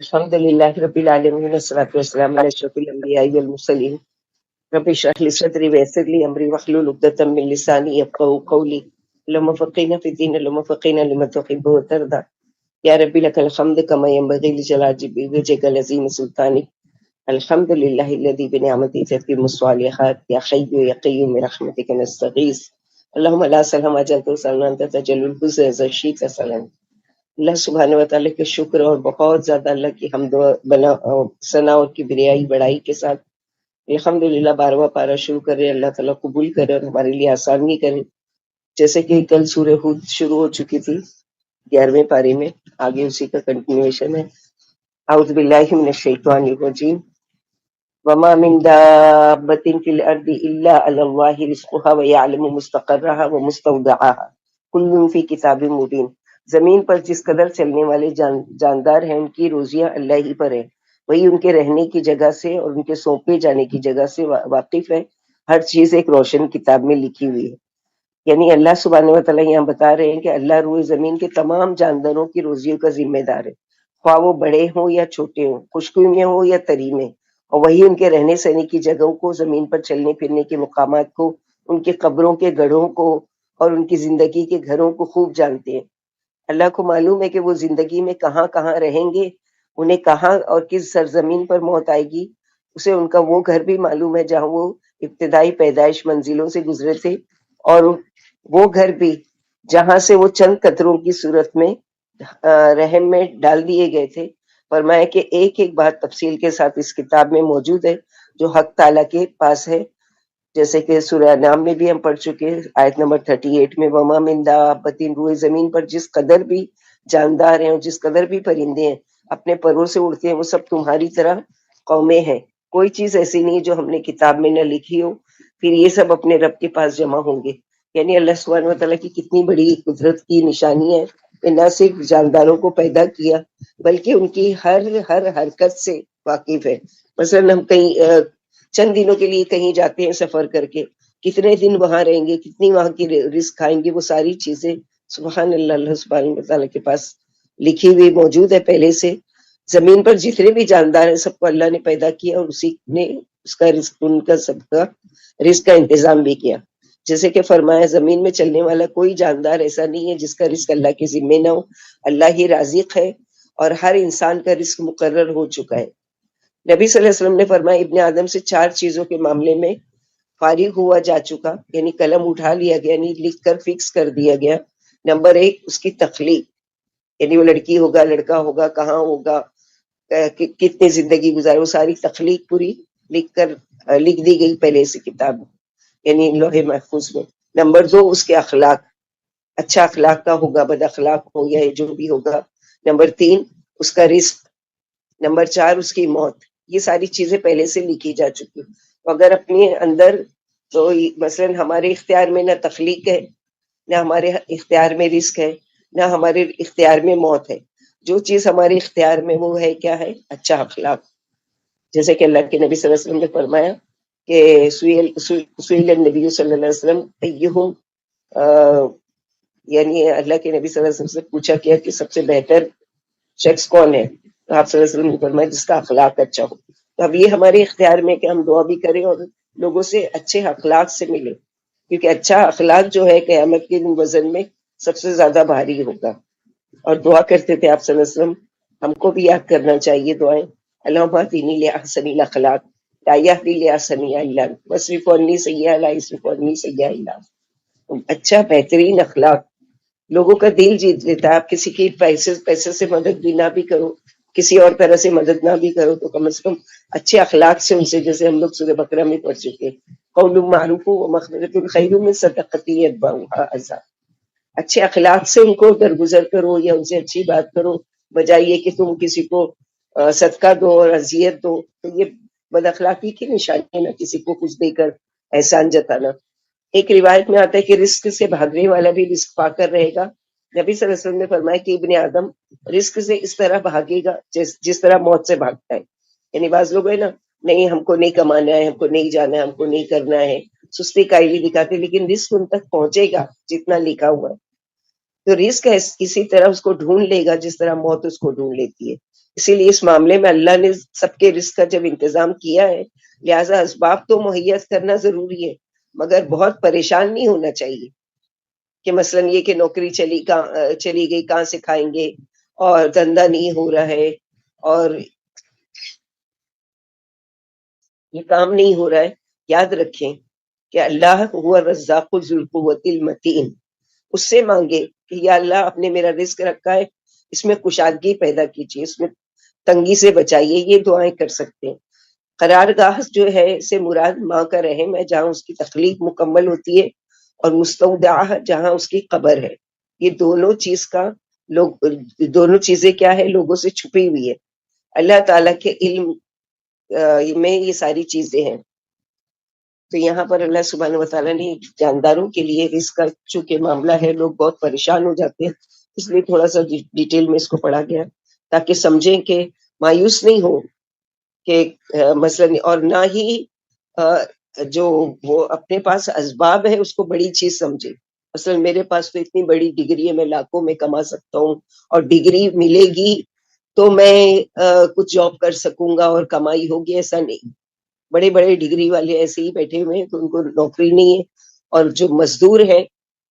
الحمد لله رب العالمين والصلاة والسلام على أشرف الأنبياء والمرسلين رب اشرح لي صدري ويسر لي أمري واحلل عقدة من لساني يفقهوا قولي اللهم فقهنا في الدين اللهم فقهنا لما تحب وترضى يا ربي لك الحمد كما ينبغي لجلال وجهك العظيم سلطانك الحمد لله الذي بنعمته تتم الصالحات يا حي يا قيوم برحمتك نستغيث اللهم لا سلام أجلته سلام أنت تجل الحزن إذا شئت سلام. اللہ سبحانہ و تعالیٰ کے شکر اور بہت زیادہ اللہ کی حمد و ثنا اور کبریائی بڑائی کے ساتھ الحمدللہ 12واں پارہ شروع کرے. اللہ تعالیٰ قبول کرے اور ہمارے لیے آسانی کرے. جیسے کہ کل سورہ ہود شروع ہو چکی تھی 11ویں پارے میں، آگے اسی کا کنٹینیوشن ہے. اعوذ باللہ من الشیطان الرجیم. وما من دابۃ فی الارض الا علی اللہ رزقها ویعلم مستقرها ومستودعها کل فی کتاب مبین. زمین پر جس قدر چلنے والے جاندار ہیں ان کی روزیاں اللہ ہی پر ہے، وہی ان کے رہنے کی جگہ سے اور ان کے سونپے جانے کی جگہ سے واقف ہے. ہر چیز ایک روشن کتاب میں لکھی ہوئی ہے. یعنی اللہ سبحانہ و تعالیٰ یہاں بتا رہے ہیں کہ اللہ روئے زمین کے تمام جانداروں کی روزیوں کا ذمہ دار ہے، خواہ وہ بڑے ہوں یا چھوٹے ہوں، خشکی میں ہوں یا تری میں. اور وہی ان کے رہنے سہنے کی جگہوں کو، زمین پر چلنے پھرنے کے مقامات کو، ان کے قبروں کے گڑھوں کو اور ان کی زندگی کے گھروں کو خوب جانتے ہیں. اللہ کو معلوم ہے کہ وہ زندگی میں کہاں کہاں رہیں گے، انہیں کہاں اور کس سرزمین پر موت آئے گی. اسے ان کا وہ گھر بھی معلوم ہے جہاں وہ ابتدائی پیدائش منزلوں سے گزرے تھے، اور وہ گھر بھی جہاں سے وہ چند قطروں کی صورت میں رحم میں ڈال دیے گئے تھے. فرمایا کہ ایک ایک بات تفصیل کے ساتھ اس کتاب میں موجود ہے جو حق تعالیٰ کے پاس ہے. جیسے کہ سورہ انعام میں بھی ہم پڑھ چکے آیت نمبر 38 میں، وما من دابۃ، روئے زمین پر جس قدر بھی جاندار ہیں اور جس قدر بھی پرندے ہیں اپنے پروں سے اڑتے ہیں، وہ سب تمہاری طرح قومیں ہیں. کوئی چیز ایسی نہیں جو ہم نے کتاب میں نہ لکھی ہو. پھر یہ سب اپنے رب کے پاس جمع ہوں گے. یعنی اللہ سبحانہ و تعالیٰ کی کتنی بڑی قدرت کی نشانی ہے کہ نہ صرف جانداروں کو پیدا کیا بلکہ ان کی ہر ہر حرکت سے واقف ہے. مثلا ہم کہیں چند دنوں کے لیے کہیں جاتے ہیں سفر کر کے، کتنے دن وہاں رہیں گے، کتنی وہاں کی رزق کھائیں گے، وہ ساری چیزیں سبحان اللہ اللہ سبحانہ و تعالیٰ کے پاس لکھی ہوئی موجود ہے پہلے سے. زمین پر جتنے بھی جاندار ہیں سب کو اللہ نے پیدا کیا اور اسی نے اس کا رزق، ان کا سب کا رزق کا انتظام بھی کیا. جیسے کہ فرمایا زمین میں چلنے والا کوئی جاندار ایسا نہیں ہے جس کا رزق اللہ کے ذمے نہ ہو. اللہ ہی رازق ہے اور ہر انسان کا رزق مقرر ہو چکا ہے. نبی صلی اللہ علیہ وسلم نے فرمایا ابن آدم سے 4 چیزوں کے معاملے میں فارغ ہوا جا چکا، یعنی قلم اٹھا لیا گیا، یعنی لکھ کر فکس کر دیا گیا. نمبر 1 اس کی تخلیق، یعنی وہ لڑکی ہوگا لڑکا ہوگا، کہاں ہوگا، کتنے زندگی گزارے، وہ ساری تخلیق پوری لکھ دی گئی پہلے سے کتاب یعنی لوح محفوظ میں. نمبر 2 اس کے اخلاق، اچھا اخلاق کا ہوگا، بد اخلاق ہو یا جو بھی ہوگا. نمبر 3 اس کا رزق. نمبر 4 اس کی موت. یہ ساری چیزیں پہلے سے لکھی جا چکی. اگر اپنے اندر تو مثلا ہمارے اختیار میں نہ تخلیق ہے، نہ ہمارے اختیار میں رزق ہے، نہ ہمارے اختیار میں موت ہے. جو چیز ہمارے اختیار میں وہ ہے کیا ہے؟ اچھا اخلاق. جیسے کہ اللہ کے نبی صلی اللہ علیہ وسلم نے فرمایا کہ سئل النبی صلی اللہ علیہ وسلم ایہم، یعنی اللہ کے نبی صلی اللہ علیہ وسلم سے پوچھا کیا کہ سب سے بہتر شخص کون ہے؟ تو آپ صلی اللہ علیہ وسلم نے فرمایا جس کا اخلاق اچھا ہو. تو اب یہ ہمارے اختیار میں کہ ہم دعا بھی کریں اور لوگوں سے اچھے اخلاق سے ملے، کیونکہ اچھا اخلاق جو ہے قیامت کے دن وزن میں سب سے زیادہ بھاری ہوگا. اور دعا کرتے تھے آپ صلی اللہ علیہ وسلم، ہم کو بھی یاد کرنا چاہیے دعائیں. اللہم اہدنی لاحسن الاخلاق لا یہدی لاحسنہا الا انت واصرف عنی سیئہا لا یصرف عنی سیئہا الا انت. اچھا بہترین اخلاق لوگوں کا دل جیت لیتا ہے. آپ کسی کی پیسے سے مدد بھی نہ بھی کرو، کسی اور طرح سے مدد نہ بھی کرو، تو کم از کم اچھے اخلاق سے ان سے، جیسے ہم لوگ سورہ بقرہ میں پڑھ چکے، قول معروف و مغفرۃ خیر من صدقۃ یتبعها اذی. اچھے اخلاق سے ان کو درگزر کرو یا ان سے اچھی بات کرو، بجائے یہ کہ تم کسی کو صدقہ دو اور اذیت دو. تو یہ بد اخلاقی کی نشانی ہے نا، کسی کو کچھ دے کر احسان جتانا. ایک روایت میں آتا ہے کہ رزق سے بھاگنے والا بھی رزق پا کر رہے گا. نبی صلی اللہ علیہ وسلم نے فرمایا کہ ابن آدم رزق سے اس طرح بھاگے گا جس طرح موت سے بھاگتا ہے. یعنی بعض لوگ ہے نا، نہیں ہم کو نہیں کمانا ہے، ہم کو نہیں جانا ہے، ہم کو نہیں کرنا ہے، سستی قائلی دکھاتے، لیکن رزق ان تک پہنچے گا جتنا لکھا ہوا ہے. تو رزق اسی طرح اس کو ڈھونڈ لے گا جس طرح موت اس کو ڈھونڈ لیتی ہے. اسی لیے اس معاملے میں اللہ نے سب کے رزق کا جب انتظام کیا ہے، لہٰذا اسباب تو مہیا کرنا ضروری ہے، مگر بہت پریشان نہیں ہونا چاہیے کہ مثلاً یہ کہ نوکری چلی گئی، کہاں سے کھائیں گے، اور دھندا نہیں ہو رہا ہے، اور یہ کام نہیں ہو رہا ہے. یاد رکھیں کہ اللہ هو الرزاق ذو القوت المتین. اس سے مانگے کہ یا اللہ آپ نے میرا رزق رکھا ہے، اس میں کشادگی پیدا کیجیے، اس میں تنگی سے بچائیے. یہ دعائیں کر سکتے ہیں. قرارگاہ جو ہے سے مراد ماں کا رحم ہے جہاں اس کی تخلیق مکمل ہوتی ہے، اور مستودعہ جہاں اس کی قبر ہے. یہ دونوں چیزیں کیا ہے؟ لوگوں سے چھپی ہوئی ہے. اللہ تعالیٰ کے علم میں یہ ساری چیزیں ہیں. تو یہاں پر اللہ سبحانہ وتعالیٰ نے جانداروں کے لیے رزق کا چونکہ معاملہ ہے، لوگ بہت پریشان ہو جاتے ہیں، اس لیے تھوڑا سا ڈیٹیل میں اس کو پڑھا گیا تاکہ سمجھیں کہ مایوس نہیں ہو کہ مثلا، اور نہ ہی جو وہ اپنے پاس اسباب ہے اس کو بڑی چیز سمجھے. مثلا میرے پاس تو اتنی بڑی ڈگری ہے، میں لاکھوں میں کما سکتا ہوں، اور ڈگری ملے گی تو میں کچھ جاب کر سکوں گا اور کمائی ہوگی. ایسا نہیں. بڑے بڑے ڈگری والے ایسے ہی بیٹھے ہوئے ہیں کہ ان کو نوکری نہیں ہے، اور جو مزدور ہے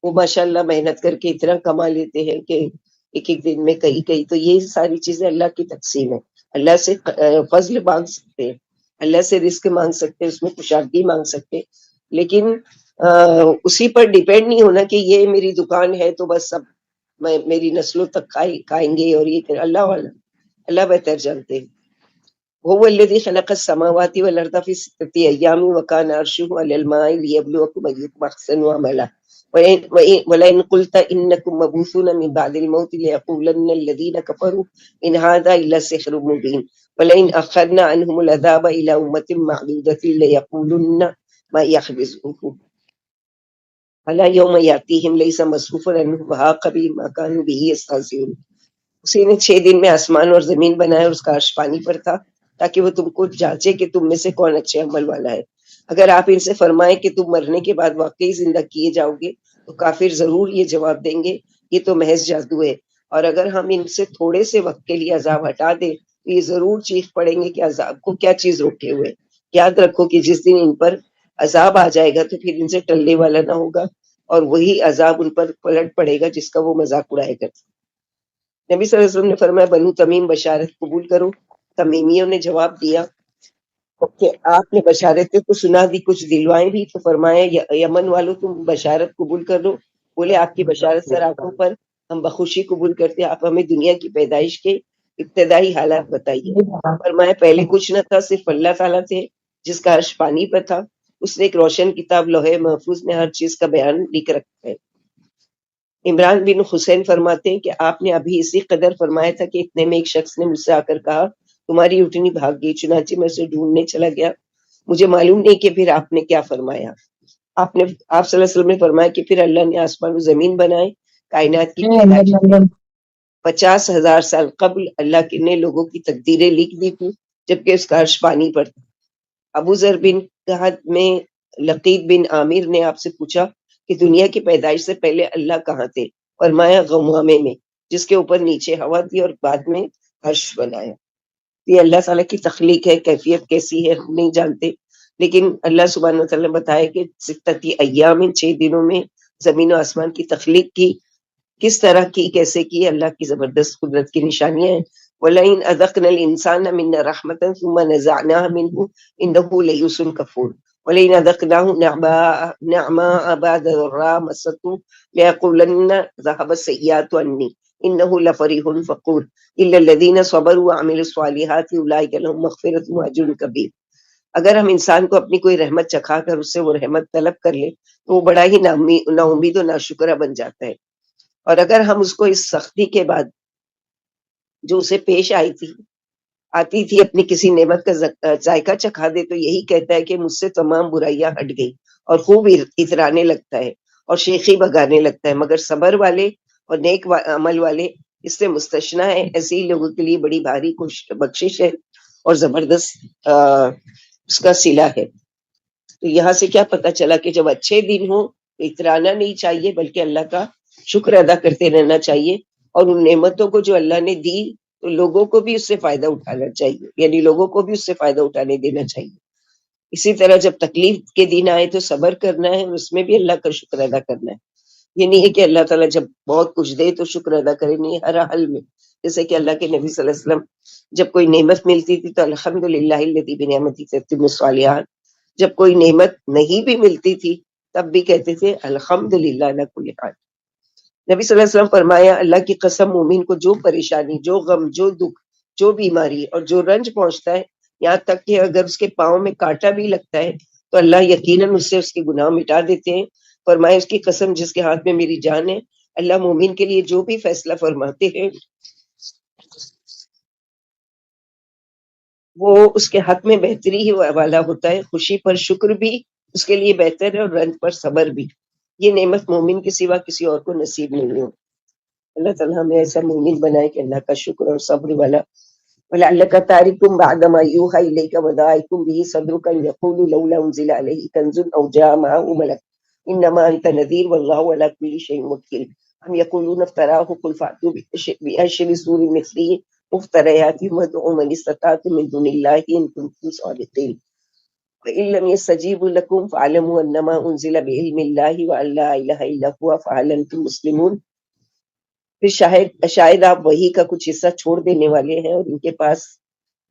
وہ ماشاءاللہ محنت کر کے اتنا کما لیتے ہیں کہ ایک ایک دن میں کئی. تو یہ ساری چیزیں اللہ کی تقسیم ہے. اللہ سے فضل مانگ سکتے ہیں، اللہ سے رزق مانگ سکتے ہیں، اس میں کشادگی مانگ سکتے ہیں، لیکن اسی پر ڈیپینڈ نہیں ہونا کہ یہ میری دکان ہے تو بس سب میری نسلوں تک کھائیں گے. اور یہ اللہ والا، اللہ بہتر جانتے ہیں. هو الذي خلق السماوات والأرض في 6 أيام وكان عرشه على الماء ليبلوكم أيكم أحسن عملا ولئن قلت إنكم مبعوثون من بعد الموت ليقولن الذين كفروا إن هذا إلا سحر مبين ولئن أخرنا عنهم العذاب إلى أمة معدودة ليقولن ما يحبسه ألا يوم يأتيهم ليس مصروفا عنهم وحاق بهم ما كانوا به يستهزئون. اسی نے 6 دن میں آسمان اور زمین بنایا، اور اس کا عرش پانی پر تھا تاکہ وہ تم کو جانچے کہ تم میں سے کون اچھے عمل والا ہے. اگر آپ ان سے فرمائیں کہ تم مرنے کے بعد واقعی زندہ کیے جاؤ گے تو کافر ضرور یہ جواب دیں گے یہ تو محض جادو ہے. اور اگر ہم ان سے تھوڑے سے وقت کے لیے عذاب ہٹا دیں تو یہ ضرور چیخ پڑیں گے کہ عذاب کو کیا چیز روکے ہوئے. یاد رکھو کہ جس دن ان پر عذاب آ جائے گا تو پھر ان سے ٹلنے والا نہ ہوگا، اور وہی عذاب ان پر پلٹ پڑے گا جس کا وہ مذاق اڑائے گا. نبی صلی اللہ علیہ وسلم نے فرمایا بنو تمیم بشارت قبول کرو. تمیمیوں نے جواب دیا کہ آپ نے بشارتیں تو سنا دی، کچھ دلوائیں بھی. تو فرمایا یمن والوں تم بشارت قبول کر لو. بولے آپ کی بشارت سر آنکھوں پر، ہم بخوشی قبول کرتے ہیں. آپ ہمیں دنیا کی پیدائش کے ابتدائی حالات بتائیے. فرمایا پہلے کچھ نہ تھا، صرف اللہ تعالیٰ تھے جس کا عرش پانی پر تھا. اس نے ایک روشن کتاب لوح محفوظ میں ہر چیز کا بیان لکھ رکھا ہے. عمران بن حسین فرماتے ہیں کہ آپ نے ابھی اسی قدر فرمایا تھا کہ اتنے میں ایک شخص نے مجھ سے آ کر کہا تمہاری اٹھنی بھاگ گئی. چنانچہ میں اسے ڈھونڈنے چلا گیا. مجھے معلوم نہیں کہ پھر آپ نے کیا فرمایا. آپ صلی اللہ علیہ وسلم نے فرمایا کہ پھر اللہ نے آسمان و زمین بنائے. کائنات کی 50,000 سال قبل اللہ نے لوگوں کی تقدیریں لکھ دی تھی، جبکہ اس کا عرش پانی پر تھا. ابو ذر بن کہت میں لقید بن عامر نے آپ سے پوچھا کہ دنیا کی پیدائش سے پہلے اللہ کہاں تھے؟ فرمایا غمامے میں، جس کے اوپر نیچے ہوا تھی، اور بعد میں عرش بنایا. یہ اللہ تعالیٰ کی تخلیق ہے. کیفیت کیسی ہے ہم نہیں جانتے، لیکن اللہ سبحانہ و تعالیٰ نے بتایا کہ 6 ایام 6 دنوں میں زمین و آسمان کی تخلیق کی. کس طرح کی، کیسے کی، اللہ کی زبردست قدرت کی نشانیاں ہیں. وَلَئِنْ أَذَقْنَا الْإِنسَانَ مِنَّا رَحْمَةً ثُمَّ نَزَعْنَاهَا مِنْهُ إِنَّهُ لَيَئُوسٌ كَفُورٌ وَلَئِنْ أَذَقْنَاهُ نِعْمَاءَ بَعْدَ ضَرَّاءٍ مَسَّتْهُ لَيَقُولَنَّ ذَهَبَ السَّيِّئَاتُ عَنِّي إِنَّهُ لَفَرِحٌ فَخُورٌ إِلَّا الَّذِينَ صَبَرُوا وَعَمِلُوا الصَّالِحَاتِ أُولَئِكَ لَهُم مَغْفِرَةٌ وَأَجْرٌ كَبِيرٌ. اگر ہم انسان کو اپنی کوئی رحمت چکھا کر اس سے وہ رحمت طلب کر لیں تو وہ بڑا ہی نا امید و ناشکرہ بن جاتا ہے. اور اگر ہم اس کو اس سختی کے بعد جو اسے پیش آتی تھی اپنی کسی نعمت کا ذائقہ چکھا دے تو یہی کہتا ہے کہ مجھ سے تمام برائیاں ہٹ گئی، اور خوب اترانے لگتا ہے اور شیخی بگانے لگتا ہے. مگر صبر والے اور نیک عمل والے اس سے مستثنا ہے. ایسے ہی لوگوں کے لیے بڑی بھاری بخشش ہے اور زبردست اس کا صلہ ہے. تو یہاں سے کیا پتہ چلا کہ جب اچھے دن ہوں تو اترانا نہیں چاہیے بلکہ اللہ کا شکر ادا کرتے رہنا چاہیے، اور ان نعمتوں کو جو اللہ نے دی تو لوگوں کو بھی اس سے فائدہ اٹھانا چاہیے، یعنی لوگوں کو بھی اس سے فائدہ اٹھانے دینا چاہیے۔ اسی طرح جب تکلیف کے دن آئے تو صبر کرنا ہے، اور اس میں بھی اللہ کا شکر ادا کرنا ہے۔ یہ نہیں ہے کہ اللہ تعالیٰ جب بہت کچھ دے تو شکر ادا کرے، نہیں، ہر حال میں۔ جیسے کہ اللہ کے نبی صلی اللہ علیہ وسلم جب کوئی نعمت ملتی تھی تو الحمدللہ الذی بنعمتہ تتم الصالحات، جب کوئی نعمت نہیں بھی ملتی تھی تب بھی کہتے تھے الحمدللہ علی کل حال۔ نبی صلی اللہ علیہ وسلم فرمایا اللہ کی قسم، مومن کو جو پریشانی، جو غم، جو دکھ، جو بیماری اور جو رنج پہنچتا ہے، یہاں تک کہ اگر اس کے پاؤں میں کانٹا بھی لگتا ہے تو اللہ یقیناً اس سے اس کے گناہ مٹا دیتے ہیں۔ فرمایا اس کی قسم جس کے ہاتھ میں میری جان ہے، اللہ مومن کے لیے جو بھی فیصلہ فرماتے ہیں وہ اس کے حق میں بہتری ہی والا ہوتا ہے۔ خوشی پر شکر بھی اس کے لیے بہتر ہے، اور رنج پر صبر بھی۔ یہ نعمت مومن کے سوا کسی اور کو نصیب نہیں ہو۔ اللہ تعالیٰ ہمیں ایسا مومن بنائے کہ اللہ کا شکر اور صبر والا۔ وَلَعَلَّكَ تَارِكٌ بَعْدَ مَا يُوحَىٰ إِلَيْكَ وَضَائِقٌ بِهِ صَدْرُكَ أَن يَقُولُوا لَوْلَا أُنزِلَ عَلَيْهِ كَنزٌ أَوْ جَاءَ مَعَهُ مَلَكٌ إِنَّمَا أَنتَ نَذِيرٌ وَاللَّهُ عَلَىٰ كُلِّ شَيْءٍ وَكِيلٌ أَمْ يَقُولُونَ افْتَرَاهُ قُلْ فَأْتُوا بِعَشْرِ سُورٍ مِثْلِهِ مُفْتَرَيَاتٍ وَادْعُوا مَنِ اسْتَطَعْتُم مِّن دُونِ اللَّهِ إِن كُنتُمْ صَادِقِينَ وَإِن لَّمْ يَسْتَجِيبُوا لَكُمْ فَاعْلَمُوا أَنَّمَا أُنزِلَ بِعِلْمِ اللَّهِ وَأَن لَّا إِلَٰهَ إِلَّا هُوَ فَهَلْ أَنتُم مُّسْلِمُونَ۔ پھر شاید آپ وحی کا کچھ حصہ چھوڑ دینے والے ہیں، اور ان کے پاس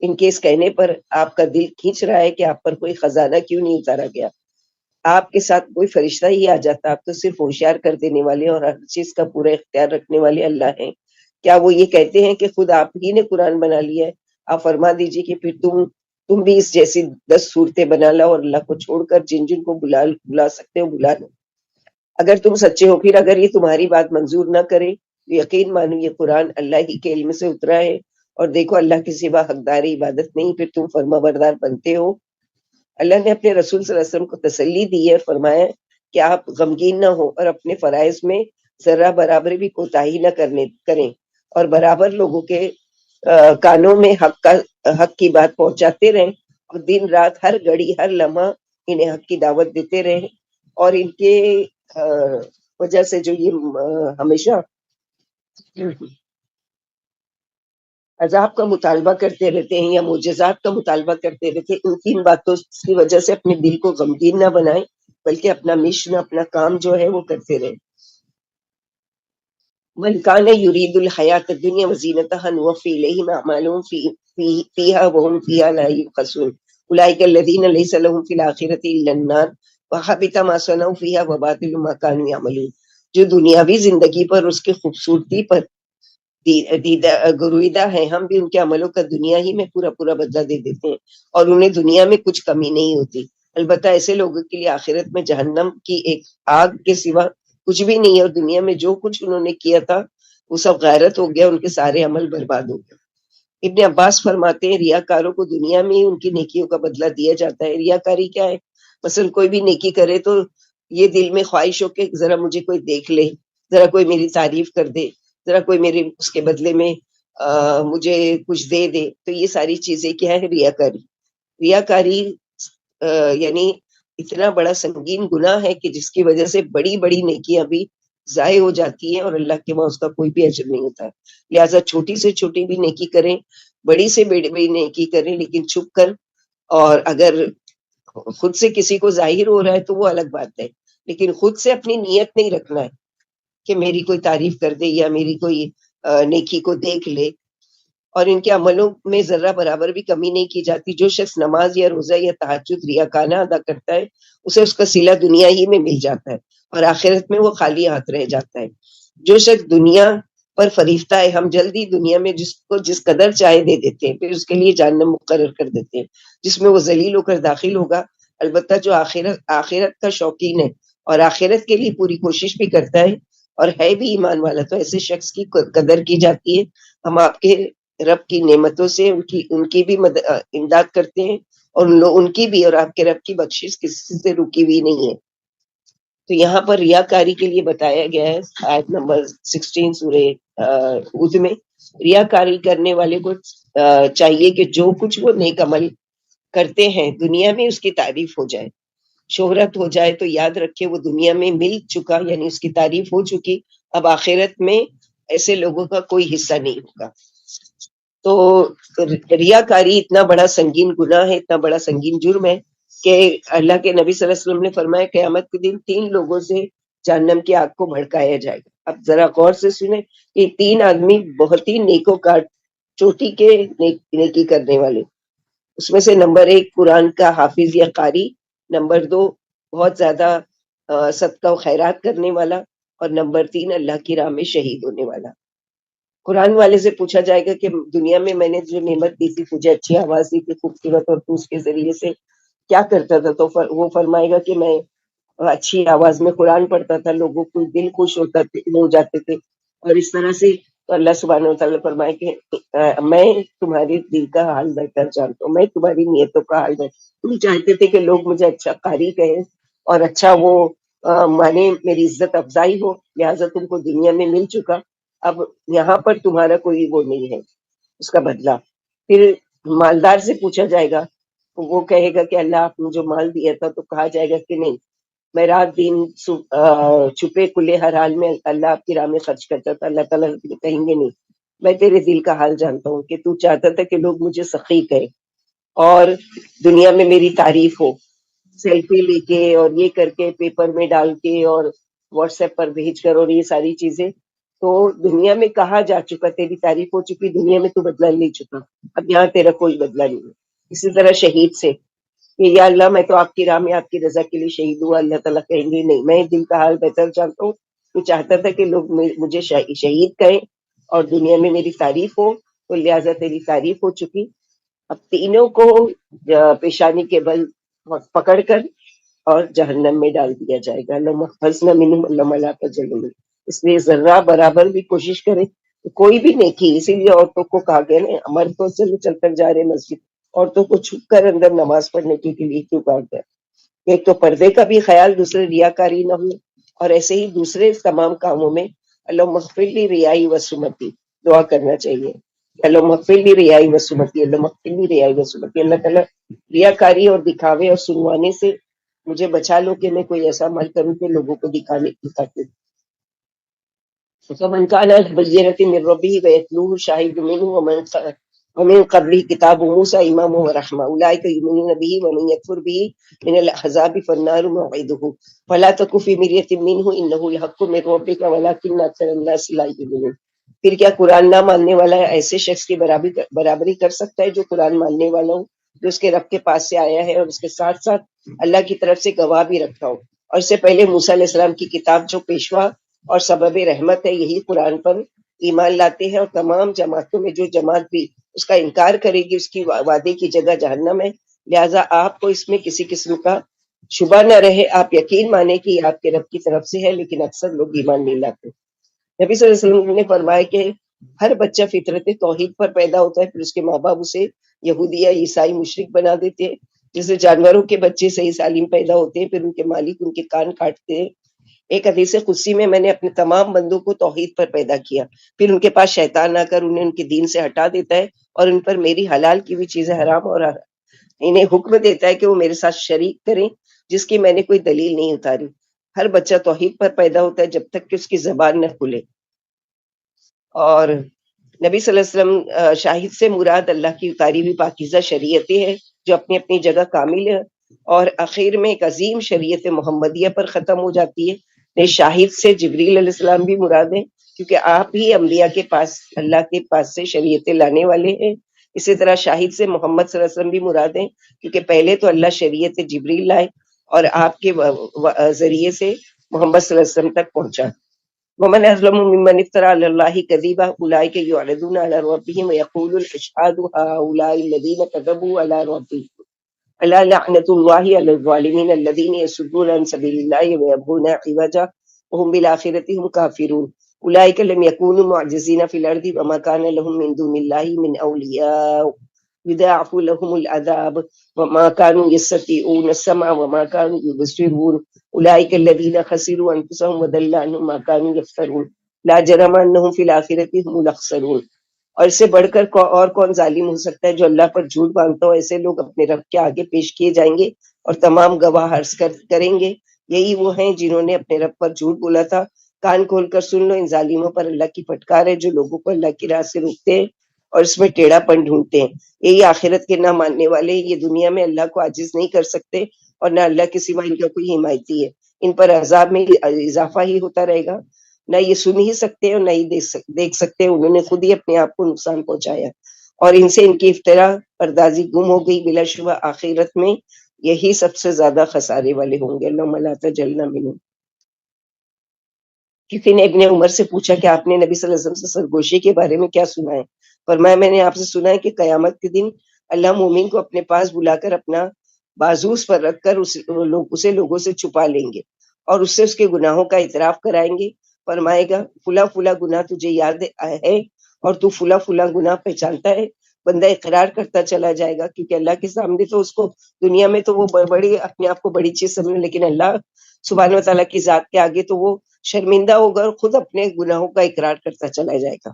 ان کے اس کہنے پر آپ کا دل کھینچ رہا ہے کہ آپ پر کوئی خزانہ کیوں نہیں اتارا گیا، آپ کے ساتھ کوئی فرشتہ ہی آ جاتا، آپ تو صرف ہوشیار کر دینے والے اور ہر چیز کا پورا اختیار رکھنے والے اللہ ہیں۔ کیا وہ یہ کہتے ہیں کہ خود آپ ہی نے قرآن بنا لیا ہے؟ آپ فرما دیجئے کہ پھر تم بھی اس جیسی 10 صورتیں بنا لاؤ، اور اللہ کو چھوڑ کر جن جن کو بلا سکتے ہو بلا لو، اگر تم سچے ہو۔ پھر اگر یہ تمہاری بات منظور نہ کرے تو یقین مانو یہ قرآن اللہ ہی کے علم سے اترا ہے، اور دیکھو اللہ کے سوا حقدار عبادت نہیں، پھر تم فرما بردار بنتے ہو۔ اللہ نے اپنے رسول صلی اللہ علیہ وسلم کو تسلی دی ہے، فرمایا کہ آپ غمگین نہ ہو اور اپنے فرائض میں ذرہ برابر بھی کوتاہی نہ کریں، اور برابر لوگوں کے کانوں میں حق کی بات پہنچاتے رہیں، اور دن رات ہر گھڑی ہر لمحہ انہیں حق کی دعوت دیتے رہیں، اور ان کے وجہ سے جو یہ ہمیشہ عذاب کا مطالبہ کرتے رہتے ہیں یا معجزات کا مطالبہ کرتے رہتے ہیں، ان تین باتوں کی وجہ سے اپنے دل کو غمگین نہ بنائیں، بلکہ اپنا مشن، اپنا کام جو ہے وہ کرتے رہیں۔ من کان یرید الحیات الدنیا وزینتها نوفی الیہم اعمالهم فیہا وہم فیہا لا یبخسون اولئک الذین لیس لهم فی الآخرۃ الا النار وحبط ما صنعوا فیہا وباطل ما کانوا یعملون۔ جو دنیاوی زندگی پر اس کی خوبصورتی پر گرویدہ ہیں، ہم بھی ان کے عملوں کا دنیا ہی میں پورا پورا بدلہ دے دیتے ہیں، اور انہیں دنیا میں کچھ کمی نہیں ہوتی۔ البتہ ایسے لوگوں کے لیے آخرت میں جہنم کی ایک آگ کے سوا کچھ بھی نہیں ہے، اور دنیا میں جو کچھ انہوں نے کیا تھا وہ سب غارت ہو گیا، ان کے سارے عمل برباد ہو گئے۔ ابن عباس فرماتے ہیں ریاکاروں کو دنیا میں ہی ان کی نیکیوں کا بدلہ دیا جاتا ہے۔ ریاکاری کیا ہے؟ مثلا کوئی بھی نیکی کرے تو یہ دل میں خواہش ہو کہ ذرا مجھے کوئی دیکھ لے، ذرا کوئی میری تعریف کر دے، ذرا کوئی میرے اس کے بدلے میں مجھے کچھ دے دے، تو یہ ساری چیزیں کیا ہے؟ ریاکاری۔ ریاکاری یعنی اتنا بڑا سنگین گناہ ہے کہ جس کی وجہ سے بڑی بڑی نیکیاں بھی ضائع ہو جاتی ہیں، اور اللہ کے وہاں اس کا کوئی بھی اجر نہیں ہوتا۔ لہٰذا چھوٹی سے چھوٹی بھی نیکی کریں، بڑی سے بڑی نیکی کریں، لیکن چھپ کر، اور اگر خود سے کسی کو ظاہر ہو رہا ہے تو وہ الگ بات ہے، لیکن خود سے اپنی نیت نہیں رکھنا ہے کہ میری کوئی تعریف کر دے یا میری کوئی نیکی کو دیکھ لے۔ اور ان کے عملوں میں ذرہ برابر بھی کمی نہیں کی جاتی۔ جو شخص نماز یا روزہ یا تہجد ریاکانہ ادا کرتا ہے اسے اس کا صلہ دنیا ہی میں مل جاتا ہے، اور آخرت میں وہ خالی ہاتھ رہ جاتا ہے۔ جو شخص دنیا پر فریفتہ ہے، ہم جلدی دنیا میں جس کو جس قدر چاہے دے دیتے ہیں، پھر اس کے لیے جہنم مقرر کر دیتے ہیں جس میں وہ ذلیل ہو کر داخل ہوگا۔ البتہ جو آخرت کا شوقین ہے اور آخرت کے لیے پوری کوشش بھی کرتا ہے اور ہے بھی ایمان والا، تو ایسے شخص کی قدر کی جاتی ہے۔ ہم آپ کے رب کی نعمتوں سے ان کی بھی امداد کرتے ہیں، اور ان کی بھی، اور آپ کے رب کی بخشش کسی سے رکی ہوئی نہیں ہے۔ تو یہاں پر ریاکاری کے لیے بتایا گیا ہے آیت نمبر 16 سورہ ہود میں، ریاکاری کرنے والے کو چاہیے کہ جو کچھ وہ نیک عمل کرتے ہیں دنیا میں اس کی تعریف ہو جائے، شہرت ہو جائے، تو یاد رکھے وہ دنیا میں مل چکا، یعنی اس کی تعریف ہو چکی، اب آخرت میں ایسے لوگوں کا کوئی حصہ نہیں ہوگا۔ تو ریاکاری اتنا بڑا سنگین گناہ ہے، اتنا بڑا سنگین جرم ہے کہ اللہ کے نبی صلی اللہ علیہ وسلم نے فرمایا قیامت کے دن 3 لوگوں سے جہنم کی آگ کو بھڑکایا جائے گا۔ اب ذرا غور سے سنیں، یہ 3 آدمی بہت ہی نیکوکار، چوٹی کے نیکی کرنے والے، اس میں سے نمبر 1 قرآن کا حافظ یا قاری، نمبر 2 بہت زیادہ صدقہ و خیرات کرنے والا، اور نمبر 3 اللہ کی راہ میں شہید ہونے والا۔ قرآن والے سے پوچھا جائے گا کہ دنیا میں میں نے جو نعمت دی تھی، تجھے اچھی آواز دی تھی خوبصورت، اور تو اس کے ذریعے سے کیا کرتا تھا؟ تو وہ فرمائے گا کہ میں اچھی آواز میں قرآن پڑھتا تھا، لوگوں کو دل خوش ہو جاتے تھے، اور اس طرح سے۔ تو اللہ سبحانہ و تعالیٰ فرمائے کہ میں تمہارے دل کا حال بہتر جانتا ہوں، میں تمہاری نیتوں کا حال بہتر۔ تم چاہتے تھے کہ لوگ مجھے اچھا قاری کہیں اور اچھا وہ مانے، میری عزت افزائی ہو، لہٰذا تم کو دنیا میں مل چکا، اب یہاں پر تمہارا کوئی وہ نہیں ہے اس کا بدلہ۔ پھر مالدار سے پوچھا جائے گا، وہ کہے گا کہ اللہ آپ نے جو مال دیا تھا، تو کہا جائے گا کہ نہیں، میں رات دن چھپے کھلے ہر حال میں اللہ آپ کی راہ میں خرچ کرتا تھا۔ اللہ تعالیٰ کہیں گے نہیں، میں تیرے دل کا حال جانتا ہوں کہ تو چاہتا تھا کہ لوگ مجھے سخی کہیں اور دنیا میں میری تعریف ہو، سیلفی لے کے اور یہ کر کے پیپر میں ڈال کے اور واٹس ایپ پر بھیج کر اور یہ ساری چیزیں، تو دنیا میں کہا جا چکا، تیری تعریف ہو چکی، دنیا میں تو بدلہ لے چکا، اب یہاں تیرا کوئی بدلہ نہیں ہے۔ اسی طرح شہید سے کہ یا اللہ میں تو آپ کی راہ میں آپ کی رضا کے لیے شہید ہوا، اللہ تعالیٰ کہیں گے نہیں، میں دل کا حال بہتر جانتا ہوں، تو چاہتا تھا کہ لوگ مجھے شہید کہیں اور دنیا میں میری تعریف ہو، تو لہٰذا تیری تعریف ہو چکی۔ اب تینوں کو پیشانی کے بل پکڑ کر اور جہنم میں ڈال دیا جائے گا۔ اللہم احفظنا منہم اللہم لا تجعلنا۔ اس لیے ذرہ برابر بھی کوشش کریں، کوئی بھی نیکی، اسی لیے عورتوں کو کہا گیا نا، مرد تو چل کر جا رہے مسجد، عورتوں کو چھپ کر اندر نماز پڑھنے کے لیے کیوں کہا گیا؟ ایک تو پردے کا بھی خیال، دوسرے ریاکاری نہ ہو، اور ایسے ہی دوسرے تمام کاموں میں اللہم اغفر لی ریائی و سمتی دعا کرنا چاہیے۔ اللہم اغفر لی ریائی و سمتی، اللہم اغفر لی ریائی و سمتی، اللہ تعالیٰ ریاکاری اور دکھاوے اور سنوانے سے مجھے بچا لو کہ میں کوئی ایسا عمل کروں کہ لوگوں کو دکھانے کی خاطر۔ فمن كان على بينة من ربه فيتلوه شاهد منه ومن قبله كتاب موسى إماما ورحمة أولئك يؤمنون به ومن يكفر به من الأحزاب فالنار موعده فلا تك في مرية منه إنه الحق من ربك ولكن أكثر الناس لا يؤمنون۔ پھر کیا قرآن نہ ماننے والا ایسے شخص کی برابری کر سکتا ہے جو قرآن ماننے والا ہو، جو اس کے رب کے پاس سے آیا ہے اور اس کے ساتھ ساتھ اللہ کی طرف سے گواہ بھی رکھتا ہو، اور اس سے پہلے موسیٰ علیہ السلام کی کتاب جو پیشوا اور سبب رحمت ہے، یہی قرآن پر ایمان لاتے ہیں، اور تمام جماعتوں میں جو جماعت بھی اس کا انکار کرے گی اس کی وعدے کی جگہ جہنم ہے۔ لہٰذا آپ کو اس میں کسی قسم کا شبہ نہ رہے، آپ یقین مانیں کہ یہ آپ کے رب کی طرف سے ہے، لیکن اکثر لوگ ایمان نہیں لاتے۔ نبی صلی اللہ علیہ وسلم نے فرمایا کہ ہر بچہ فطرت توحید پر پیدا ہوتا ہے، پھر اس کے ماں باپ اسے یہودی یا عیسائی مشرک بنا دیتے ہیں، جیسے جانوروں کے بچے صحیح سالم پیدا ہوتے ہیں، پھر ان کے مالک ان کے کان کاٹتے ہیں۔ ایک حدیث قدسی میں نے اپنے تمام بندوں کو توحید پر پیدا کیا، پھر ان کے پاس شیطان آ کر انہیں ان کے دین سے ہٹا دیتا ہے اور ان پر میری حلال کی ہوئی چیزیں حرام، اور انہیں حکم دیتا ہے کہ وہ میرے ساتھ شریک کریں جس کی میں نے کوئی دلیل نہیں اتاری۔ ہر بچہ توحید پر پیدا ہوتا ہے جب تک کہ اس کی زبان نہ کھلے۔ اور نبی صلی اللہ علیہ وسلم شاہد سے مراد اللہ کی اتاری ہوئی پاکیزہ شریعتیں ہیں جو اپنی اپنی جگہ کامل ہے، اور آخر میں ایک عظیم شریعت محمدیہ پر ختم ہو جاتی ہے۔ شاہد سے جبریل علیہ السلام بھی مراد ہیں، کیونکہ آپ ہی انبیاء کے پاس اللہ کے پاس سے شریعتیں لانے والے ہیں۔ اسی طرح شاہد سے محمد صلی اللہ علیہ وسلم بھی مراد ہیں، کیونکہ پہلے تو اللہ شریعت جبریل لائے اور آپ کے ذریعے سے محمد صلی اللہ علیہ وسلم تک پہنچا۔ ومن أظلم ممن افترى على الله كذبا أولئك يعرضون على ربهم ويقول الأشهاد هؤلاء الذين كذبوا على ربهم ألا لعنة الله على الظالمين الذين يصدون عن سبيل الله ويبغون عوجا وهم بالآخرة هم كافرون أولئك لم يكونوا معجزين في الأرض وما كان لهم من دون الله من أولياء يضاعف لهم العذاب وما كانوا يستطيعون السمع وما كانوا يبصرون أولئك الذين خسروا أنفسهم وضل عنهم ما كانوا يفترون لا جرم أنهم في الآخرة هم الأخسرون۔ اور اس سے بڑھ کر اور کون ظالم ہو سکتا ہے جو اللہ پر جھوٹ باندھتا ہو؟ ایسے لوگ اپنے رب کے آگے پیش کیے جائیں گے اور تمام گواہ عرض کریں گے، یہی وہ ہیں جنہوں نے اپنے رب پر جھوٹ بولا تھا، کان کھول کر سن لو، ان ظالموں پر اللہ کی پھٹکار ہے جو لوگوں کو اللہ کی راہ سے روکتے ہیں اور اس میں ٹیڑھا پن ڈھونڈتے ہیں۔ یہی آخرت کے نہ ماننے والے، یہ دنیا میں اللہ کو عاجز نہیں کر سکتے اور نہ اللہ کے سوا ان کا کوئی حمایتی ہے۔ ان پر عذاب میں اضافہ ہی ہوتا رہے گا، نہ یہ سن ہی سکتے اور نہ ہی دیکھ سکتے، انہوں نے خود ہی اپنے آپ کو نقصان پہنچایا، اور ان سے ان کی افترا پردازی گم ہو گئی، بلا شبہ آخرت میں یہی سب سے زیادہ خسارے والے ہوں گے۔ اللہم لا تجعلنا منہم۔ کسی نے ابن عمر سے پوچھا کہ آپ نے نبی صلی اللہ علیہ وسلم سے سرگوشی کے بارے میں کیا سنا ہے؟ فرمایا میں نے آپ سے سنا ہے کہ قیامت کے دن اللہ مومن کو اپنے پاس بلا کر اپنا بازو اس پر رکھ کر اسے لوگوں سے چھپا لیں گے اور اس سے اس کے گناہوں کا اعتراف کرائیں گے۔ فرمائے گا فلاں فلاں گناہ تجھے یاد ہے اور تو فلاں فلاں گناہ پہچانتا ہے؟ بندہ اقرار کرتا چلا جائے گا، کیونکہ اللہ کے سامنے تو اس کو دنیا میں تو وہ بڑی اپنے آپ کو بڑی چیز سمجھے، لیکن اللہ سبحانہ و تعالیٰ کی ذات کے آگے تو وہ شرمندہ ہوگا اور خود اپنے گناہوں کا اقرار کرتا چلا جائے گا،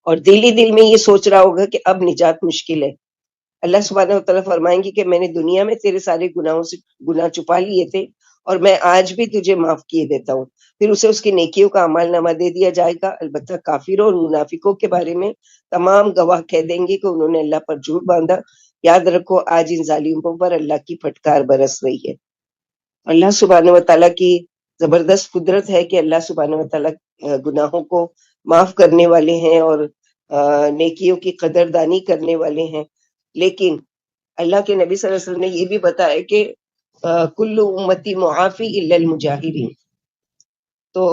اور دل ہی دل میں یہ سوچ رہا ہوگا کہ اب نجات مشکل ہے۔ اللہ سبحانہ و تعالیٰ فرمائیں گے کہ میں نے دنیا میں تیرے سارے گناہوں سے گناہ چھپا لیے تھے اور میں آج بھی تجھے معاف کیے دیتا ہوں۔ پھر اسے اس کی نیکیوں کا اعمال نامہ دے دیا جائے گا، البتہ کافروں اور منافقوں کے بارے میں تمام گواہ کہہ دیں گے کہ انہوں نے اللہ پر جھوٹ باندھا۔ یاد رکھو آج ان ظالموں پر اللہ کی پھٹکار برس رہی ہے۔ اللہ سبحانہ و تعالیٰ کی زبردست قدرت ہے کہ اللہ سبحانہ و تعالیٰ گناہوں کو معاف کرنے والے ہیں اور نیکیوں کی قدردانی کرنے والے ہیں، لیکن اللہ کے نبی صلی اللہ علیہ وسلم نے یہ بھی بتایا کہ کل امتی معافی الا المجاہرین۔ تو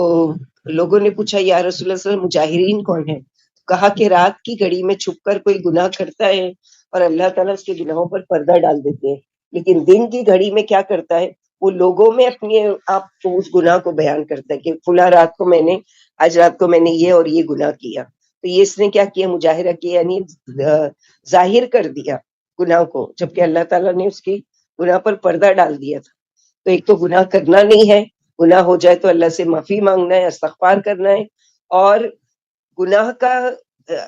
لوگوں نے پوچھا یا رسول اللہ صلی اللہ علیہ وسلم مجاہرین کون ہیں؟ کہا کہ رات کی گھڑی میں چھپ کر کوئی گناہ کرتا ہے اور اللہ تعالیٰ اس کے گناہوں پر پردہ ڈال دیتے ہیں، لیکن دن کی گھڑی میں کیا کرتا ہے؟ وہ لوگوں میں اپنے آپ کو اس گناہ کو بیان کرتا ہے کہ فلاں رات کو میں نے آج رات کو میں نے یہ اور یہ گناہ کیا۔ تو یہ اس نے کیا کیا؟ مجاہرہ کیا، یعنی ظاہر کر دیا گناہ کو، جبکہ اللہ تعالیٰ نے اس کی گناہ پر پردہ ڈال دیا تھا۔ تو ایک تو گناہ کرنا نہیں ہے، گناہ ہو جائے تو اللہ سے معافی مانگنا ہے، استغفار کرنا ہے، اور گناہ کا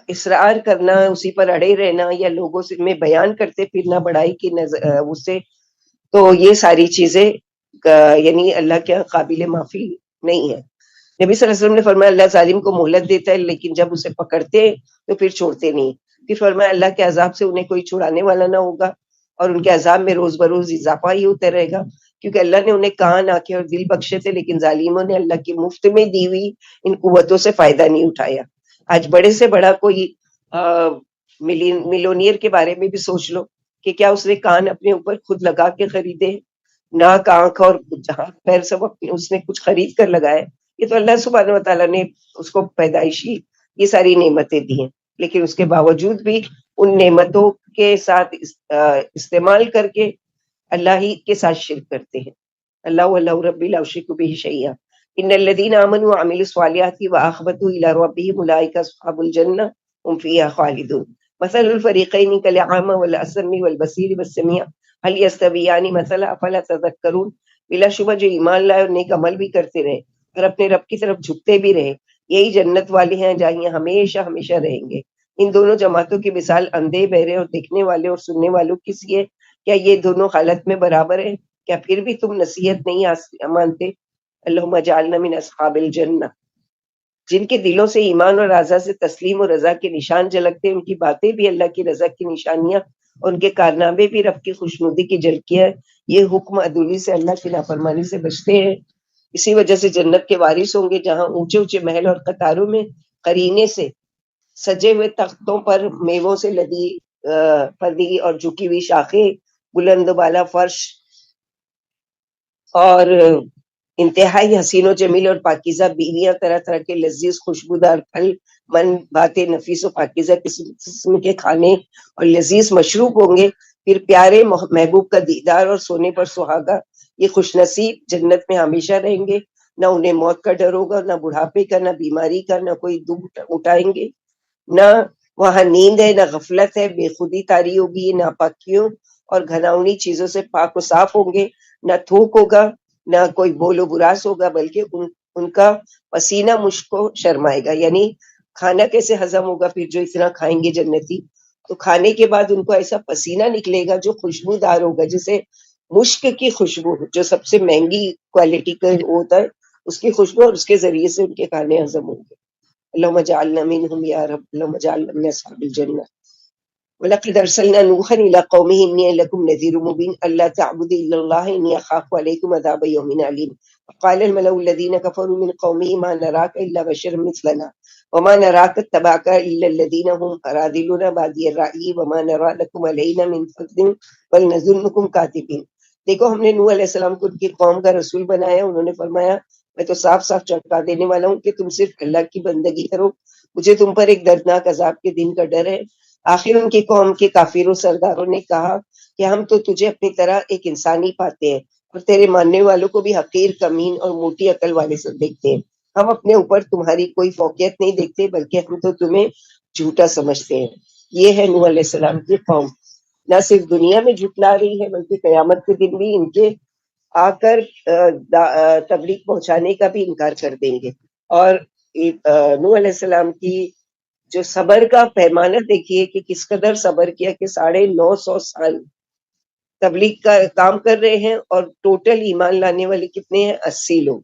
اصرار کرنا، اسی پر اڑے رہنا یا لوگوں سے میں بیان کرتے پھرنا بڑائی کی اس سے، تو یہ ساری چیزیں یعنی اللہ کے قابل معافی نہیں ہے۔ نبی صلی اللہ علیہ وسلم نے فرمایا اللہ ظالم کو مہلت دیتا ہے لیکن جب اسے پکڑتے تو پھر چھوڑتے نہیں۔ پھر فرمایا اللہ کے عذاب سے انہیں کوئی چھڑانے والا نہ ہوگا اور ان کے عذاب میں روز بروز اضافہ ہی ہوتا رہے گا، کیونکہ اللہ نے انہیں کان، آنکھیں اور دل بخشے تھے، لیکن ظالموں نے اللہ کی مفت میں دی ہوئی ان قوتوں سے فائدہ نہیں اٹھایا۔ آج بڑے سے بڑا کوئی ملونیئر کے بارے میں بھی سوچ لو کہ کیا اس نے کان اپنے اوپر خود لگا کے خریدے، ناک، آنکھ اور جہاں پیر سب اس نے کچھ خرید کر لگائے؟ یہ تو اللہ سبحانہ و تعالیٰ نے اس کو پیدائشی یہ ساری نعمتیں دی ہیں، لیکن اس کے باوجود بھی ان نعمتوں کے ساتھ استعمال کر کے اللہ ہی کے ساتھ شرک کرتے ہیں۔ اللہ ربی لا اشرک بہ شیئا ان الذین آمنوا وعملوا الصالحات واخبتوا الی ربہم اولئک اصحاب الجنہ هم فیہا خالدون مثل الفریقین کالاعمی والاصم والبصیر والسمیع هل یستویان مثلا افلا تذکرون۔ بلا شبہ جو ایمان لائے اور نیک عمل بھی کرتے رہے اور اپنے رب کی طرف جھکتے بھی رہے، یہی جنت والے ہیں جہاں یہ ہمیشہ ہمیشہ رہیں گے۔ ان دونوں جماعتوں کی مثال اندھے، بہرے اور دیکھنے والے اور سننے والوں کی سی ہے، کیا یہ دونوں حالت میں برابر ہیں؟ کیا پھر بھی تم نصیحت نہیں مانتے؟ اللہم اجعلنا من اصحاب الجنہ۔ جن کے دلوں سے ایمان اور اعضاء سے تسلیم اور رضا کے نشان جھلکتے ہیں، ان کی باتیں بھی اللہ کی رضا کی نشانیاں اور ان کے کارنامے بھی رب کی خوشنودی کی جھلکیاں ہیں۔ یہ حکم عدولی سے اللہ کی نافرمانی سے بچتے ہیں، اسی وجہ سے جنت کے وارث ہوں گے جہاں اونچے اونچے محل اور قطاروں میں قرینے سے سجے ہوئے تختوں پر میووں سے لدی پردی اور جھکی ہوئی شاخیں، بلند و بالا فرش اور انتہائی حسین و جمیل اور پاکیزہ بیویاں، طرح طرح کے لذیذ خوشبودار پھل، من باتیں نفیس و پاکیزہ قسم کے کھانے اور لذیذ مشروب ہوں گے۔ پھر پیارے محبوب کا دیدار اور سونے پر سہاگا، یہ خوش نصیب جنت میں ہمیشہ رہیں گے، نہ انہیں موت کا ڈر ہوگا، نہ بڑھاپے کا، نہ بیماری کا، نہ کوئی دکھ اٹھائیں گے، نہ وہاں نیند ہے، نہ غفلت ہے، بے خودی طاری ہوگی، نہ پاکیوں اور گھناؤنی چیزوں سے پاک و صاف ہوں گے، نہ تھوک ہوگا، نہ کوئی بول و براس ہوگا، بلکہ ان کا پسینہ مشک کو شرمائے گا۔ یعنی کھانا کیسے ہضم ہوگا پھر جو اتنا کھائیں گے جنتی؟ تو کھانے کے بعد ان کو ایسا پسینہ نکلے گا جو خوشبودار ہوگا، جیسے مشک کی خوشبو جو سب سے مہنگی کوالٹی کا ہوتا ہے، اس کی خوشبو اور اس کے ذریعے سے ان کے کھانے ہضم ہوں گے۔ اللہم اجعلنا منہم یا رب، اللہم اجعلنا من اصحاب الجنہ۔ وَلَقَدْ أَرْسَلْنَا نُوحًا إِلَىٰ قَوْمِهِ إِنِّي لَكُمْ نَذِيرٌ مُّبِينٌ أَلَّا تَعْبُدُوا إِلَّا اللَّهَ إِنِّي أَخَافُ عَلَيْكُمْ عَذَابَ يَوْمٍ عَلِيمٍ وقال الملأ الذين كفروا من قومه ما نراك إلا بشرا مثلنا وما نراك اتبعك إلا الذين هم أراذلنا بادي الرأي وما نرى لكم علينا من فضل بل نظنكم كاذبين۔ دیکھو ہم نے نوح علیہ السلام کو ان کی قوم کا رسول بنایا، انہوں نے فرمایا میں تو صاف صاف چٹکا دینے والا ہوں کہ تم صرف اللہ کی بندگی کرو، مجھے تم پر ایک دردناک عذاب کے دن کا ڈر ہے۔ آخر ان کی قوم کے کافروں سرداروں نے کہا کہ ہم تو تجھے اپنی طرح ایک انسانی پاتے ہیں اور تیرے ماننے والوں کو بھی حقیر، کمین اور موٹی عقل والے سے دیکھتے ہیں۔ ہم اپنے اوپر تمہاری کوئی فوقیت نہیں دیکھتے بلکہ ہم تو تمہیں جھوٹا سمجھتے ہیں۔ یہ ہے نوح علیہ السلام کی قوم، نہ صرف دنیا میں جھٹلا رہی ہے بلکہ قیامت کے دن بھی ان کے آ کر تبلیغ پہنچانے کا بھی انکار کر دیں گے۔ اور نوح علیہ السلام کی جو صبر کا پیمانہ دیکھیے کہ کس قدر صبر کیا کہ 950 سال تبلیغ کا کام کر رہے ہیں، اور ٹوٹل ایمان لانے والے کتنے ہیں؟ 80 لوگ،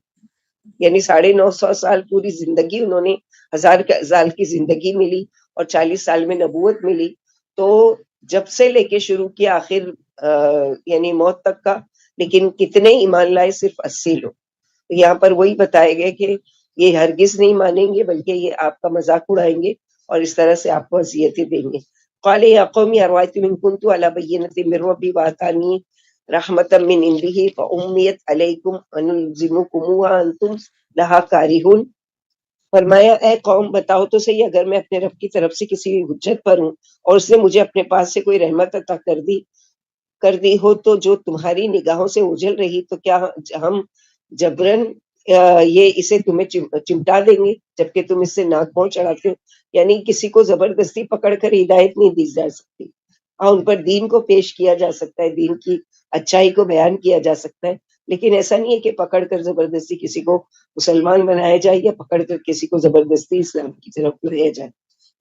یعنی 950 سال پوری زندگی انہوں نے، 1000 کی زندگی ملی اور 40 سال میں نبوت ملی، تو جب سے لے کے شروع کیا آخر یعنی موت تک کا، لیکن کتنے ایمان لائے؟ صرف 80 لوگ۔ یہاں پر وہی بتائے گئے کہ یہ ہرگز نہیں مانیں گے بلکہ یہ آپ کا مذاق اڑائیں گے اور اس طرح سے آپ کو اذیتیں دیں گے۔ قال یا قوم ارأيتم ان كنت على بينة من ربي وآتاني رحمة من عنده فأميت عليكم أنلزمكموها أنتم لها كارهون۔ فرمایا اے قوم بتاؤ تو صحیح، اگر میں اپنے رب کی طرف سے کسی حجت پر ہوں اور اس نے مجھے اپنے پاس سے کوئی رحمت عطا کر دی ہو تو جو تمہاری نگاہوں سے اوجھل رہی، تو کیا ہم جبرن یہ اسے تمہیں چمٹا دیں گے جبکہ تم اس سے ناک پھونڈ چڑھاتے ہو؟ یعنی کسی کو زبردستی پکڑ کر ہدایت نہیں دی جا سکتی، ہاں ان پر دین کو پیش کیا جا سکتا ہے، دین کی اچھائی کو بیان کیا جا سکتا ہے، لیکن ایسا نہیں ہے کہ پکڑ کر زبردستی کسی کو مسلمان بنایا جائے یا پکڑ کر کسی کو زبردستی اسلام کی طرف لایا جائے۔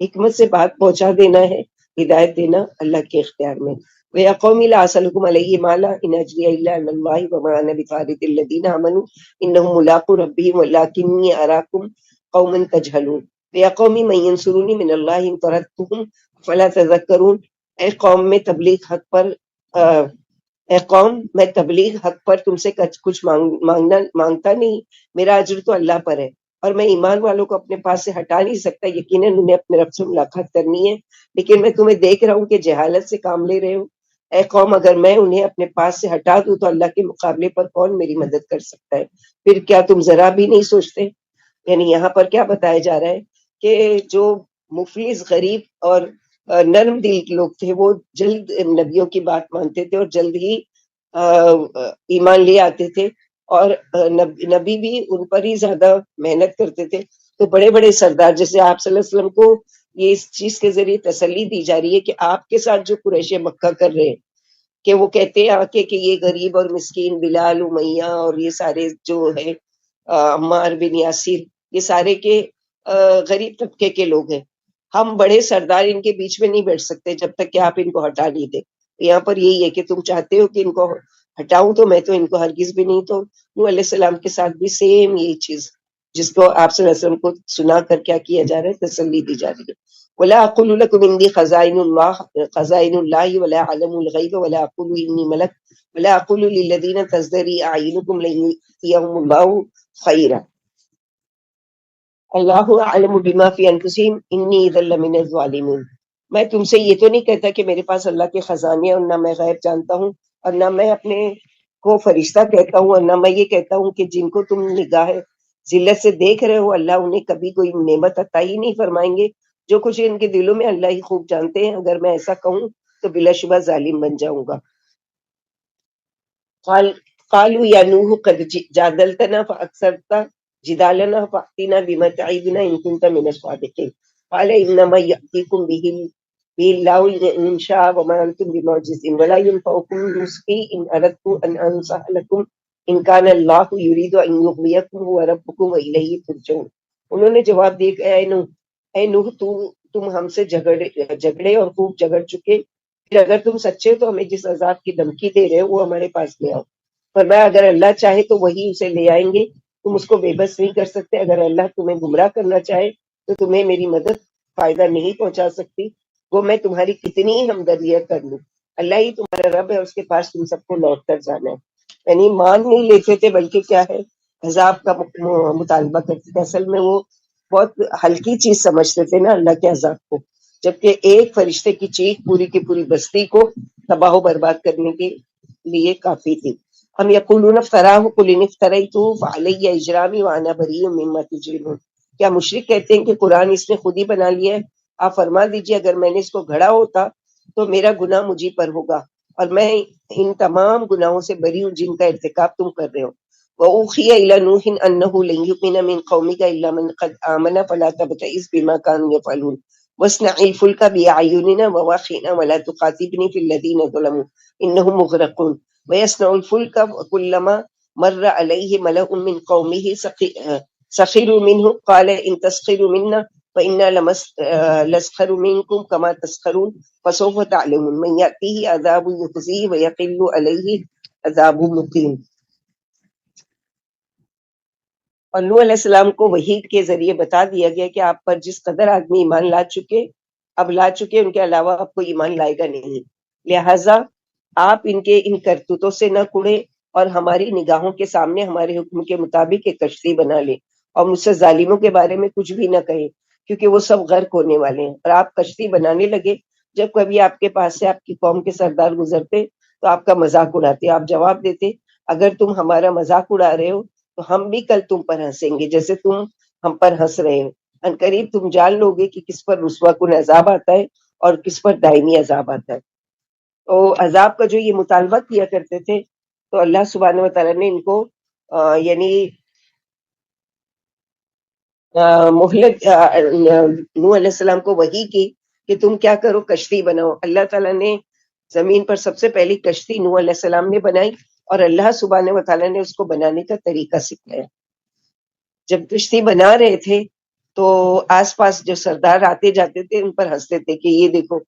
حکمت سے بات پہنچا دینا ہے، ہدایت دینا اللہ کے اختیار میں۔ وَيَا قَوْمِ لَا أَسْأَلُكُمْ عَلَيْهِ مَالًا إِنْ أَجْرِيَ إِلَّا عَلَى اللَّهِ وَمَا أَنَا بِطَارِدِ الَّذِينَ آمَنُوا إِنَّهُمْ مُلَاقُو رَبِّهِمْ وَلَٰكِنِّي أَرَاكُمْ قَوْمًا تَجْهَلُونَ وَيَا قَوْمِ مَن يَنصُرُونِي مِنَ اللَّهِ إِن طَرَدتُّهُمْ أَفَلَا تَذَكَّرُونَ۔ اے قوم میں تبلیغ حق پر اے قوم میں تبلیغ حق پر تم سے کچھ مانگتا نہیں، میرا اجر تو اللہ پر ہے اور میں ایمان والوں کو اپنے پاس سے ہٹا نہیں سکتا، یقیناً انہیں اپنے رب سے ملاقات کرنی ہے، لیکن میں تمہیں دیکھ رہا ہوں کہ جہالت سے کام لے رہے ہو۔ اے قوم اگر میں انہیں اپنے پاس سے ہٹا دوں تو اللہ کے مقابلے پر کون میری مدد کر سکتا ہے؟ پھر کیا تم ذرا بھی نہیں سوچتے؟ یعنی یہاں پر کیا بتایا جا رہا ہے کہ جو مفلس، غریب اور نرم دل لوگ تھے وہ جلد نبیوں کی بات مانتے تھے اور جلد ہی ایمان لے آتے تھے، اور نبی بھی ان پر ہی زیادہ محنت کرتے تھے۔ تو بڑے بڑے سردار جیسے آپ صلی اللہ علیہ وسلم کو یہ اس چیز کے ذریعے تسلی دی جا رہی ہے کہ آپ کے ساتھ جو قریش مکہ کر رہے ہیں، کہ وہ کہتے ہیں آ کے کہ یہ غریب اور مسکین بلال، امیہ اور یہ سارے جو ہے عمار بن یاسر، یہ سارے کے غریب طبقے کے لوگ ہیں، ہم بڑے سردار ان کے بیچ میں نہیں بیٹھ سکتے جب تک کہ آپ ان کو ہٹا نہیں دیں۔ یہاں پر یہی ہے کہ تم چاہتے ہو کہ ان کو ہٹاؤں تو میں تو ان کو ہرگز بھی نہیں۔ تو نوح علیہ السلام کے ساتھ بھی سیم یہی چیز جس کو آپ صلی اللہ علیہ وسلم کو سنا کر کیا کیا جا رہا ہے، تسلی دی جا رہی ہے۔ وَلَا أَقُولُ لَكُمْ عِندِي خَزَائِنُ اللَّهِ وَلَا أَعْلَمُ الْغَيْبَ وَلَا أَقُولُ إِنِّي مَلَكٌ وَلَا أَقُولُ لِلَّذِينَ تَزْدَرِي أَعْيُنُكُمْ لَن يُؤْتِيَهُمُ اللَّهُ خَيْرًا اللہ اعلم بما فی انفسہم انی اذا لمن الظالمین۔ میں تم سے یہ تو نہیں کہتا کہ میرے پاس اللہ کے خزانے ہیں اور نہ میں غیب جانتا ہوں، اور نہ میں اپنے کو فرشتہ کہتا ہوں، اور نہ میں یہ کہتا ہوں کہ جن کو تم نگاہ ذلت سے دیکھ رہے ہو اللہ انہیں کبھی کوئی نعمت عطا ہی نہیں فرمائیں گے۔ جو کچھ ان کے دلوں میں اللہ ہی خوب جانتے ہیں، اگر میں ایسا کہوں تو بلا شبہ ظالم بن جاؤں گا۔ قالوا یا نوح قد جادلتنا فاکثرت جدالنا فأتنا بما تعدنا ان كنت من الصادقين قال انما يأتيكم به الله ان شاء وما انتم بمعجزين ولا ينفعكم نصحي ان اردت ان انصح لكم ان كان الله يريد ان يغويكم هو ربكم واليه ترجعون۔ انہوں نے جواب دیا اے نوح تم ہم سے جھگڑے اور خوب جھگڑ چکے، پھر اگر تم سچے ہو تو ہمیں جس عذاب کی دھمکی دے رہے ہو وہ ہمارے پاس لے آؤ۔ فرمایا اگر اللہ چاہے تو وہی اسے لے آئیں گے، تم اس کو بے بس نہیں کر سکتے. اگر اللہ تمہیں گمراہ کرنا چاہے تو تمہیں میری مدد فائدہ نہیں پہنچا سکتی. وہ میں تمہاری کتنی ہی ہمدردیاں کر لوں، اللہ ہی تمہارا رب ہے، اس کے پاس تم سب کو لوٹ کر جانا ہے. یعنی مان نہیں لیتے تھے، بلکہ کیا ہے، عذاب کا مطالبہ کرتے تھے. اصل میں وہ بہت ہلکی چیز سمجھتے تھے نا اللہ کے عذاب کو، جبکہ ایک فرشتے کی چیخ پوری کی پوری بستی کو تباہ و برباد کرنے کے لیے کافی تھی. ہم یقولون افتراہ قل ان افتریتہ فعلی اجرامی وانا بریء مما تجرمون. کیا مشرک کہتے ہیں کہ قرآن اس نے خود ہی بنا لیا ہے؟ آپ فرما دیجئے اگر میں نے اس کو گھڑا ہوتا تو میرا گناہ مجھی پر ہوگا، اور میں ان تمام گناہوں سے بری ہوں جن کا ارتکاب تم کر رہے ہو. وَأُوحِيَ إِلَى نُوحٍ أَنَّهُ لَن يُؤْمِنَ مِن قَوْمِكَ إِلَّا مَن قَدْ آمَنَ فَلَا تَبْتَئِسْ بِمَا كَانُوا يَفْعَلُونَ وَاصْنَعِ الْفُلْكَ بِأَعْيُنِنَا وَوَحْيِنَا وَلَا تُخَاطِبْنِي فِي الَّذِينَ ظَلَمُوا إِنَّهُم مُغْرَقُونَ. وَيَصْنَعُ الْفُلْكَ وَكُلَّمَا مَرَّ عَلَيْهِ مَلَأٌ مِّن قَوْمِهِ سَخِرُوا مِنْهُ قَالَ إِن تَسْخِرُوا مِنَّا فَإِنَّا نَسْخِرُ مِنكُمْ كَمَا تَسْخِرُونَ فَسَوْفَ تَعْلَمُونَ مَن يَأْتِيهِ عَذَابٌ يُخْزِيهِ وَيَحِلُّ عَلَيْهِ عَذَابٌ مُقِيمٌ. اور نوح علیہ السلام کو وحی کے ذریعے بتا دیا گیا کہ آپ پر جس قدر آدمی ایمان لا چکے ان کے علاوہ اب کوئی ایمان لائے گا نہیں. لہٰذا آپ ان کے ان کرتوتوں سے نہ کڑے اور ہماری نگاہوں کے سامنے ہمارے حکم کے مطابق ایک کشتی بنا لیں، اور مجھ سے ظالموں کے بارے میں کچھ بھی نہ کہیں، کیونکہ وہ سب غرق ہونے والے ہیں. اور آپ کشتی بنانے لگے، جب کبھی آپ کے پاس سے آپ کی قوم کے سردار گزرتے تو آپ کا مذاق اڑاتے. آپ جواب دیتے اگر تم ہمارا مذاق اڑا رہے ہو تو ہم بھی کل تم پر ہنسیں گے جیسے تم ہم پر ہنس رہے ہو. ان قریب تم جان لو گے کہ کس پر رسوا کن عذاب آتا ہے اور کس پر دائمی عذاب آتا ہے. تو عذاب کا جو یہ مطالبہ کیا کرتے تھے تو اللہ سبحانہ و تعالیٰ نے ان کو یعنی مہلت نوح علیہ السلام کو وحی کی کہ تم کیا کرو، کشتی بناؤ. اللہ تعالیٰ نے زمین پر سب سے پہلی کشتی نوح علیہ السلام نے بنائی، اور اللہ سبحانہ و تعالیٰ نے اس کو بنانے کا طریقہ سکھایا. جب کشتی بنا رہے تھے تو آس پاس جو سردار آتے جاتے تھے ان پر ہنستے تھے کہ یہ دیکھو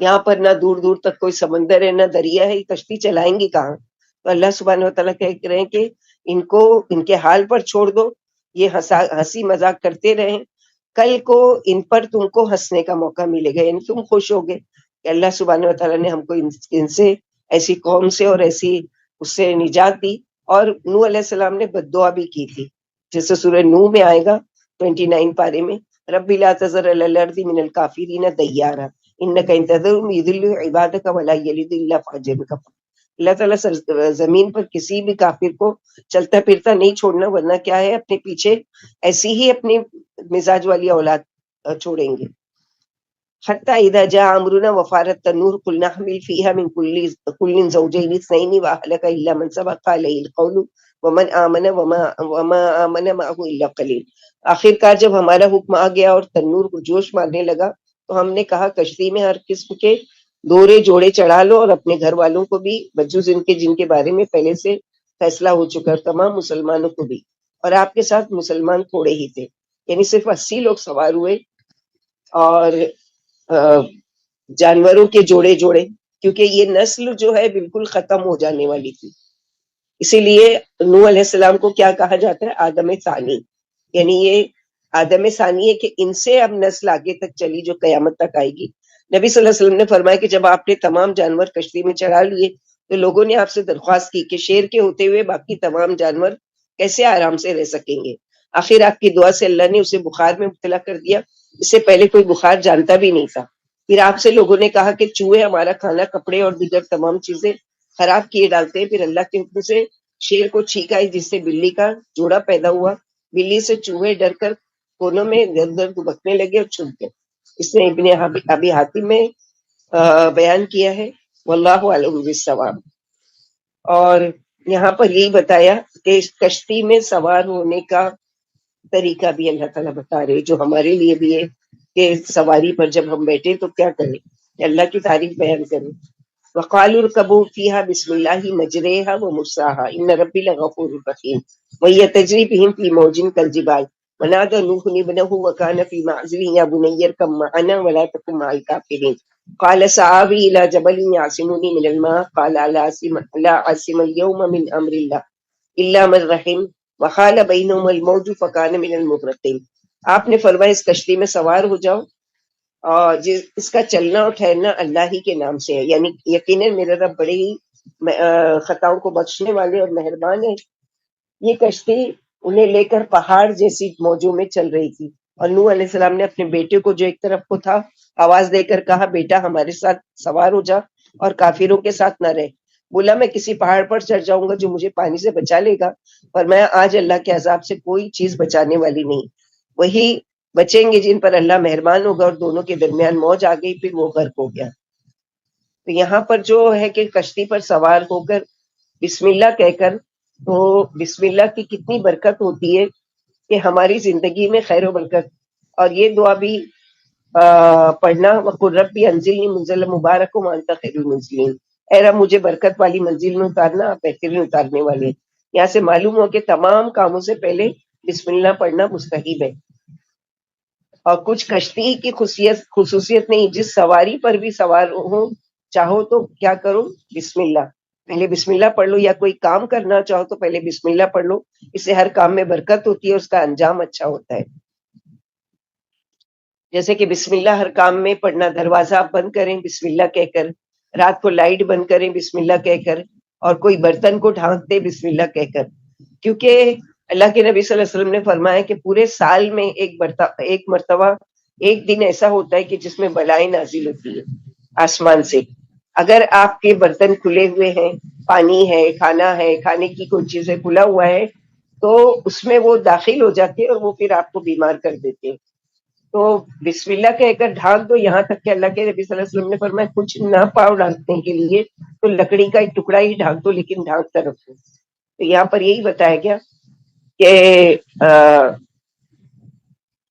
یہاں پر نہ دور دور تک کوئی سمندر ہے نہ دریا ہے، یہ کشتی چلائیں گی کہاں. تو اللہ سبحانہ و تعالیٰ کہہ رہے ہیں کہ ان کو ان کے حال پر چھوڑ دو، یہ ہنسی مذاق کرتے رہیں، کل کو ان پر تم کو ہنسنے کا موقع ملے گا، یعنی تم خوش ہوگے کہ اللہ سبحانہ و تعالیٰ نے ہم کو ان سے ایسی قوم سے اور ایسی اس سے نجات دی. اور نوح علیہ السلام نے بد دعا بھی کی تھی، جیسے سورہ نوح میں آئے گا 29 پارے میں، رب لا تذر علی الارض من الکافرین دیارا انک ان تذرهم یضلوا عبادک ولا یلد الا فاجرا کفارا. اللہ تعالیٰ زمین پر کسی بھی کافر کو چلتا پھرتا نہیں چھوڑنا، ورنہ کیا ہے اپنے پیچھے ایسی ہی اپنی مزاج والی اولاد چھوڑیں گے. حتی اذا جاء امرنا وفارت التنور قلنا احمل فيها من كل زوجين اثنين واهلك الا من سبق عليه القول ومن آمن وما آمن معه الا قليل. آخر کار جب ہمارا حکم آ گیا اور تنور کو جوش مارنے لگا تو ہم نے کہا کشتی میں ہر قسم کے دورے جوڑے چڑھا لو، اور اپنے گھر والوں کو بھی بجز ان کے جن کے بارے میں پہلے سے فیصلہ ہو چکا، اور تمام مسلمانوں کو بھی. اور آپ کے ساتھ مسلمان تھوڑے ہی تھے، یعنی صرف 80 لوگ سوار ہوئے، اور جانوروں کے جوڑے جوڑے، کیونکہ یہ نسل جو ہے بالکل ختم ہو جانے والی تھی. اسی لیے نوح علیہ السلام کو کیا کہا جاتا ہے، آدم ثانی. یعنی یہ آدم ثانی ہے کہ ان سے اب نسل آگے تک چلی جو قیامت تک آئے گی. نبی صلی اللہ علیہ وسلم نے فرمایا کہ جب آپ نے تمام جانور کشتی میں چڑھا لیے تو لوگوں نے آپ سے درخواست کی کہ شیر کے ہوتے ہوئے باقی تمام جانور کیسے آرام سے رہ سکیں گے. آخر آپ کی دعا سے اللہ نے اسے بخار میں مبتلا کر دیا، اس سے پہلے کوئی بخار جانتا بھی نہیں تھا. پھر آپ سے لوگوں نے کہا کہ چوہے ہمارا کھانا، کپڑے اور دیگر تمام چیزیں خراب کیے ڈالتے ہیں. پھر اللہ کے حکم سے شیر کو چھینک آئی جس سے بلی کا جوڑا پیدا ہوا. بلی سے چوہے ڈر کر کونوں میں ادھر ادھر دبکنے لگے اور چھپ گئے. اس نے ابن ابی حاتم میں بیان کیا ہے، واللہ اعلم بالصواب. اور یہاں پر یہی بتایا کہ اس کشتی میں سوار ہونے کا طریقہ بھی اللہ تعالیٰ بتا رہے جو ہمارے لیے بھی ہے کہ سواری پر جب ہم بیٹھے تو کیا کریں، کہ اللہ کی تعریف بیان کریں. وقالوا اركبوا فيها بسم الله مجريها ومرساها ان ربي لغفور رحيم وهي تجري بهم في موج كالجبال ونادى نوح ابنه وكان في معزل يا بني اركب معنا ولا تكن مع الكافرين قال سآوي الى جبل يعصمني من الماء قال لا عاصم اليوم من امر الله الا من رحم وحال بینہم الموج فکان من المغرقین، آپ نے فرمایا اس کشتی میں سوار ہو جاؤ، اور اس کا چلنا اور ٹھہرنا اللہ ہی کے نام سے ہے، یعنی یقیناً میرے رب بڑے ہی خطاؤں کو بخشنے والے اور مہربان ہیں۔ یہ کشتی انہیں لے کر پہاڑ جیسی موجوں میں چل رہی تھی، اور نوح علیہ السلام نے اپنے بیٹے کو جو ایک طرف کو تھا آواز دے کر کہا بیٹا ہمارے ساتھ سوار ہو جا اور کافروں کے ساتھ نہ رہے۔ بولا میں کسی پہاڑ پر چڑھ جاؤں گا جو مجھے پانی سے بچا لے گا، پر میں آج اللہ کے عذاب سے کوئی چیز بچانے والی نہیں، وہی بچیں گے جن پر اللہ مہربان ہوگا۔ اور دونوں کے درمیان موج آ گئی، پھر وہ غرق ہو گیا۔ تو یہاں پر جو ہے کہ کشتی پر سوار ہو کر بسم اللہ کہہ کر، تو بسم اللہ کی کتنی برکت ہوتی ہے کہ ہماری زندگی میں خیر و برکت۔ اور یہ دعا بھی پڑھنا، وقل ربی انزلنی منزل مبارک وانت خیر المنزلین، اے رب مجھے برکت والی منزل میں اتارنا، آپ بہترین اتارنے والے۔ یہاں سے معلوم ہو کہ تمام کاموں سے پہلے بسم اللہ پڑھنا مستحب ہے۔ اور کچھ کشتی کی خصوصیت نہیں، جس سواری پر بھی سوار ہو چاہو تو کیا کرو، بسم اللہ، پہلے بسم اللہ پڑھ لو، یا کوئی کام کرنا چاہو تو پہلے بسم اللہ پڑھ لو، اس سے ہر کام میں برکت ہوتی ہے، اس کا انجام اچھا ہوتا ہے۔ جیسے کہ بسم اللہ ہر کام میں پڑھنا، دروازہ آپ بند کریں بسم اللہ کہہ کر، رات کو لائٹ بند کریں بسم اللہ کہہ کر، اور کوئی برتن کو ڈھانک دے بسم اللہ کہہ کر، کیونکہ اللہ کے نبی صلی اللہ علیہ وسلم نے فرمایا کہ پورے سال میں ایک مرتبہ ایک دن ایسا ہوتا ہے کہ جس میں بلائیں نازل ہوتی ہے آسمان سے۔ اگر آپ کے برتن کھلے ہوئے ہیں، پانی ہے، کھانا ہے، کھانے کی کوئی چیزیں کھلا ہوا ہے، تو اس میں وہ داخل ہو جاتے ہیں اور وہ پھر آپ کو بیمار کر دیتے ہیں۔ تو بسم اللہ کہہ کر ڈھانک دو، یہاں تک کہ اللہ کے نبی صلی اللہ علیہ وسلم نے فرمایا کچھ نہ پاؤ ڈھانکنے کے لیے تو لکڑی کا ایک ٹکڑا ہی ڈھانک دو، لیکن ڈھانک کر رکھو۔ تو یہاں پر یہی بتایا گیا کہ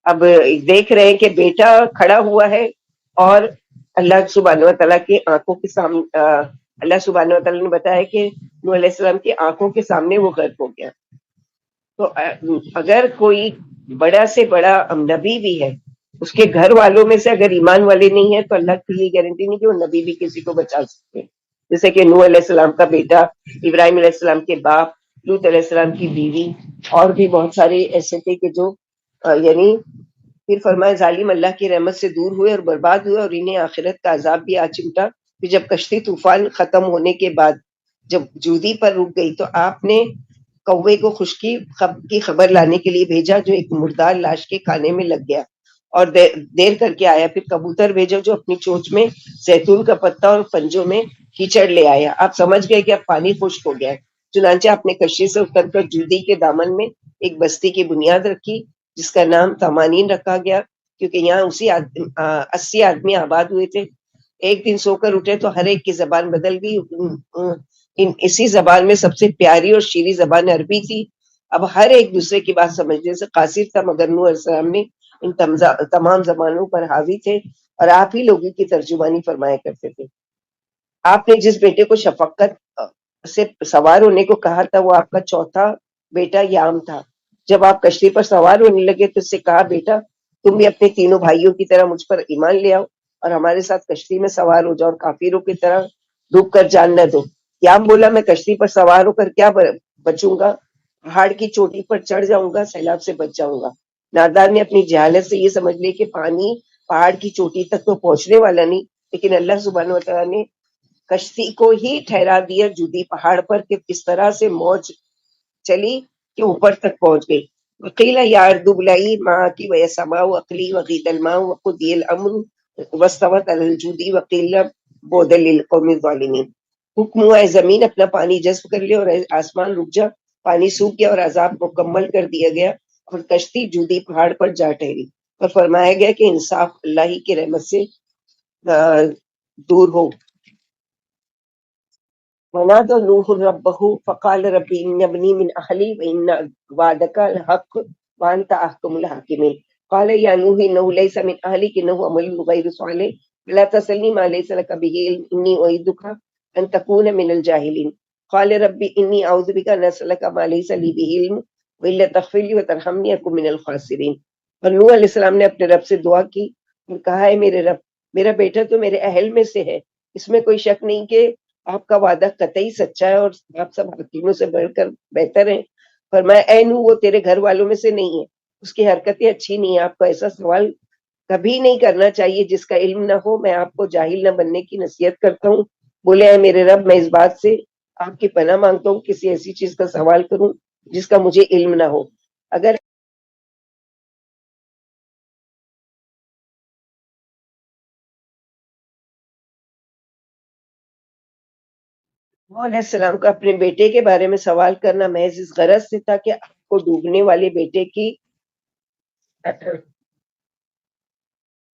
اب دیکھ رہے ہیں کہ بیٹا کھڑا ہوا ہے، اور اللہ سبحانہ و تعالیٰ کی آنکھوں کے سامنے اللہ سبحانہ و تعالیٰ نے بتایا کہ نوح علیہ السلام کی آنکھوں کے سامنے وہ غرق ہو گیا۔ تو اگر کوئی بڑا سے بڑا نبی بھی ہے، اس کے گھر والوں میں سے اگر ایمان والے نہیں ہیں تو اللہ کی یہ گارنٹی نہیں کہ وہ نبی بھی کسی کو بچا سکتے ہیں۔ جیسے کہ نوح علیہ السلام کا بیٹا، ابراہیم علیہ السلام کے باپ، لوط علیہ السلام کی بیوی، اور بھی بہت سارے ایسے تھے کہ جو یعنی پھر فرمایا ظالم اللہ کی رحمت سے دور ہوئے اور برباد ہوئے، اور انہیں آخرت کا عذاب بھی آ چمٹا۔ پھر جب کشتی طوفان ختم ہونے کے بعد جب جودی پر رک گئی تو آپ نے کوے کو خشکی کی خبر لانے کے لیے بھیجا جو ایک مردار لاش کے کھانے میں لگ گیا اور دیر کر کے آیا۔ پھر کبوتر بھیجا جو اپنی چونچ میں زیتون کا پتا اور پنجوں میں کیچڑ لے آیا۔ آپ سمجھ گئے کہ اب پانی خشک ہو گیا ہے، چنانچہ آپ نے کشتی سے اتر کر جودی کے دامن میں ایک بستی کی بنیاد رکھی جس کا نام تمانین رکھا گیا، کیونکہ یہاں 80 آدمی آباد ہوئے تھے۔ ایک دن سو کر اٹھے تو ہر ایک کی زبان بدل گئی، اسی زبان میں سب سے پیاری اور شیریں زبان عربی تھی۔ اب ہر ایک دوسرے کی بات سمجھنے سے قاصر تھا، مگر نوح علیہ السلام نے ان تمام زبانوں پر حاوی تھے اور آپ ہی لوگوں کی ترجمانی فرمایا کرتے تھے۔ آپ نے جس بیٹے کو شفقت سے سوار ہونے کو کہا تھا وہ آپ کا چوتھا بیٹا یام تھا۔ جب آپ کشتی پر سوار ہونے لگے تو اس سے کہا بیٹا تم بھی اپنے تینوں بھائیوں کی طرح مجھ پر ایمان لے آؤ اور ہمارے ساتھ کشتی میں سوار ہو جاؤ اور کافروں کی طرح ڈوب کر جان نہ دو۔ یام بولا میں کشتی پر سوار ہو کر کیا بچوں گا، پہاڑ کی چوٹی پر چڑھ جاؤں گا، سیلاب سے بچ جاؤں گا۔ نادان نے اپنی جہالت سے یہ سمجھ لی کہ پانی پہاڑ کی چوٹی تک تو پہنچنے والا نہیں، لیکن اللہ سبحانہ وتعالیٰ نے کشتی کو ہی ٹھہرا دیا جودی پہاڑ پر کہ کس طرح سے موج چلی کہ اوپر تک پہنچ گئی۔ وقیل یا ارض ابلعی ماءک ویسماء اقلیع وغیض الماء وقضی الامر واستوت علی الجود وقیل بعدا للقوم الظالمین۔ حکم ہوا ہے زمین اپنا پانی جذب کر لے اور آسمان رک جا، پانی سوکھ گیا اور عذاب مکمل کر دیا گیا اور کشتی جودی پہاڑ پر جا ٹھہری، اور فرمایا گیا کہ انصاف اللہ ہی کی رحمت سے دور ہو۔ ونادى نوح ربه فقال رب إن ابني من أهلي وإن وعدك الحق وأنت أحكم الحاكمين قال يا نوح إنه ليس من أهلك إنه عمل غير صالح فلا تسألني ما ليس لك به علم إني أعيذك أن تكون من الجاهلين قال رب إني أعوذ بك أن أسألك ما ليس لي به علم وإلا تغفر لي وترحمني أكن من الخاسرين۔ اور نوح علیہ السلام نے اپنے رب سے دعا کی اور کہا ہے میرے رب میرا بیٹا تو میرے اہل میں سے ہے، اس میں کوئی شک نہیں کہ آپ کا وعدہ قطعی سچا ہے اور آپ سب حکیموں سے بڑھ کر بہتر ہیں، فرمایا اے نوح وہ تیرے گھر والوں میں سے نہیں ہے، اس کی حرکتیں اچھی نہیں ہیں، آپ کو ایسا سوال کبھی نہیں کرنا چاہیے جس کا علم نہ ہو، میں آپ کو جاہل نہ بننے کی نصیحت کرتا ہوں۔ بولے اے میرے رب میں اس بات سے آپ کی پناہ مانگتا ہوں کسی ایسی چیز کا سوال کروں جس کا مجھے علم نہ ہو۔ اگر نوح علیہ السلام کا اپنے بیٹے کے بارے میں سوال کرنا محض اس غرض سے تھا کہ آپ کو ڈوبنے والے بیٹے کی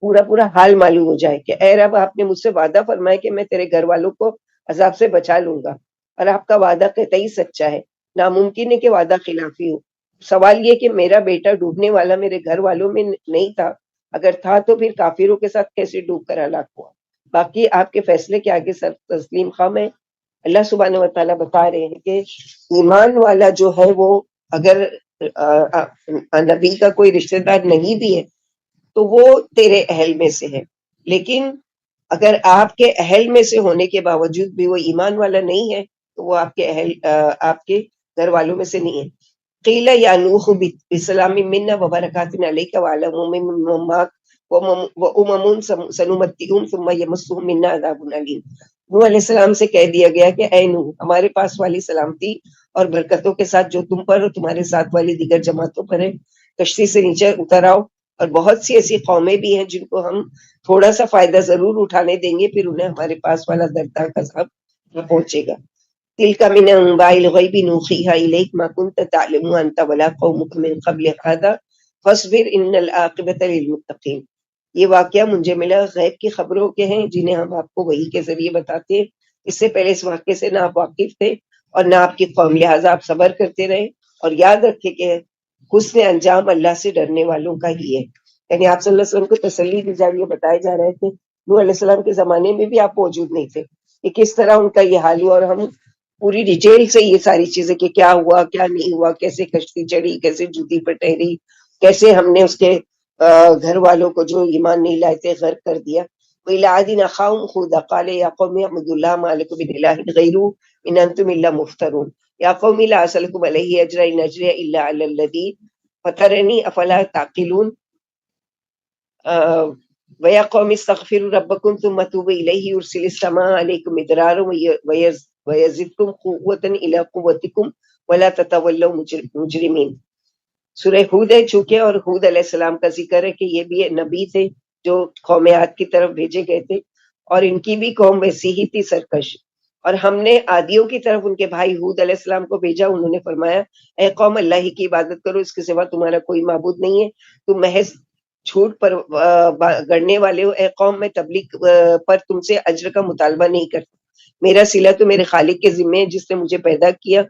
پورا پورا حال معلوم ہو جائے کہ اے رب آپ نے مجھ سے وعدہ فرمایا کہ میں تیرے گھر والوں کو عذاب سے بچا لوں گا، اور آپ کا وعدہ قطعی سچا ہے، ناممکن ہے کہ وعدہ خلافی ہو۔ سوال یہ کہ میرا بیٹا ڈوبنے والا میرے گھر والوں میں نہیں تھا، اگر تھا تو پھر کافروں کے ساتھ کیسے ڈوب کر ہلاک ہوا؟ باقی آپ کے فیصلے کے آگے سر تسلیم خواہ میں۔ اللہ سبحانہ وتعالیٰ بتا رہے ہیں کہ ایمان والا جو ہے وہ اگر نبی کا کوئی رشتہ دار نہیں بھی ہے تو وہ تیرے اہل میں سے ہے، لیکن اگر آپ کے اہل میں سے ہونے کے باوجود بھی وہ ایمان والا نہیں ہے تو وہ آپ کے آپ کے گھر والوں میں سے نہیں ہے۔ قیل یا نوح بسلام منا وبرکات علیک وعلی امم معک وامم سنمتعهم ثم یمسهم منا عذاب علیم۔ نوح علیہ السلام سے کہہ دیا گیا کہ اے نوح ہمارے پاس والی سلامتی اور برکتوں کے ساتھ جو تم پر اور تمہارے ساتھ والی دیگر جماعتوں پر ہے، کشتی سے نیچے اتر آؤ، اور بہت سی ایسی قومیں بھی ہیں جن کو ہم تھوڑا سا فائدہ ضرور اٹھانے دیں گے، پھر انہیں ہمارے پاس والا دردناک عذاب نہ پہنچے گا۔ تلک من انباء الغیب نوحیھا الیک ما کنت تعلمها انت ولا قومک من قبل هذا فاصبر ان العاقبۃ للمتقین۔ یہ واقعہ مجھے ملا غیب کی خبروں کے ہیں جنہیں ہم آپ کو وحی کے ذریعے بتاتے ہیں، اس سے پہلے اس واقعے سے نہ آپ واقف تھے اور نہ آپ کی قوم، لہٰذا آپ صبر کرتے رہے اور یاد رکھے کہ حسن انجام اللہ سے ڈرنے والوں کا ہی ہے۔ یعنی آپ صلی اللہ علیہ وسلم کو تسلی دی جا رہی ہے، بتائے جا رہے تھے نوح علیہ السلام کے زمانے میں بھی آپ موجود نہیں تھے کہ کس طرح ان کا یہ حال ہوا، اور ہم پوری ڈیٹیل سے یہ ساری چیزیں کہ کیا ہوا کیا نہیں ہوا، کیسے کشتی چڑھی، کیسے جوتی پر ٹھہری، کیسے ہم نے اس کے گھر والوں کو جو ایمان نہیں لائے تھے غرق کر دیا۔ وَإِلَىٰ عَادٍ أَخَاهُمْ هُودًا قَالَ يَا قَوْمِ اعْبُدُوا اللَّهَ مَا لَكُم مِّنْ إِلَٰهٍ غَيْرُهُ إِنْ أَنتُمْ إِلَّا مُفْتَرُونَ يَا قَوْمِ لَا أَسْأَلُكُمْ عَلَيْهِ أَجْرًا إِنْ أَجْرِيَ إِلَّا عَلَى الَّذِي فَطَرَنِي أَفَلَا تَعْقِلُونَ وَيَا قَوْمِ اسْتَغْفِرُوا رَبَّكُمْ ثُمَّ تُوبُوا إِلَيْهِ يُرْسِلِ السَّمَاءَ عَلَيْكُم مِّدْرَارًا وَيَزِدْكُمْ قُوَّةً إِلَىٰ قُوَّتِكُمْ وَلَا تَتَوَلَّوْا مُجْرِمِينَ۔ سورہ ہود ہے چونکہ، اور ہود علیہ السلام کا ذکر ہے کہ یہ بھی نبی تھے جو قوم عاد کی طرف بھیجے گئے تھے، اور ان کی بھی قوم ویسی ہی تھی سرکش، اور ہم نے عادیوں کی طرف ان کے بھائی ہود علیہ السلام کو بھیجا۔ انہوں نے فرمایا اے قوم اللہ ہی کی عبادت کرو، اس کے سوا تمہارا کوئی معبود نہیں ہے، تم محض جھوٹ پر گڑنے والے ہو۔ اے قوم میں تبلیغ پر تم سے اجر کا مطالبہ نہیں کرتا، میرا صلہ تو میرے خالق کے ذمہ ہے جس نے مجھے پیدا کیا،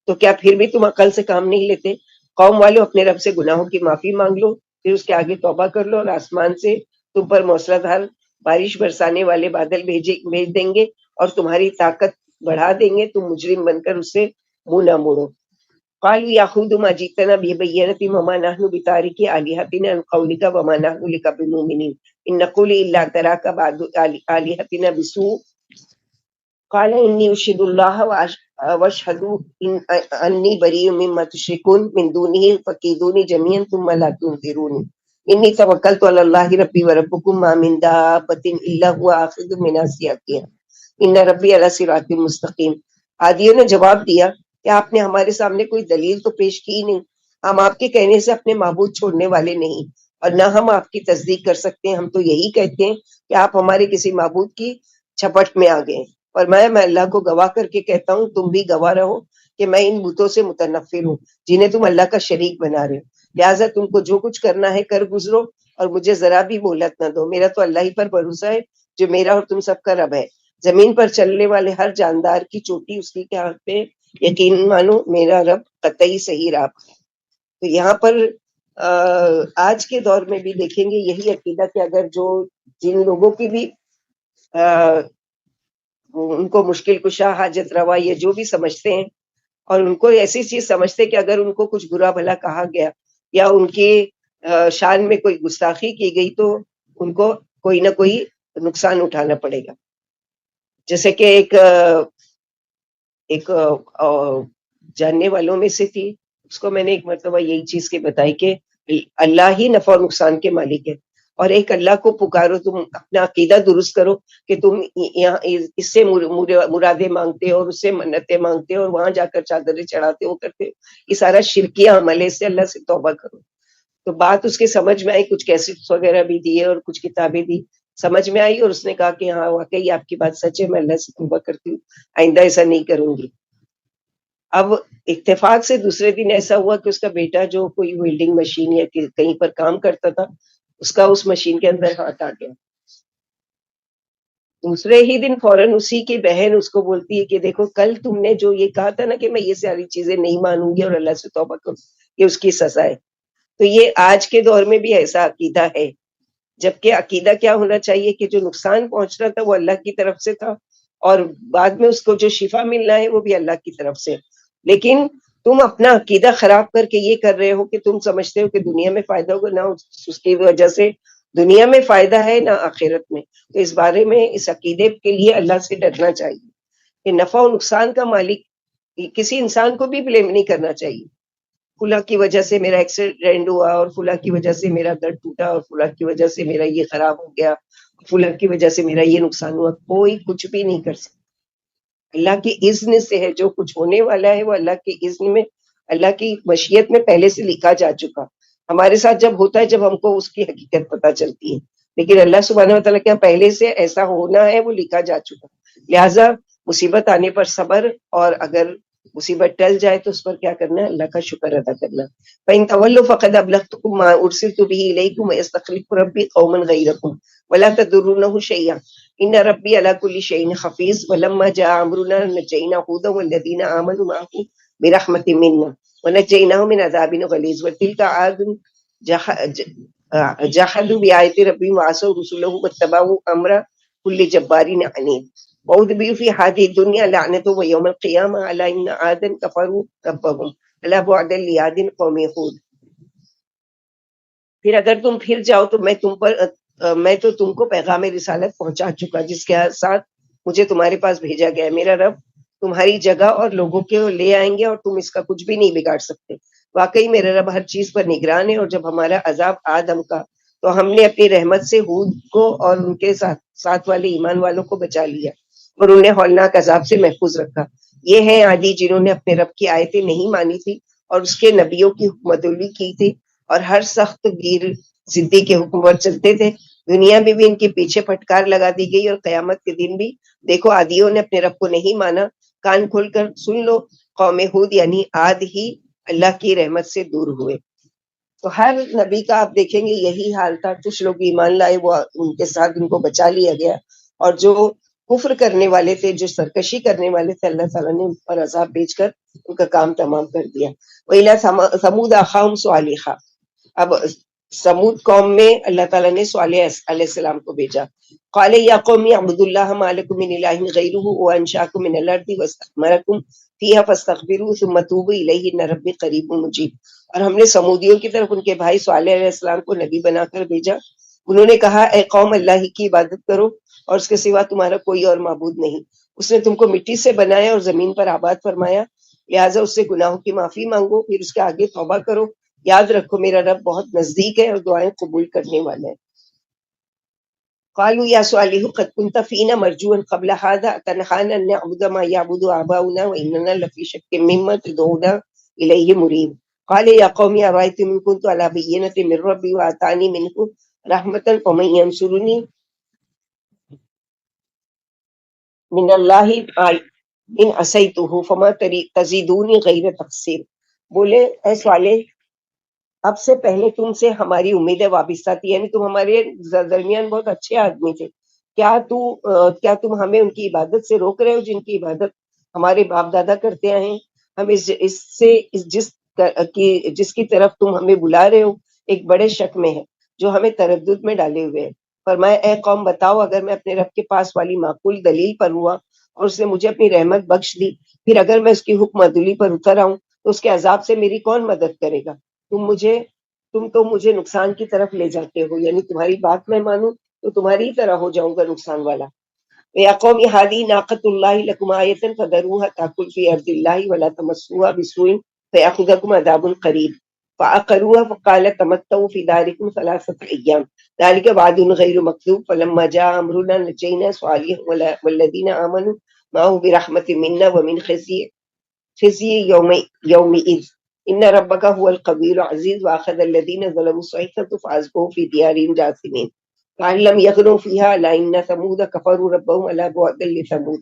تو کیا پھر بھی تم عقل سے کام نہیں لیتے؟ قوم والو اپنے رب سے گناہوں کی معافی مانگ لو، پھر اس کے آگے توبہ کر لو، اور آسمان سے تم پر موسلا دھار بارش برسانے والے بادل بھیج دیں گے اور تمہاری طاقت بڑھا دیں گے، تم مجرم بن کر اس سے منہ نہ موڑو۔ قالوا یا خود ما جئتنا ببینۃ وما نحن بتارکی آلہتنا عن قولک وما نحن لک بمؤمنین ان نقول الا تراک بعض آلہتنا بسوء قال انی اشہد اللہ واشہد انی بریء مما تشرکون من دونہ فکیدونی جمیعا ثم لا تنظرون انی توکلت علی اللہ ربی وربکم ما من دابۃ الا هو آخذ بناصیتها ان ربی علی صراط مستقیم۔ عادیوں نے جواب دیا کہ آپ نے ہمارے سامنے کوئی دلیل تو پیش کی نہیں، ہم آپ کے کہنے سے اپنے معبود چھوڑنے والے نہیں، اور نہ ہم آپ کی تصدیق کر سکتے ہیں، ہم تو یہی کہتے ہیں کہ آپ ہمارے کسی معبود کی چھپٹ میں آ گئے۔ اور میں اللہ کو گواہ کر کے کہتا ہوں، تم بھی گواہ رہو کہ میں ان بتوں سے متنفر ہوں جنہیں تم اللہ کا شریک بنا رہے ہو، لہٰذا تم کو جو کچھ کرنا ہے کر گزرو اور مجھے ذرا بھی مہلت نہ دو، میرا تو اللہ ہی پر بھروسہ ہے جو میرا اور تم سب کا رب ہے، زمین پر چلنے والے ہر جاندار کی چوٹی اسی کے ہاتھ پہ، یقین مانو میرا رب قطعی صحیح راہ پر ہے۔ تو یہاں پر آج کے دور میں بھی دیکھیں گے یہی عقیدہ کہ اگر جن لوگوں کی بھی ان کو مشکل کشا، حاجت روا، یہ جو بھی سمجھتے ہیں، اور ان کو ایسی چیز سمجھتے کہ اگر ان کو کچھ برا بھلا کہا گیا یا ان کی شان میں کوئی گستاخی کی گئی تو ان کو کوئی نہ کوئی نقصان اٹھانا پڑے گا۔ جیسے کہ ایک جاننے والوں میں سے تھی اس کو میں نے ایک مرتبہ یہی چیز کی بتائی کہ اللہ ہی نفع و نقصان کے مالک ہے، اور ایک اللہ کو پکارو، تم اپنا عقیدہ درست کرو کہ تم یہاں اس سے مرادیں مانگتے ہو اور اس سے منتیں مانگتے ہو اور وہاں جا کر چادریں چڑھاتے ہو کرتے ہو، یہ سارا شرکیہ عمل ہے، اس سے اللہ سے توبہ کرو۔ تو بات اس کے سمجھ میں آئی، کچھ کیسٹس وغیرہ بھی دیے اور کچھ کتابیں دی، سمجھ میں آئی، اور اس نے کہا کہ ہاں واقعی آپ کی بات سچ ہے، میں اللہ سے توبہ کرتی ہوں، آئندہ ایسا نہیں کروں گی۔ اب اتفاق سے دوسرے دن ایسا ہوا کہ اس کا بیٹا جو کوئی ویلڈنگ مشین یا کہیں پر کام کرتا تھا، اس کا اس مشین کے اندر ہاتھ آ گیا۔ دوسرے ہی دن فوراً اسی کی بہن اس کو بولتی ہے کہ دیکھو کل تم نے جو یہ کہا تھا نا کہ میں یہ ساری چیزیں نہیں مانوں گی اور اللہ سے توبہ کروں، یہ اس کی سزا ہے۔ تو یہ آج کے دور میں بھی ایسا عقیدہ ہے، جبکہ عقیدہ کیا ہونا چاہیے کہ جو نقصان پہنچنا تھا وہ اللہ کی طرف سے تھا، اور بعد میں اس کو جو شفا ملنا ہے وہ بھی اللہ کی طرف سے۔ لیکن تم اپنا عقیدہ خراب کر کے یہ کر رہے ہو کہ تم سمجھتے ہو کہ دنیا میں فائدہ ہوگا، نہ اس کی وجہ سے دنیا میں فائدہ ہے نہ آخرت میں۔ تو اس بارے میں اس عقیدے کے لیے اللہ سے ڈرنا چاہیے کہ نفع و نقصان کا مالک کسی انسان کو بھی بلیم نہیں کرنا چاہیے۔ فلاں کی وجہ سے میرا ایکسیڈنٹ ہوا اور فلاں کی وجہ سے میرا در ٹوٹا اور فلاں کی وجہ سے میرا یہ خراب ہو گیا، فلاں کی وجہ سے میرا یہ نقصان ہوا، کوئی کچھ بھی نہیں کر سکتا۔ اللہ کی اذن سے ہے، جو کچھ ہونے والا ہے وہ اللہ کی اذن میں، اللہ کی مشیت میں پہلے سے لکھا جا چکا۔ ہمارے ساتھ جب ہوتا ہے جب ہم کو اس کی حقیقت پتہ چلتی ہے، لیکن اللہ سبحانہ و تعالیٰ کے یہاں پہلے سے ایسا ہونا ہے وہ لکھا جا چکا۔ لہٰذا مصیبت آنے پر صبر، اور اگر مصیبت ٹل جائے تو اس پر کیا کرنا ہے؟ اللہ کا شکر ادا کرنا۔ فَإِن تَوَلَّوْا فَقَدْ أَبْلَغْتُكُم مَّا أُرْسِلْتُ بِهِ إِلَيْكُمْ وَيَسْتَخْلِفُ رَبِّي قَوْمًا غَيْرَكُمْ وَلَا تَضُرُّونَهُ شَيْئًا إِنَّ رَبِّي عَلَىٰ كُلِّ شَيْءٍ حَفِيظٌ وَلَمَّا جَاءَ أَمْرُنَا نَجَّيْنَا هُودًا وَالَّذِينَ آمَنُوا مَعَهُ بِرَحْمَةٍ مِّنَّا وَنَجَّيْنَاهُم مِّنْ عَذَابٍ غَلِيظٍ وَتِلْكَ عَادٌ جَحَدُوا بِآيَاتِ رَبِّهِمْ وَعَصَوْا رُسُلَهُ وَاتَّبَعُوا أَمْرَ كُلِّ جَبَّارٍ عَنِيدٍ وَأُتْبِعُوا فِي هَٰذِهِ الدُّنْيَا لَعْنَةً وَيَوْمَ الْقِيَامَةِ أَلَا إِنَّ عَادًا كَفَرُوا رَبَّهُمْ أَلَا بُعْدًا لِعَادٍ قَوْمِ هُودٍ۔ پھر اگر تم پھر جاؤ تو میں تو تم کو پیغام رسالت پہنچا چکا، جس کے ساتھ مجھے تمہارے پاس بھیجا گیا ہے۔ میرا رب تمہاری جگہ اور لوگوں کے لے آئیں گے اور تم اس کا کچھ بھی نہیں بگاڑ سکتے۔ واقعی میرا رب ہر چیز پر نگران ہے۔ اور جب ہمارا عذاب آدم کا تو ہم نے اپنی رحمت سے ہود کو اور ان کے ساتھ والے ایمان والوں کو بچا لیا اور انہیں ہولناک عذاب سے محفوظ رکھا۔ یہ ہیں عادی جنہوں نے اپنے رب کی آیتیں نہیں مانی تھی اور اس کے نبیوں کی حکمت کی تھی، اور ہر سخت گیر ضدی کے حکم پر چلتے تھے۔ دنیا میں بھی ان کے پیچھے پھٹکار لگا دی گئی، اور قیامت کے دن بھی دیکھو عادیوں نے اپنے رب کو نہیں مانا۔ کان کھول کر سن لو، قوم ہود یعنی عاد ہی اللہ کی رحمت سے دور ہوئے۔ تو ہر نبی کا آپ دیکھیں گے یہی حال تھا۔ کچھ لوگ ایمان لائے، وہ ان کے ساتھ ان کو بچا لیا گیا، اور جو کفر کرنے والے تھے، جو سرکشی کرنے والے تھے، اللہ تعالیٰ نے ان پر عذاب بھیج کر ان کا کام تمام کر دیا۔ وَإِلَىٰ ثَمُودَ أَخَاهُمْ صَالِحًا، اب سمود قوم میں اللہ تعالیٰ نے صالح علیہ السلام کو بھیجا۔ قال یا قوم اعبدوا اللہ ما لکم من الہ غیرہ وانشاکم من الارض واستعمرکم فیہا فاستغفروہ ثم توبوا الیہ ان ربی قریب مجیب۔ اور ہم نے سمودیوں کی طرف ان کے بھائی صالح علیہ السلام کو نبی بنا کر بھیجا۔ انہوں نے کہا اے قوم اللہ ہی کی عبادت کرو اور اس کے سوا تمہارا کوئی اور معبود نہیں۔ اس نے تم کو مٹی سے بنایا اور زمین پر آباد فرمایا، لہٰذا اس سے گناہوں کی معافی مانگو، پھر اس کے آگے توبہ کرو۔ یاد رکھو میرا رب بہت نزدیک ہے اور دعائیں قبول کرنے والا ہے۔ قالوا یا صالح قد كنت فینا مرجوا قبل هذا اتنهانا ان نعبد ما يعبد آباؤنا واننا لفی شک مما تدعونا الیہ مریب۔ قال یا قوم ارأیتم ان كنت على بینۃ من ربی وآتانی منه رحمة فمن ينصرنی من اللہ ان عصیتہ فما تزیدونی غیر تقصیر۔ بولے اے صالح، اب سے پہلے تم سے ہماری امیدیں وابستہ تھی، یعنی تم ہمارے درمیان بہت اچھے آدمی تھے، کیا تم ہمیں ان کی عبادت سے روک رہے ہو جن کی عبادت ہمارے باپ دادا کرتے آئے ہیں؟ ہم جس کی طرف تم ہمیں بلا رہے ہو ایک بڑے شک میں ہے جو ہمیں تردد میں ڈالے ہوئے ہے۔ فرمایا اے قوم بتاؤ، اگر میں اپنے رب کے پاس والی معقول دلیل پر ہوا اور اس نے مجھے اپنی رحمت بخش دی، پھر اگر میں اس کی حکم عدلی پر اتر آؤں تو اس کے عذاب سے میری کون مدد کرے گا؟ تم تو مجھے نقصان کی طرف لے جاتے ہو، یعنی تمہاری بات میں مانوں تو تمہاری ہی طرح ہو جاؤں گا نقصان والا۔ یا قوم ہذه ناقۃ اللہ لکم آیۃ فذروها تاکل فی ارض اللہ ولا تمسوها بسوء فيأخذكم عذاب قريب فعقروها فقال تمتعوا في داركم 3 أيام ذلك وعد غير مكذوب فلما جاء أمرنا نجينا صالحا والذين آمنوا معه برحمة منا ومن خزي يومئذ إن ربك هو القوي العزيز وأخذ الذين ظلموا الصيحة فأصبحوا في ديارهم جاثمين كأن لم يغنوا فيها لئن ثمود كفروا ربهم ألا بعدا لثمود.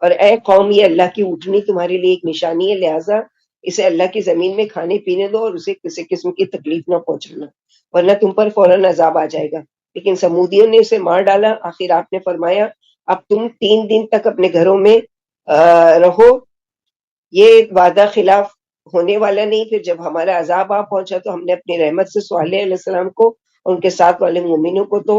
اور اے قوم یہ اللہ کی اٹھنی تمہارے لیے ایک نشانی ہے، لہٰذا اسے اللہ کی زمین میں کھانے پینے دو اور اسے کسی قسم کی تکلیف نہ پہنچانا، ورنہ تم پر فوراً عذاب آ جائے گا۔ لیکن سمودیوں نے اسے مار ڈالا۔ آخر آپ نے فرمایا اب تم 3 دن تک اپنے گھروں میں رہو، یہ وعدہ خلاف ہونے والا نہیں۔ پھر جب ہمارا عذاب آ پہنچا تو ہم نے اپنی رحمت سے صالح علیہ السلام کو اور ان کے ساتھ والے مومنوں کو تو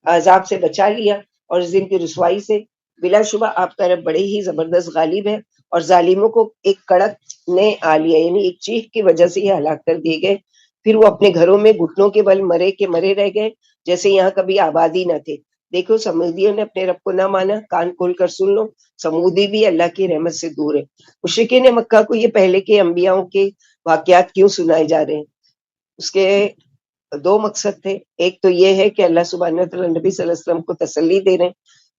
عذاب سے بچا لیا اور اس دن کی رسوائی سے۔ بلا شبہ آپ کا رب بڑے ہی زبردست غالب ہے، اور ظالموں کو ایک کڑک نے آ لیا، یعنی ایک چیخ کی وجہ سے یہ ہلاک کر دیے گئے۔ پھر وہ اپنے گھروں میں گھٹنوں کے بل مرے کے مرے رہ گئے، جیسے یہاں کبھی آبادی نہ تھے۔ دیکھو سمودیوں نے اپنے رب کو نہ مانا، کان کھول کر سن لو، سمودی بھی اللہ کی رحمت سے دور ہے۔ مشرکین مکہ کو یہ پہلے کے انبیاؤں کے واقعات کیوں سنائے جا رہے ہیں؟ اس کے 2 مقصد تھے۔ ایک تو یہ ہے کہ اللہ سبحانہ وتعالیٰ نبی صلی اللہ علیہ وسلم کو تسلی دے رہے ہیں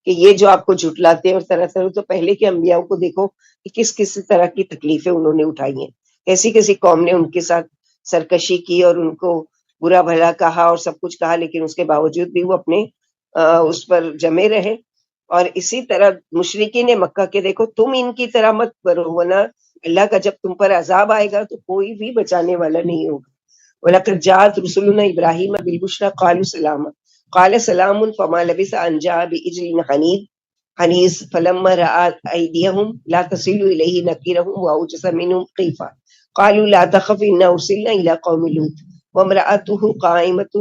کہ یہ جو آپ کو جھٹلاتے ہیں اور طرح طرح، تو پہلے کے انبیاء کو دیکھو کہ کس کس طرح کی تکلیفیں انہوں نے اٹھائی ہیں، کیسی کیسی قوم نے ان کے ساتھ سرکشی کی اور ان کو برا بھلا کہا اور سب کچھ کہا، لیکن اس کے باوجود بھی وہ اپنے اس پر جمے رہے۔ اور اسی طرح مشرکین مکہ کے دیکھو تم ان کی طرح مت کرو، ورنہ اللہ کا جب تم پر عذاب آئے گا تو کوئی بھی بچانے والا نہیں ہوگا۔ وَلَقَدْ جَاءَتْ رُسُلُنَا إِبْرَاهِيمَ بِالْبُشْرَىٰ قَالُوا سَلَامًا قَالَ سَلَامٌ فَمَا لَبِثَ أَن جَاءَ بِعِجْلٍ حَنِيذٍ فَلَمَّا رَأَىٰ أَيْدِيَهُمْ لَا تَصِلُ إِلَيْهِ نَكِرَهُمْ وَأَوْجَسَ مِنْهُمْ خِيفَةً قَالُوا لَا تَخَفْ إِنَّا أُرْسِلْنَا إِلَىٰ قَوْمِ لُوطٍ وَامْرَأَتُهُ قَائِمَةٌ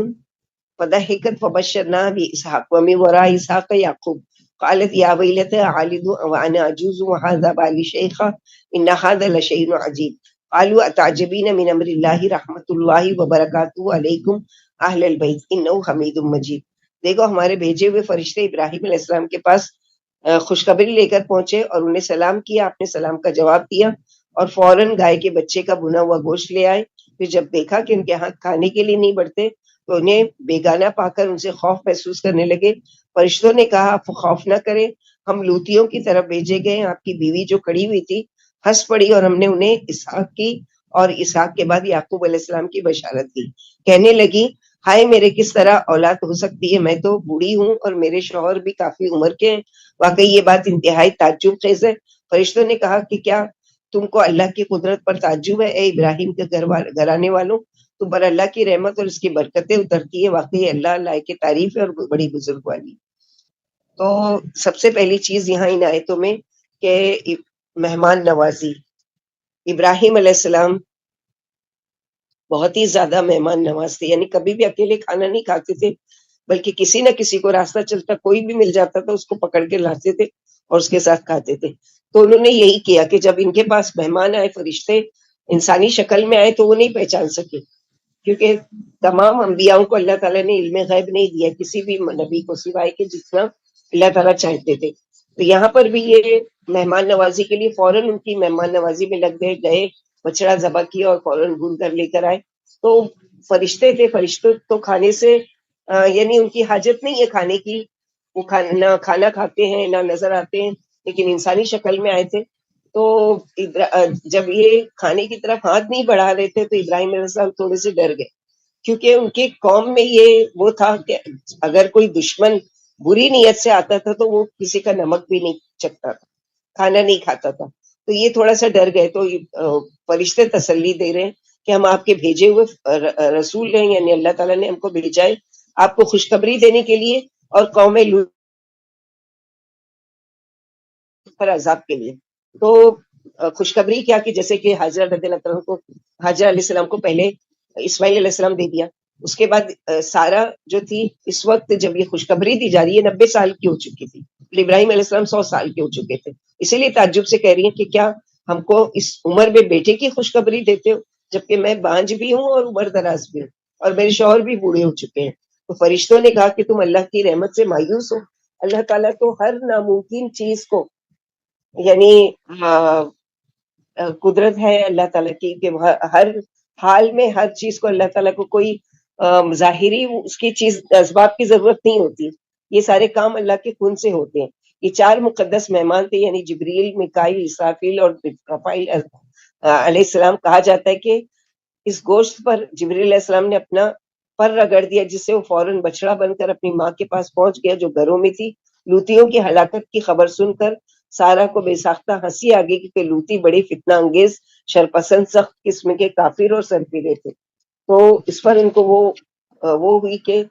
فَضَحِكَتْ فَبَشَّرْنَاهَا بِإِسْحَاقَ وَمِن وَرَاءِ إِسْحَاقَ يَعْقُوبَ قالت يا ويلتى أعلد وأنا عجوز وهذا بالي شيخا إن هذا لشيء عجيب قالوا أتعجبين من أمر الله رحمة الله وبركاته عليكم أهل البيت إنه حميد مجيد۔ دیکھو ہمارے بھیجے ہوئے فرشتے ابراہیم علیہ السلام کے پاس خوشخبری لے کر پہنچے اور انہیں سلام کیا، آپ نے سلام کا جواب دیا اور فوراً گائے کے بچے کا بھنا ہوا گوشت لے آئے۔ پھر جب دیکھا کہ ان کے ہاں کھانے کے لیے نہیں بڑھتے تو انہیں بیگانہ پا کر ان سے خوف محسوس کرنے لگے۔ فرشتوں نے کہا آپ خوف نہ کریں، ہم لوتیوں کی طرف بھیجے گئے۔ آپ کی بیوی جو کھڑی ہوئی تھی ہنس پڑی اور ہم نے انہیں اسحاق کی اور اسحاق کے بعد یعقوب علیہ السلام کی بشارت دی۔ کہنے لگی ہائے میرے کس طرح اولاد ہو سکتی ہے، میں تو بوڑھی ہوں اور میرے شوہر بھی کافی عمر کے ہیں۔ واقعی یہ بات انتہائی تعجب خیز ہے۔ فرشتوں نے کہا کہ کیا تم کو اللہ کی قدرت پر تعجب ہے اے ابراہیم کے گھرانے والوں؟ تم پر اللہ کی رحمت اور اس کی برکتیں اترتی ہے، واقعی اللہ لائق تعریف ہے اور بڑی بزرگ والی۔ تو سب سے پہلی چیز یہاں ان آیتوں میں کہ مہمان نوازی، ابراہیم علیہ السلام بہت ہی زیادہ مہمان نواز تھے، یعنی کبھی بھی اکیلے کھانا نہیں کھاتے تھے، بلکہ کسی نہ کسی کو راستہ چلتا کوئی بھی مل جاتا تھا اس کو پکڑ کے لاتے تھے اور اس کے ساتھ کھاتے تھے۔ تو انہوں نے یہی کیا کہ جب ان کے پاس مہمان آئے، فرشتے انسانی شکل میں آئے تو وہ نہیں پہچان سکے، کیونکہ تمام انبیاءوں کو اللہ تعالیٰ نے علم غیب نہیں دیا کسی بھی نبی کو، سوائے کہ جتنا اللہ تعالیٰ چاہتے تھے۔ تو یہاں پر بھی یہ مہمان نوازی کے لیے فوراً ان کی مہمان نوازی میں لگ گئے، بچڑا ذبح کیا اور فوراً بھون کر لے کر آئے۔ تو فرشتے تھے، فرشتے تو کھانے سے یعنی ان کی حاجت نہیں ہے کھانے کی، وہ نہ کھانا کھاتے ہیں نہ نظر آتے ہیں، لیکن انسانی شکل میں آئے تھے۔ تو جب یہ کھانے کی طرف ہاتھ نہیں بڑھا رہے تھے تو ابراہیم علیہ السلام تھوڑے سے ڈر گئے، کیونکہ ان کی قوم میں یہ وہ تھا کہ اگر کوئی دشمن بری نیت سے آتا تھا تو وہ کسی کا نمک بھی نہیں چکھتا تھا، کھانا نہیں کھاتا تھا۔ تو یہ تھوڑا سا ڈر گئے۔ تو فرشتے تسلی دے رہے ہیں کہ ہم آپ کے بھیجے ہوئے رسول ہیں، یعنی اللہ تعالیٰ نے ہم کو بھیجا ہے آپ کو خوشخبری دینے کے لیے اور قوم لوط پر عذاب کے لیے۔ تو خوشخبری کیا کہ جیسے کہ حاجرہ رضی اللہ عنہ کو، حاجرہ علیہ السلام کو پہلے اسماعیل علیہ السلام دے دیا، اس کے بعد سارا جو تھی اس وقت جب یہ خوشخبری دی جا رہی ہے 90 سال کی ہو چکی تھی، اور ابراہیم علیہ السلام 100 سال کے ہو چکے تھے۔ اسی لیے تعجب سے کہہ رہی ہیں کہ کیا ہم کو اس عمر میں بیٹے کی خوشخبری دیتے ہو، جبکہ میں بانجھ بھی ہوں اور عمر دراز بھی ہوں اور میرے شوہر بھی بوڑھے ہو چکے ہیں۔ تو فرشتوں نے کہا کہ تم اللہ کی رحمت سے مایوس ہو، اللہ تعالیٰ تو ہر ناممکن چیز کو یعنی قدرت ہے اللہ تعالیٰ کی کہ ہر حال میں ہر چیز کو اللہ تعالیٰ کو کوئی ظاہری اس کی چیز اسباب کی ضرورت نہیں ہوتی. یہ سارے کام اللہ کے خون سے ہوتے ہیں. یہ 4 مقدس مہمان تھے، یعنی جبریل، میکائیل، اسرافیل اور رفائیل علیہ السلام. کہا جاتا ہے کہ اس گوشت پر جبریل علیہ السلام نے اپنا پر رگڑ دیا، جس سے وہ فوراً بچڑا بن کر اپنی ماں کے پاس پہنچ گیا جو گھروں میں تھی. لوتیوں کی ہلاکت کی خبر سن کر سارا کو بے ساختہ ہنسی آ گئی، کیونکہ لوتی بڑی فتنہ انگیز، شرپسند، سخت قسم کے کافر اور سرفیرے تھے. تو اس پر ان کو وہ ہوئی کہ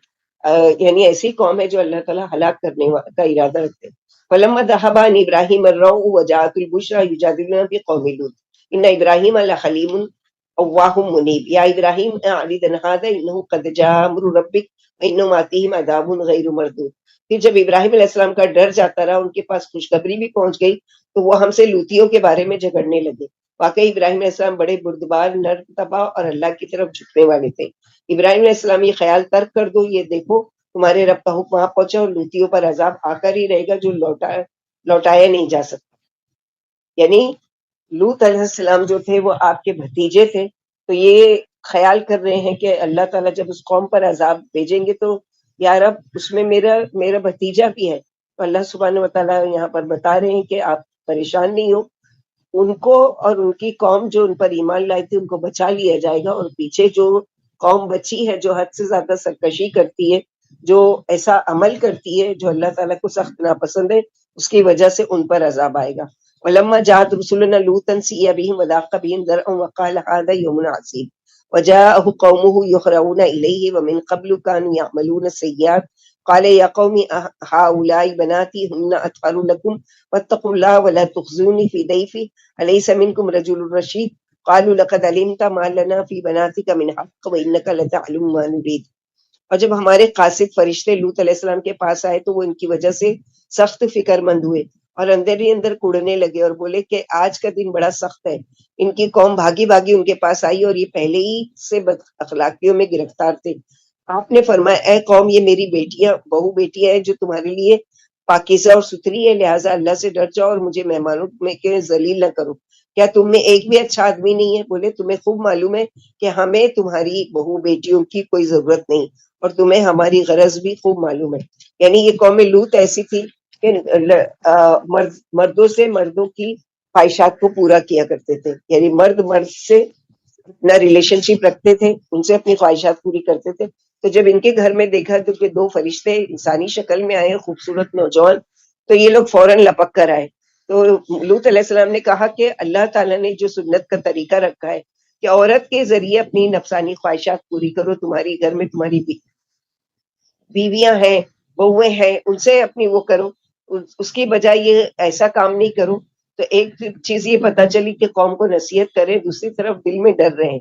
یعنی ایسی قوم ہے جو اللہ تعالیٰ ہلاک کرنے کا ارادہ رکھتے. فلما ذهب عن ابراہیم الروع وجاءت البشرى يجادلنا في قوم لوط ان ابراہیم لحلیم اواہ منیب یا ابراہیم اعرض عن هذا انه قد جاء امر ربك وانهم آتيهم عذاب غیر مردود. پھر جب ابراہیم علیہ السلام کا ڈر جاتا رہا، ان کے پاس خوشخبری بھی پہنچ گئی، تو وہ ہم سے لوتیوں کے بارے میں جھگڑنے لگے. واقعی ابراہیم علیہ السلام بڑے بردبار، نرم طبع اور اللہ کی طرف جھکنے والے تھے. ابراہیم علیہ السلام یہ خیال ترک کر دو، یہ دیکھو تمہارے رب کا حکم وہاں پہنچا اور لوتیوں پر عذاب آ کر ہی رہے گا جو لوٹایا نہیں جا سکتا. یعنی لوط علیہ السلام جو تھے وہ آپ کے بھتیجے تھے، تو یہ خیال کر رہے ہیں کہ اللہ تعالیٰ جب اس قوم پر عذاب بھیجیں گے تو یا رب اس میں میرا بھتیجا بھی ہے. تو اللہ سبحانہ وتعالیٰ یہاں پر بتا رہے ہیں کہ آپ پریشان نہیں ہو، ان کو اور ان کی قوم جو ان پر ایمان لائے تھے ان کو بچا لیا جائے گا، اور پیچھے جو قوم بچی ہے جو حد سے زیادہ سرکشی کرتی ہے، جو ایسا عمل کرتی ہے جو اللہ تعالیٰ کو سخت ناپسند ہے، اس کی وجہ سے ان پر عذاب آئے گا. ولما جاءت رسلنا لوطا سيء بهم وضاق بهم ذرعا وقال هذا يوم عسير وجاءه قومه يهرعون إليه ومن قبل كانوا يعملون السيئات قال يا قوم هؤلاء بناتي هن أطهر لكم واتقوا الله ولا تخزوني في ضيفي أليس منكم رجل رشيد قالوا لقد علمت ما لنا في بناتك من حق وإنك لتعلم ما نريد. اور جب ہمارے قاصد فرشتے لوط علیہ السلام کے پاس آئے تو وہ ان کی وجہ سے سخت فکر مند ہوئے اور اندر ہی اندر کڑنے لگے اور بولے کہ آج کا دن بڑا سخت ہے. ان کی قوم بھاگی بھاگی ان کے پاس آئی اور یہ پہلے ہی سے بد اخلاقیوں میں گرفتار تھے. آپ نے فرمایا اے قوم، یہ میری بہو بیٹیاں ہیں جو تمہارے لیے پاکیزہ اور ستھری ہے، لہٰذا اللہ سے ڈر جاؤ اور مجھے مہمانوں میں کے ذلیل نہ کرو. کیا تم میں ایک بھی اچھا آدمی نہیں ہے؟ بولے تمہیں خوب معلوم ہے کہ ہمیں تمہاری بہو بیٹیوں کی کوئی ضرورت نہیں، اور تمہیں ہماری غرض بھی خوب معلوم ہے. یعنی یہ قوم لوط ایسی تھی کہ مردوں سے مردوں کی خواہشات کو پورا کیا کرتے تھے، یعنی مرد سے اپنا ریلیشن شپ رکھتے تھے، ان سے اپنی خواہشات پوری کرتے تھے. تو جب ان کے گھر میں دیکھا تو کہ 2 فرشتے انسانی شکل میں آئے، خوبصورت نوجوان، تو یہ لوگ فوراً لپک کر آئے. تو لوط علیہ السلام نے کہا کہ اللہ تعالیٰ نے جو سنت کا طریقہ رکھا ہے کہ عورت کے ذریعے اپنی نفسانی خواہشات پوری کرو، تمہاری گھر میں تمہاری بیویاں ہیں، بہویں ہیں، ان سے اپنی وہ کرو، اس کی بجائے یہ ایسا کام نہیں کرو. تو ایک چیز یہ پتہ چلی کہ قوم کو نصیحت کرے، دوسری طرف دل میں ڈر رہے ہیں.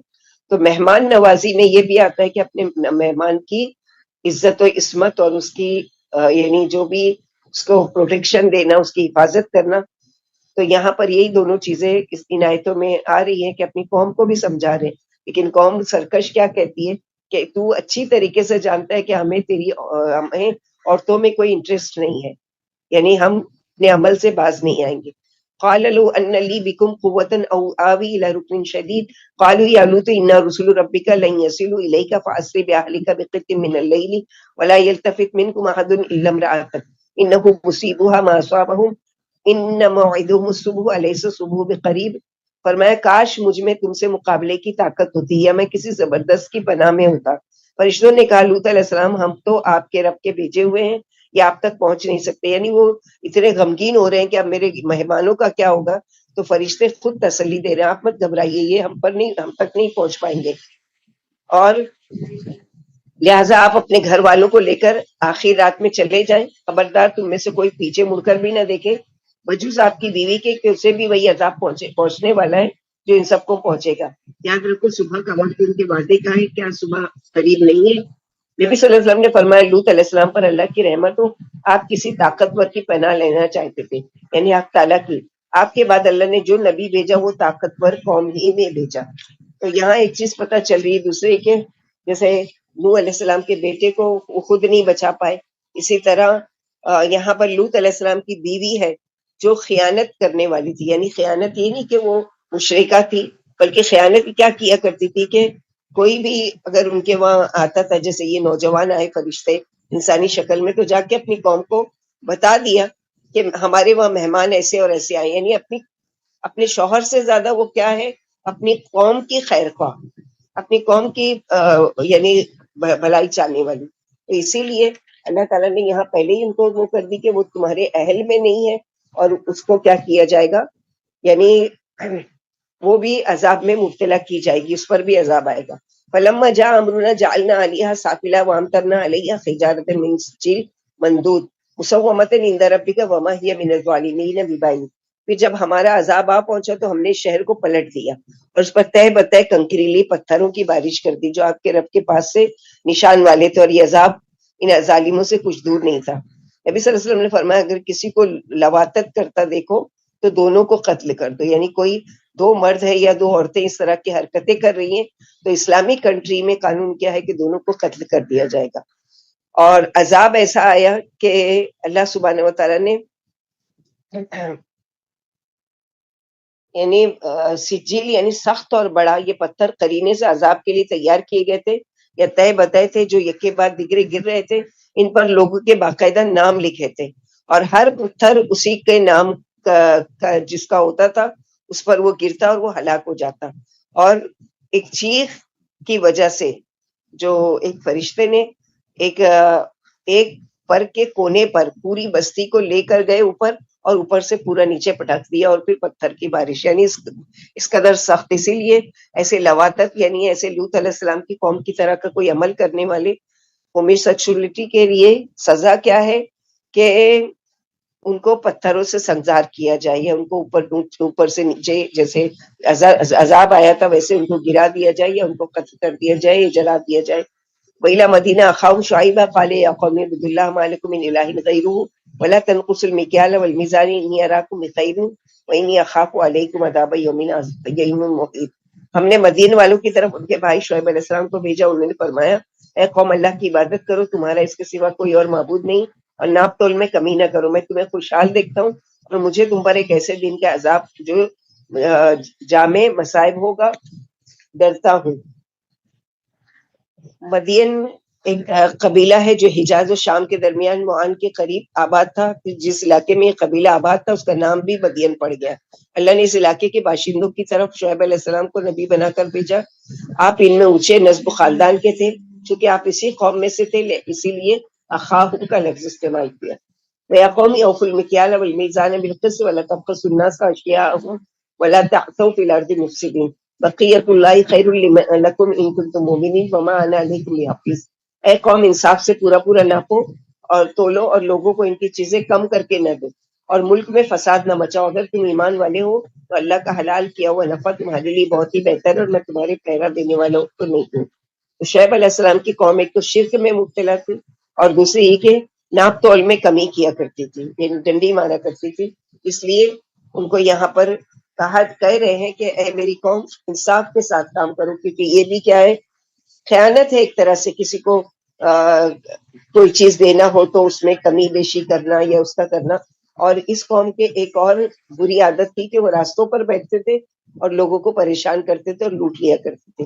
تو مہمان نوازی میں یہ بھی آتا ہے کہ اپنے مہمان کی عزت و عصمت اور اس کی یعنی جو بھی اس کو پروٹیکشن دینا، اس کی حفاظت کرنا. تو یہاں پر یہی دونوں چیزیں اس عنایتوں میں آ رہی ہیں کہ اپنی قوم کو بھی سمجھا رہے ہیں. لیکن قوم سرکش کیا کہتی ہے کہ تو اچھی طریقے سے جانتا ہے کہ ہمیں عورتوں میں کوئی انٹرسٹ نہیں ہے، یعنی ہم اپنے عمل سے باز نہیں آئیں گے. قال لو ان لی بكم قوة او آوی الى ركن شدید قالوا یا لوط انا رسل ربك لن يصلوا اليك فاسر باهلك بقطع من الليل ولا يلتفت منكم احد الا امرأتك انه مصيبها ما اصابهم ان موعدهم الصبح اليس الصبح بقریب. فرمایا کاش مجھ میں تم سے مقابلے کی طاقت ہوتی یا میں کسی زبردست کی پناہ میں ہوتا. فرشتوں نے کہا لوط علیہ السلام ہم تو آپ کے رب کے بھیجے ہوئے ہیں، یہ آپ تک پہنچ نہیں سکتے. یعنی وہ اتنے غمگین ہو رہے ہیں کہ اب میرے مہمانوں کا کیا ہوگا. تو فرشتے خود تسلی دے رہے ہیں آپ مت گھبرائیے، یہ ہم تک نہیں پہنچ پائیں گے، اور لہٰذا آپ اپنے گھر والوں کو لے کر آخر رات میں چلے جائیں، خبردار تم میں سے کوئی پیچھے مڑ کر بھی نہ دیکھے بجوز آپ کی بیوی کے، کہ اسے بھی وہی عذاب پہنچنے والا ہے جو ان سب کو پہنچے گا. یاد رکھو صبح کا وقت ان کے وعدے کا ہے، کیا صبح قریب نہیں ہے؟ نبی صلی اللہ علیہ وسلم نے فرمایا لوط علیہ السلام پر اللہ کی رحمت ہو، آپ کسی طاقتور کی پناہ لینا چاہتے تھے، یعنی آپ تعالیٰ کی. آپ کے بعد اللہ نے جو نبی بھیجا وہ طاقتور قوم ہی میں بھیجا. تو یہاں ایک چیز پتہ چل رہی ہے دوسرے کہ جیسے نوح علیہ السلام کے بیٹے کو وہ خود نہیں بچا پائے، اسی طرح یہاں پر لوط علیہ السلام کی بیوی ہے جو خیانت کرنے والی تھی. یعنی خیانت یہ نہیں کہ وہ مشرکہ تھی، بلکہ خیانت کیا کیا کرتی تھی کہ کوئی بھی اگر ان کے وہاں آتا تھا، جیسے یہ نوجوان آئے فرشتے انسانی شکل میں، تو جا کے اپنی قوم کو بتا دیا کہ ہمارے وہاں مہمان ایسے اور ایسے آئے، یعنی اپنے شوہر سے زیادہ وہ کیا ہے، اپنی قوم کی خیر خواہ، اپنی قوم کی یعنی بھلائی چاہنے والی. تو اسی لیے اللہ تعالیٰ نے یہاں پہلے ہی ان کو وہ کر دی کہ وہ تمہارے اہل میں نہیں ہے، اور اس کو کیا کیا جائے گا، یعنی وہ بھی عذاب میں مبتلا کی جائے گی، اس پر بھی عذاب آئے گا. فلما جاء امرنا جعلنا علیہا سافلا وامطرنا علیہا حجارۃ من سجیل منضود مسومۃ عند ربک وما ہی من الظالمین ببعید. پھر جب ہمارا عذاب آ پہنچا تو ہم نے شہر کو پلٹ دیا اور اس پر تہ بتہ کنکریلی پتھروں کی بارش کر دی جو آپ کے رب کے پاس سے نشان والے تھے، اور یہ عذاب ان ظالموں سے کچھ دور نہیں تھا. نبی صلی اللہ علیہ وسلم نے فرمایا اگر کسی کو لواطت کرتا دیکھو تو دونوں کو قتل کر دو، یعنی کوئی دو مرد ہے یا دو عورتیں اس طرح کی حرکتیں کر رہی ہیں تو اسلامی کنٹری میں قانون کیا ہے کہ دونوں کو قتل کر دیا جائے گا. اور عذاب ایسا آیا کہ اللہ سبحانہ و تعالیٰ نے یعنی سجیل یعنی سخت اور بڑا یہ پتھر قرینے سے عذاب کے لیے تیار کیے گئے تھے یا طے بتائے تھے جو یکے بعد دیگرے گر رہے تھے. ان پر لوگوں کے باقاعدہ نام لکھے تھے اور ہر پتھر اسی کے نام کا جس کا ہوتا تھا اس پر وہ گرتا اور وہ ہلاک ہو جاتا. اور ایک چیخ کی وجہ سے جو ایک فرشتے نے ایک پر کے کونے پر پوری بستی کو لے کر گئے اوپر، اور اوپر سے پورا نیچے پٹک دیا اور پھر پتھر کی بارش، یعنی اس قدر سخت. اسی لیے ایسے لواطت یعنی ایسے لوط علیہ السلام کی قوم کی طرح کا کوئی عمل کرنے والے ہومی سیکشولیٹی کے لیے سزا کیا ہے کہ ان کو پتھروں سے سنگزار کیا جائے، یا ان کو اوپر سے نیچے جیسے عذاب آیا تھا ویسے ان کو گرا دیا جائے، یا ان کو قتل کر دیا جائے یا جلا دیا جائے. وَإِلَى مَدْيَنَ أَخَاهُمْ شُعَيْبًا قَالَ يَا قَوْمِ اعْبُدُوا اللَّهَ مَا لَكُم مِّنْ إِلَٰهٍ غَيْرُهُ وَلَا تَنقُصُوا الْمِكْيَالَ وَالْمِيزَانَ إِنِّي أَرَاكُم بِخَيْرٍ وَإِنِّي أَخَافُ عَلَيْكُمْ عَذَابَ يَوْمٍ مُحِيطٍ. ہم نے مدین والوں کی طرف ان کے بھائی شعیب علیہ السلام کو بھیجا، انہوں نے فرمایا اے قوم اللہ کی عبادت کرو، تمہارا اس کے سوا کوئی اور معبود نہیں، اور ناپ تول میں کمی نہ کرو. میں تمہیں خوشحال دیکھتا ہوں اور مجھے تم پر ایک ایسے دن کا عذاب جو جامع مصائب ہوگا ڈرتا ہوں. مدین ایک قبیلہ ہے جو حجاز و شام کے درمیان معان کے قریب آباد تھا. جس علاقے میں یہ قبیلہ آباد تھا اس کا نام بھی مدین پڑ گیا. اللہ نے اس علاقے کے باشندوں کی طرف شعیب علیہ السلام کو نبی بنا کر بھیجا. آپ ان میں اونچے نسب و خاندان کے تھے، چونکہ آپ اسی قوم میں سے تھے اسی لیے اخاہم کا لفظ استعمال کیا. وَيَا قَوْمِ أَوْفُوا الْمِكْيَالَ وَالْمِيزَانَ بِالْقِسْطِ وَلَا تَبْخَسُوا النَّاسَ أَشْيَاءَهُمْ وَلَا تَعْثَوْا فِي الْأَرْضِ مُفْسِدِينَ بقیت اللہ خیر لکم ان کنتم مؤمنین وما انا علیکم بحفیظ. اے قوم انصاف سے پورا پورا ناپو اور تولو، اور لوگوں کو ان کی چیزیں کم کر کے نہ دو، اور ملک میں فساد نہ مچاؤ. اگر تم ایمان والے ہو تو اللہ کا حلال کیا ہوا نفع تمہارے لیے بہت ہی بہتر ہے، اور میں تمہارے پہرا دینے والا تو نہیں ہوں. تو شعیب علیہ السلام کی قوم ایک تو شرک میں مبتلا تھی، اور دوسری یہ کہ ناپ تول میں کمی کیا کرتی تھی، یعنی ڈنڈی مارا کرتی تھی. اس لیے ان کو یہاں پر کہہ رہے ہیں کہ اے میری قوم انصاف کے ساتھ کام کرو، کیونکہ یہ بھی کیا ہے، خیانت ہے ایک طرح سے. کسی کو کوئی چیز دینا ہو تو اس میں کمی بیشی کرنا یا اس کا کرنا. اور اس قوم کے ایک اور بری عادت تھی کہ وہ راستوں پر بیٹھتے تھے اور لوگوں کو پریشان کرتے تھے اور لوٹ لیا کرتے تھے.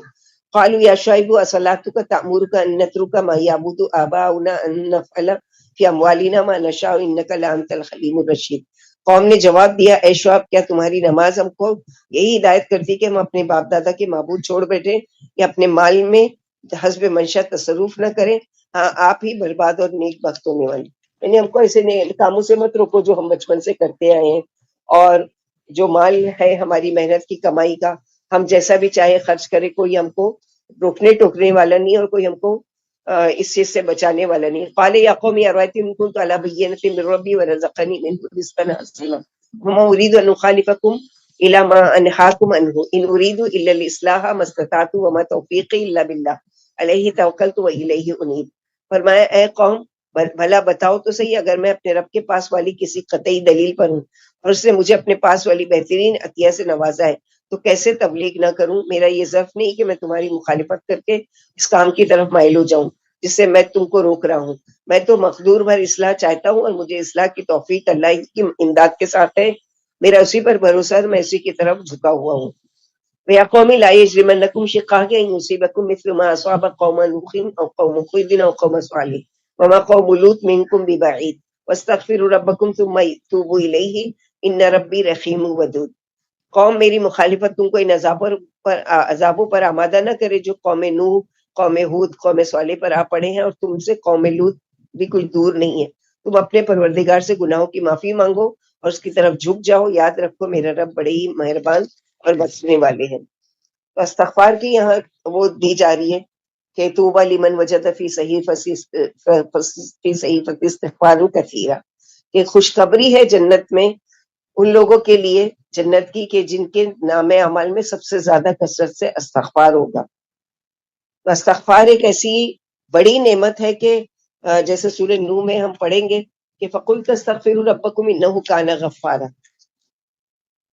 قالوا یا شعیب اصلاتک تأمرک ان نترک ما یعبد آباؤنا ان نفعل فی اموالنا ما نشاء انک لانت الحلیم الرشید. قوم نے جواب دیا اے شعیب کیا تمہاری نماز ہم کو یہی ہدایت کرتی کہ ہم اپنے باپ دادا کے معبود چھوڑ بیٹھے یا اپنے مال میں حسب منشا تصرف نہ کریں؟ ہاں آپ ہی برباد اور نیک بخت ہونے والی. یعنی ہم کو ایسے کاموں سے مت روکو جو ہم بچپن سے کرتے آئے ہیں، اور جو مال ہے ہماری محنت کی کمائی کا ہم جیسا بھی چاہے خرچ کرے، کوئی ہم کو روکنے ٹوکنے والا نہیں اور کوئی ہم کو اس چیز سے بچانے والا نہیں. قال یا قوم ارأیتم ان کنت علی بینۃ من ربی ورزقنی منہ رزقا حسنا وما اريد ان اخالفکم الى ما انہاکم عنہ ان اريد الا الاصلاح ما استطعت وما توفیقی الا باللہ علیہ توکلت والیہ انیب. فرمایا اے قوم بھلا بتاؤ تو صحیح، اگر میں اپنے رب کے پاس والی کسی قطعی دلیل پر ہوں اور اس نے مجھے اپنے پاس والی بہترین عطیہ سے نوازا ہے تو کیسے تبلیغ نہ کروں؟ میرا یہ ضعف نہیں کہ میں تمہاری مخالفت کر کے اس کام کی طرف مائل ہو جاؤں جس سے میں تم کو روک رہا ہوں. میں تو مقدور بھر اصلاح چاہتا ہوں اور مجھے اصلاح کی توفیق اللہ کی امداد کے ساتھ ہے. میرا اسی پر بھروسہ ہے، میں اسی کی طرف جھکا ہوا ہوں۔ وَيَا قَوْمِ لَا يَجْرِمَنَّكُمْ شِقَاقِي أَن يُصِيبَكُم مِّثْلُ مَا أَصَابَ قَوْمَ نُوحٍ أَوْ قَوْمَ هُودٍ أَوْ قَوْمَ صَالِحٍ وَمَا قَوْمُ لُوطٍ مِّنكُم بِبَعِيدٍ وَاسْتَغْفِرُوا رَبَّكُمْ ثُمَّ تُوبُوا إِلَيْهِ إِنَّ رَبِّي رَحِيمٌ وَدُودٌ۔ قوم میری مخالفت تم کو ان عذابوں پر آمادہ نہ کرے جو قوم نوح، قوم ہود، قوم صالح پر آ پڑے ہیں، اور تم سے قوم لوط بھی کچھ دور نہیں ہے۔ تم اپنے پروردگار سے گناہوں کی معافی مانگو اور اس کی طرف جھک جاؤ، یاد رکھو میرا رب بڑے ہی مہربان اور بخشنے والے ہیں۔ تو استغفار کی یہاں وہ دی جا رہی ہے کہ طوبی لمن وجد فی صحیفۃ استغفار کثیرا، کہ خوشخبری ہے جنت میں ان لوگوں کے لیے جنت کی کہ جن کے نام اعمال میں سب سے زیادہ کثرت سے استغفار ہوگا۔ تو استغفار ایک ایسی بڑی نعمت ہے کہ جیسے سورہ نوح میں ہم پڑھیں گے کہ فَقُلْتَ اسْتَغْفِرُوا رَبَّكُمْ إِنَّهُ كَانَ غَفَّارًا۔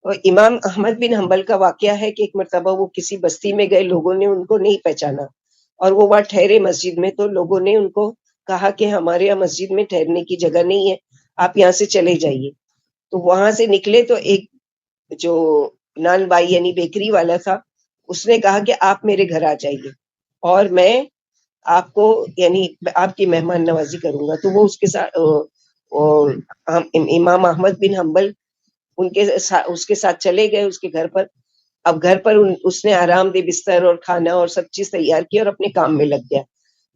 اور امام احمد بن حنبل کا واقعہ ہے کہ ایک مرتبہ وہ کسی بستی میں گئے، لوگوں نے ان کو نہیں پہچانا اور وہ وہاں ٹھہرے مسجد میں، تو لوگوں نے ان کو کہا کہ ہمارے یہاں مسجد میں ٹھہرنے کی جگہ نہیں ہے، آپ یہاں سے چلے جائیے۔ تو وہاں سے نکلے تو ایک جو نان بائی یعنی بیکری والا تھا، اس نے کہا کہ آپ میرے گھر آ جائیے اور میں آپ کو یعنی آپ کی مہمان نوازی کروں گا۔ تو وہ اس کے ساتھ امام احمد بن حنبل اس کے ساتھ چلے گئے اس کے گھر پر۔ اب گھر پر اس نے آرام دہ بستر اور کھانا اور سب چیز تیار کی اور اپنے کام میں لگ گیا۔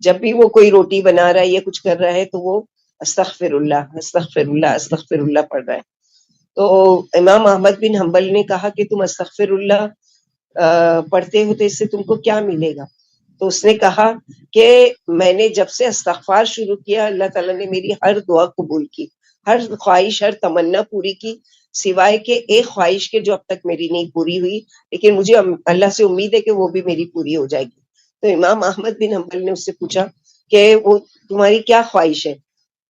جب بھی وہ کوئی روٹی بنا رہا ہے یا کچھ کر رہا ہے تو وہ استغفر اللہ استغفر اللہ استغفر اللہ پڑھ رہا ہے۔ تو امام احمد بن حنبل نے کہا کہ تم استغفر اللہ پڑھتے ہو تو اس سے تم کو کیا ملے گا؟ تو اس نے کہا کہ میں نے جب سے استغفار شروع کیا اللہ تعالیٰ نے میری ہر دعا قبول کی، ہر خواہش، ہر تمنا پوری کی، سوائے کہ ایک خواہش کے جو اب تک میری نہیں پوری ہوئی، لیکن مجھے اللہ سے امید ہے کہ وہ بھی میری پوری ہو جائے گی۔ تو امام احمد بن حنبل نے اس سے پوچھا کہ وہ تمہاری کیا خواہش ہے؟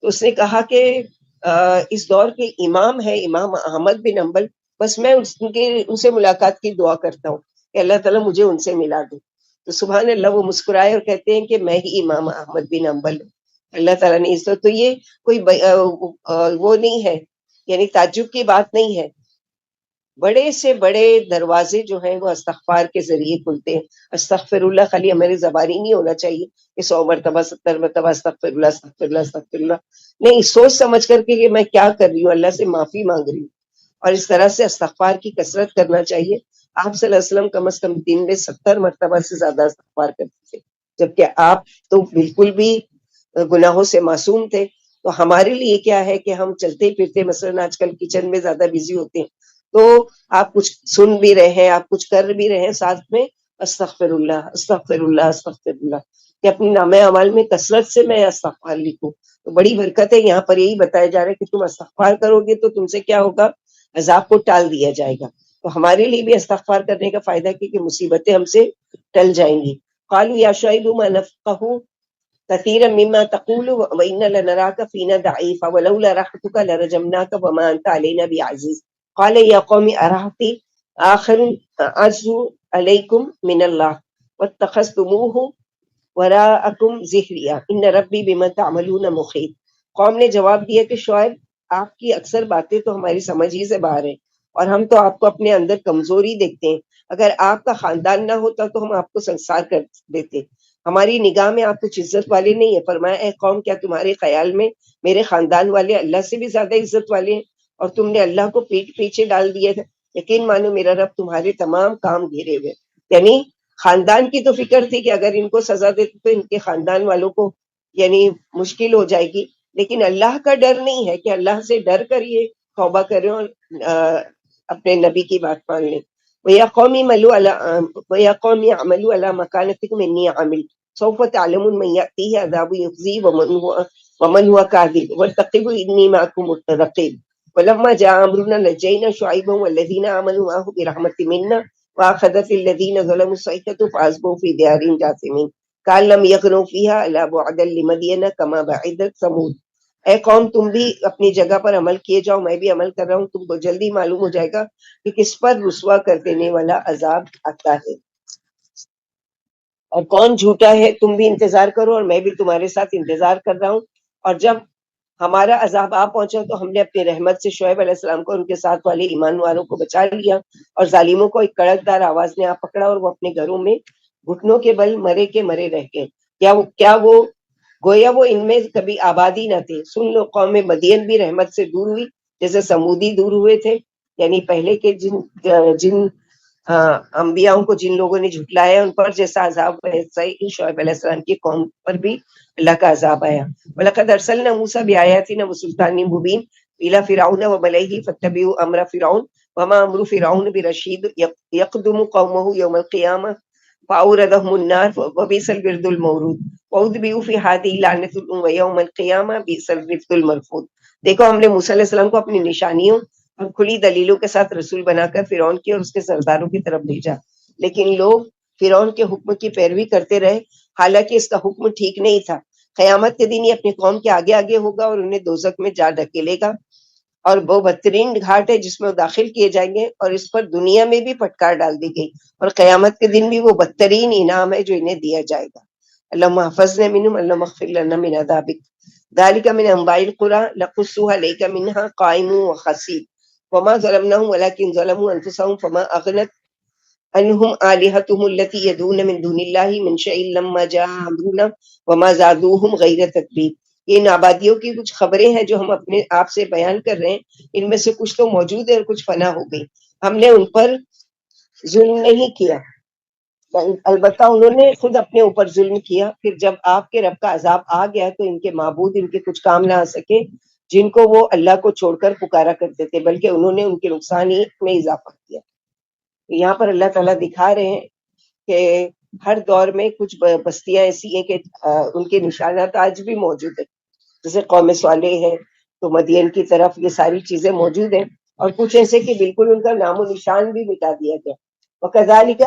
تو اس نے کہا کہ اس دور کے امام ہے امام احمد بن حنبل، بس میں ان سے ملاقات کی دعا کرتا ہوں کہ اللہ تعالیٰ مجھے ان سے ملا دے۔ تو سبحان اللہ وہ مسکرائے اور کہتے ہیں کہ میں ہی امام احمد بن حنبل ہوں۔ اللہ تعالیٰ نے اس تو یہ کوئی وہ نہیں ہے، یعنی تعجب کی بات نہیں ہے۔ بڑے سے بڑے دروازے جو ہیں وہ استغفار کے ذریعے کھلتے ہیں۔ استغفر اللہ خالی ہمارے زبانی نہیں ہونا چاہیے کہ 100 مرتبہ 70 مرتبہ استغفر اللہ استغفر اللہ استغفر اللہ، نہیں، سوچ سمجھ کر کے کہ میں کیا کر رہی ہوں، اللہ سے معافی مانگ رہی ہوں، اور اس طرح سے استغفار کی کثرت کرنا چاہیے۔ آپ صلی اللہ علیہ وسلم کم از کم دن میں 70 مرتبہ سے زیادہ استغفار کرتے تھے، جبکہ آپ تو بالکل بھی گناہوں سے معصوم تھے۔ تو ہمارے لیے کیا ہے کہ ہم چلتے پھرتے مثلاً آج کل کچن میں زیادہ بزی ہوتے ہیں، تو آپ کچھ سن بھی رہے ہیں، آپ کچھ کر بھی رہے ہیں، ساتھ میں استغفر اللہ استغفر اللہ استغفر اللہ، کہ اپنی نامہ اعمال میں کثرت سے میں استغفار لکھوں۔ تو بڑی برکت ہے، یہاں پر یہی بتایا جا رہا ہے کہ تم استغفار کرو گے تو تم سے کیا ہوگا، عذاب کو ٹال دیا جائے گا۔ تو ہمارے لیے بھی استغفار کرنے کا فائدہ ہے کہ مصیبتیں ہم سے ٹل جائیں گی۔ قالوا یا شعیب ما نفقہ كثيرا مما تقول وإنا لنراك فينا ضعيفا ولولا رحمتك لرجمناك وما أنت علينا بعزيز قال يا قوم أرهطي آخر أعز عليكم من الله واتخذتموه وراءكم ظهريا إن ربي بما تعملون محيط۔ قوم نے جواب دیا کہ شعیب آپ کی اکثر باتیں تو ہماری سمجھ ہی سے باہر ہیں، اور ہم تو آپ کو اپنے اندر کمزوری دیکھتے ہیں، اگر آپ کا خاندان نہ ہوتا تو ہم آپ کو سنسار کر دیتے، ہماری نگاہ میں آپ کچھ عزت والے نہیں ہیں۔ فرمایا اے قوم کیا تمہارے خیال میں میرے خاندان والے اللہ سے بھی زیادہ عزت والے ہیں اور تم نے اللہ کو پیٹ پیچھے ڈال دیا تھا؟ یقین مانو میرا رب تمہارے تمام کام گھیرے ہوئے۔ یعنی خاندان کی تو فکر تھی کہ اگر ان کو سزا دیتے تو ان کے خاندان والوں کو یعنی مشکل ہو جائے گی، لیکن اللہ کا ڈر نہیں ہے کہ اللہ سے ڈر کر یہ توبہ کریں اور اپنے نبی کی بات مان لیں۔ وَيَا قَوْمِ اعْمَلُوا عَلَىٰ مَكَانَتِكُمْ إِنِّي عَامِلٌ سَوْفَ تَعْلَمُونَ مَن يَأْتِيهِ عَذَابٌ يُخْزِيهِ وَمَنْ هُوَ كَاذِبٌ وَارْتَقِبُوا إِنِّي مَعَكُمْ رَقِيبٌ۔ وَلَمَّا جَاءَ أَمْرُنَا نَجَّيْنَا شُعَيْبًا وَالَّذِينَ آمَنُوا مَعَهُ بِرَحْمَةٍ مِنَّا وَأَخَذَتِ الَّذِينَ ظَلَمُوا الصَّيْحَةُ فَأَصْبَحُوا فِي دِيَارِهِمْ جَاثِمِينَ كَأَن لَّمْ يَغْنَوْا فِيهَا أَلَا بُعْدًا لِّمَدْيَنَ كَمَا بَعِدَتْ ثَمُودُ۔ اے قوم تم بھی اپنی جگہ پر عمل کیے جاؤ، میں بھی عمل کر رہا ہوں، تم کو جلدی معلوم ہو جائے گا کہ کس پر رسوا کر دینے والا عذاب آتا ہے، اور کون جھوٹا ہے۔ تم بھی انتظار کرو اور میں بھی تمہارے ساتھ انتظار کر رہا ہوں، اور جب ہمارا عذاب آ پہنچا تو ہم نے اپنی رحمت سے شعیب علیہ السلام کو اور ان کے ساتھ والے ایمان والوں کو بچا لیا، اور ظالموں کو ایک کڑک دار آواز نے آ پکڑا اور وہ اپنے گھروں میں گھٹنوں کے بل مرے کے مرے رہ گئے۔ کیا وہ گویا وہ ان میں کبھی آبادی نہ تھے۔ سن لو، قوم مدین بھی رحمت سے دور ہوئی جیسے سمودی دور ہوئے تھے، یعنی پہلے کے جن انبیاؤں کو جن لوگوں نے جھٹلایا ان پر جیسا عذاب ویسا ہی شعیب علیہ السلام کی قوم پر بھی اللہ کا عذاب آیا۔ وَلَقَدْ أَرْسَلْنَا مُوسَىٰ بِآيَاتِنَا وَسُلْطَانٍ مُّبِينٍ إِلَىٰ فِرْعَوْنَ وَمَلَئِهِ فَاتَّبِعُوا أَمْرَ فِرْعَوْنَ وَمَا أَمْرُ فِرْعَوْنَ بِرَشِيدٍ يَقْدُمُ قَوْمَهُ يَوْمَ الْقِيَامَةِ فَأَوْرَدَهُمُ النَّارَ وَبِئْسَ الْوِرْدُ الْمَوْرُودُ وَأُتْبِعُوا فِي هَٰذِهِ لَعْنَةٌ وَيَوْمَ الْقِيَامَةِ بِئْسَ الرِّفْدُ الْمَرْفُودُ۔ دیکھو ہم نے موسیٰ علیہ السلام کو اپنی نشانیوں اور کھلی دلیلوں کے ساتھ رسول بنا کر فرعون کی اور اس کے سرداروں کی طرف بھیجا، لیکن لوگ فرعون کے حکم کی پیروی کرتے رہے، حالانکہ اس کا حکم ٹھیک نہیں تھا۔ قیامت کے دن یہ اپنی قوم کے آگے آگے ہوگا اور انہیں دوزخ میں جا ڈھکیلے گا، اور وہ بدترین گھاٹ ہے جس میں وہ داخل کیے جائیں گے، اور اس پر دنیا میں بھی پھٹکار ڈال دی گئی، اور قیامت کے دن بھی وہ بدترین انعام ہے جو انہیں دیا جائے گا۔ اللہم احفظنا منہم، اللہم اغفر لنا من عذابک، ذالک من انباء القری نقصها علیک منها قائم وحصید، وما ظلمناہم ولکن ظلموا انفسہم فما اغنت عنہم آلہتہم التی یدعون من دون اللہ من شیء لما جاء امرنا وما زادوہم غیر تتبیب۔ یہ ان آبادیوں کی کچھ خبریں ہیں جو ہم اپنے آپ سے بیان کر رہے ہیں، ان میں سے کچھ تو موجود ہے اور کچھ فنا ہو گئی۔ ہم نے ان پر ظلم نہیں کیا، البتہ انہوں نے خود اپنے اوپر ظلم کیا۔ پھر جب آپ کے رب کا عذاب آ گیا تو ان کے معبود ان کے کچھ کام نہ آ سکے جن کو وہ اللہ کو چھوڑ کر پکارا کرتے تھے، بلکہ انہوں نے ان کے نقصان ہی میں اضافہ کیا۔ یہاں پر اللہ تعالیٰ دکھا رہے ہیں کہ ہر دور میں کچھ بستیاں ایسی ہیں کہ ان کے نشانات آج بھی موجود ہیں، جیسے قوم صالح ہے تو مدین کی طرف یہ ساری چیزیں موجود ہیں، اور کچھ ایسے کہ بالکل ان کا نام و نشان بھی مٹا دیا گیا۔ وَكَذَلِكَ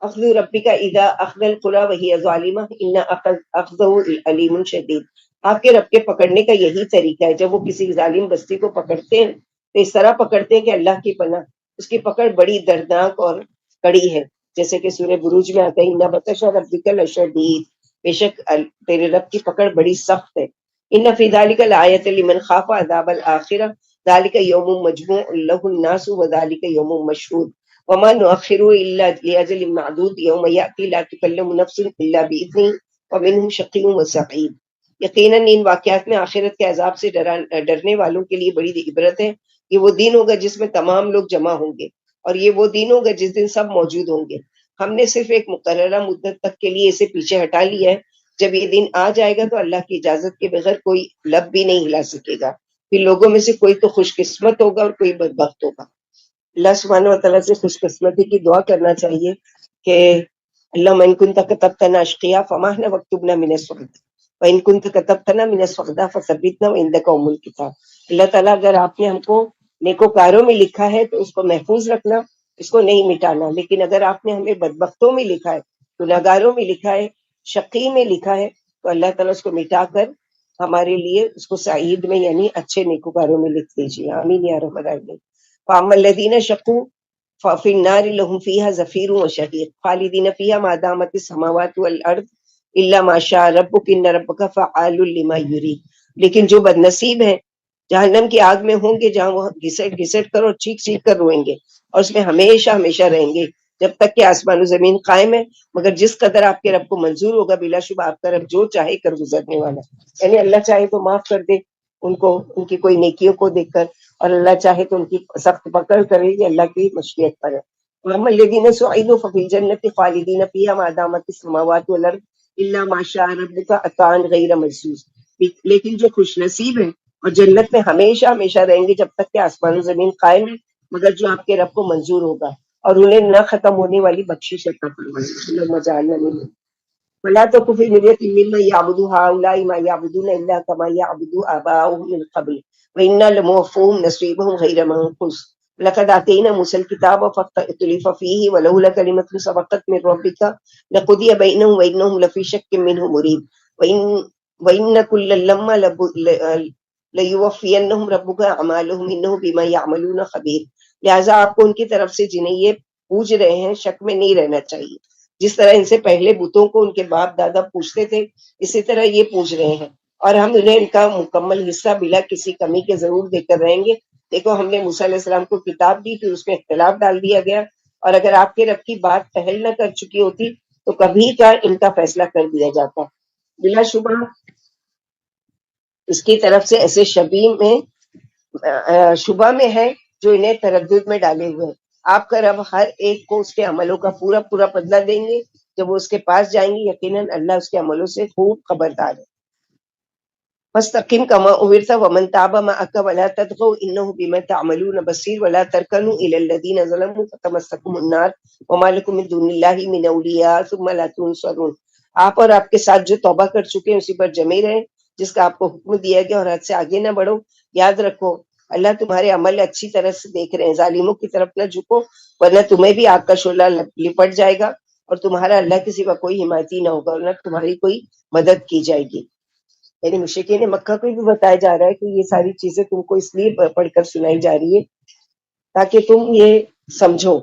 اخذ ربک اذا اخذ القری وہی ظالمہ ان اخذہ علیم شدید۔ آپ کے رب کے پکڑنے کا یہی طریقہ ہے، جب وہ کسی ظالم بستی کو پکڑتے ہیں تو اس طرح پکڑتے ہیں کہ اللہ کی پناہ، اس کی پکڑ بڑی دردناک اور کڑی ہے، جیسے کہ سورہ بروج میں آتا ہے ان بطش ربک لشدید، بے شک تیرے رب کی پکڑ بڑی سخت ہے۔ ان فی ذلک لآیۃ لمن خاف عذاب الآخرہ ذلک یوم مجموع لہ الناس وذلک یوم مشہود وما نؤخر الا لاجل معدود یوم یاتی لا تکلم نفس الا باذنہ ومنهم شقی وسعید۔ یقیناً ان واقعات میں آخرت کے عذاب سے ڈرنے والوں کے لیے بڑی عبرت ہے۔ یہ وہ دن ہوگا جس میں تمام لوگ جمع ہوں گے، اور یہ وہ دن ہوگا جس دن سب موجود ہوں گے۔ ہم نے صرف ایک مقررہ مدت تک کے لیے اسے پیچھے ہٹا لیا ہے، جب یہ دن آ جائے گا تو اللہ کی اجازت کے بغیر کوئی لب بھی نہیں ہلا سکے گا، پھر لوگوں میں سے کوئی تو خوش قسمت ہوگا اور کوئی بدبخت ہوگا۔ اللہ سبحانہ وتعالیٰ سے خوش قسمتی کی دعا کرنا چاہیے کہ اللہم ان کنت کتبتنا اشقیا فمحنا واکتبنا من السعداء وان کنت کتبتنا من السعداء فثبتنا وعندک ام الکتاب۔ اللہ تعالیٰ اگر آپ نے ہم کو نیکوکاروں میں لکھا ہے تو اس کو محفوظ رکھنا، اس کو نہیں مٹانا، لیکن اگر آپ نے ہمیں بدبختوں میں لکھا ہے، گناہگاروں میں لکھا ہے، شقی میں لکھا ہے، تو اللہ تعالیٰ اس کو مٹا کر ہمارے لیے اس کو سعید میں یعنی اچھے نیکوکاروں میں لکھ دیجیے، آمین یا رب العالمین۔ فاما الذین شقوا ففی النار لهم فیہا زفیر وشہیق خالدین فیہا ما دامت السماوات والارض الا ما شاء ربک ان ربک فعال لما یرید۔ لیکن جو بد نصیب ہیں جہنم کی آگ میں ہوں گے، جہاں وہ گھسٹ گھسٹ کر اور چیخ چیخ کر روئیں گے، اور اس میں ہمیشہ ہمیشہ رہیں گے جب تک کہ آسمان و زمین قائم ہے، مگر جس قدر آپ کے رب کو منظور ہوگا، بلا شبہ آپ کا رب جو چاہے کر گزرنے والا ہے۔ یعنی اللہ چاہے تو معاف کر دے ان کو، ان کی کوئی نیکیوں کو دیکھ کر، اور اللہ چاہے تو ان کی سخت پکڑ کرے، یہ اللہ کی مشیت پر ہے۔ وَأَمَّا الَّذِينَ سُعِدُوا فَفِي الْجَنَّةِ خَالِدِينَ فِيهَا مَا دَامَتِ السَّمَاوَاتُ وَالْأَرْضُ إِلَّا مَا شَاءَ رَبُّكَ عَطَاءً غَيْرَ مَجْذُوذٍ۔ لیکن جو خوش نصیب ہیں اور جنت میں ہمیشہ ہمیشہ رہیں گے جب تک کہ آسمان و زمین قائم ہے، مگر جو آپ کے رب کو منظور ہوگا، اور انہیں نہ ختم ہونے والی بخشش عطا فرمائے۔ اللہم اجعلنا منہم۔ ولا تك في مرية مما يعبد هؤلاء ما يعبدون إلا كما يعبد آباؤهم من قبل وإنا لموفوهم نصيبهم غير منقوص لقد آتينا موسى الكتاب فاختلف فيه ولولا كلمة سبقت من ربك لقضي بينهم وإنهم لفي شك منه مريب وإن كلا لما ليوفينهم ربك أعمالهم إنه بما يعملون خبير۔ لہذا آپ کو ان کی طرف سے جنہیں یہ پوج رہے ہیں شک میں نہیں رہنا چاہیے، جس طرح ان سے پہلے بتوں کو ان کے باپ دادا پوچھتے تھے اسی طرح یہ پوچھ رہے ہیں، اور ہم انہیں ان کا مکمل حصہ بلا کسی کمی کے ضرور دے کر رہیں گے۔ دیکھو ہم نے موسیٰ علیہ السلام کو کتاب دی، پھر اس میں اختلاف ڈال دیا گیا، اور اگر آپ کے رب کی بات پہل نہ کر چکی ہوتی تو کبھی کا ان کا فیصلہ کر دیا جاتا۔ بلا شبہ اس کی طرف سے ایسے شبہ میں ہے جو انہیں تردد میں ڈالے ہوئے ہیں۔ آپ کا رب ہر ایک کو اس کے عملوں کا پورا پورا بدلہ دیں گے جب وہ اس کے پاس جائیں گے، یقیناً اللہ اس کے عملوں سے خوب خبردار ہے۔ فاستقم كما أمرت ومن تاب معك ولا تطغوا إنه بما تعملون بصير ولا تركنوا إلى الذين ظلموا فتمسكم النار وما لكم من دون الله من أولياء ثم لا تنصرون۔ آپ اور آپ کے ساتھ جو توبہ کر چکے ہیں اسی پر جمے رہیں جس کا آپ کو حکم دیا گیا، اور حد سے آگے نہ بڑھو۔ یاد رکھو اللہ تمہارے عمل اچھی طرح سے دیکھ رہے ہیں، ظالموں کی طرف نہ جھکو ورنہ تمہیں بھی آگ کا شعلہ لپٹ جائے گا، اور تمہارا اللہ کے سوا کوئی حمایتی نہ ہوگا اور نہ تمہاری کوئی مدد کی جائے گی۔ یعنی مشرکین مکہ کو بھی بتایا جا رہا ہے کہ یہ ساری چیزیں تم کو اس لیے پڑھ کر سنائی جا رہی ہے تاکہ تم یہ سمجھو۔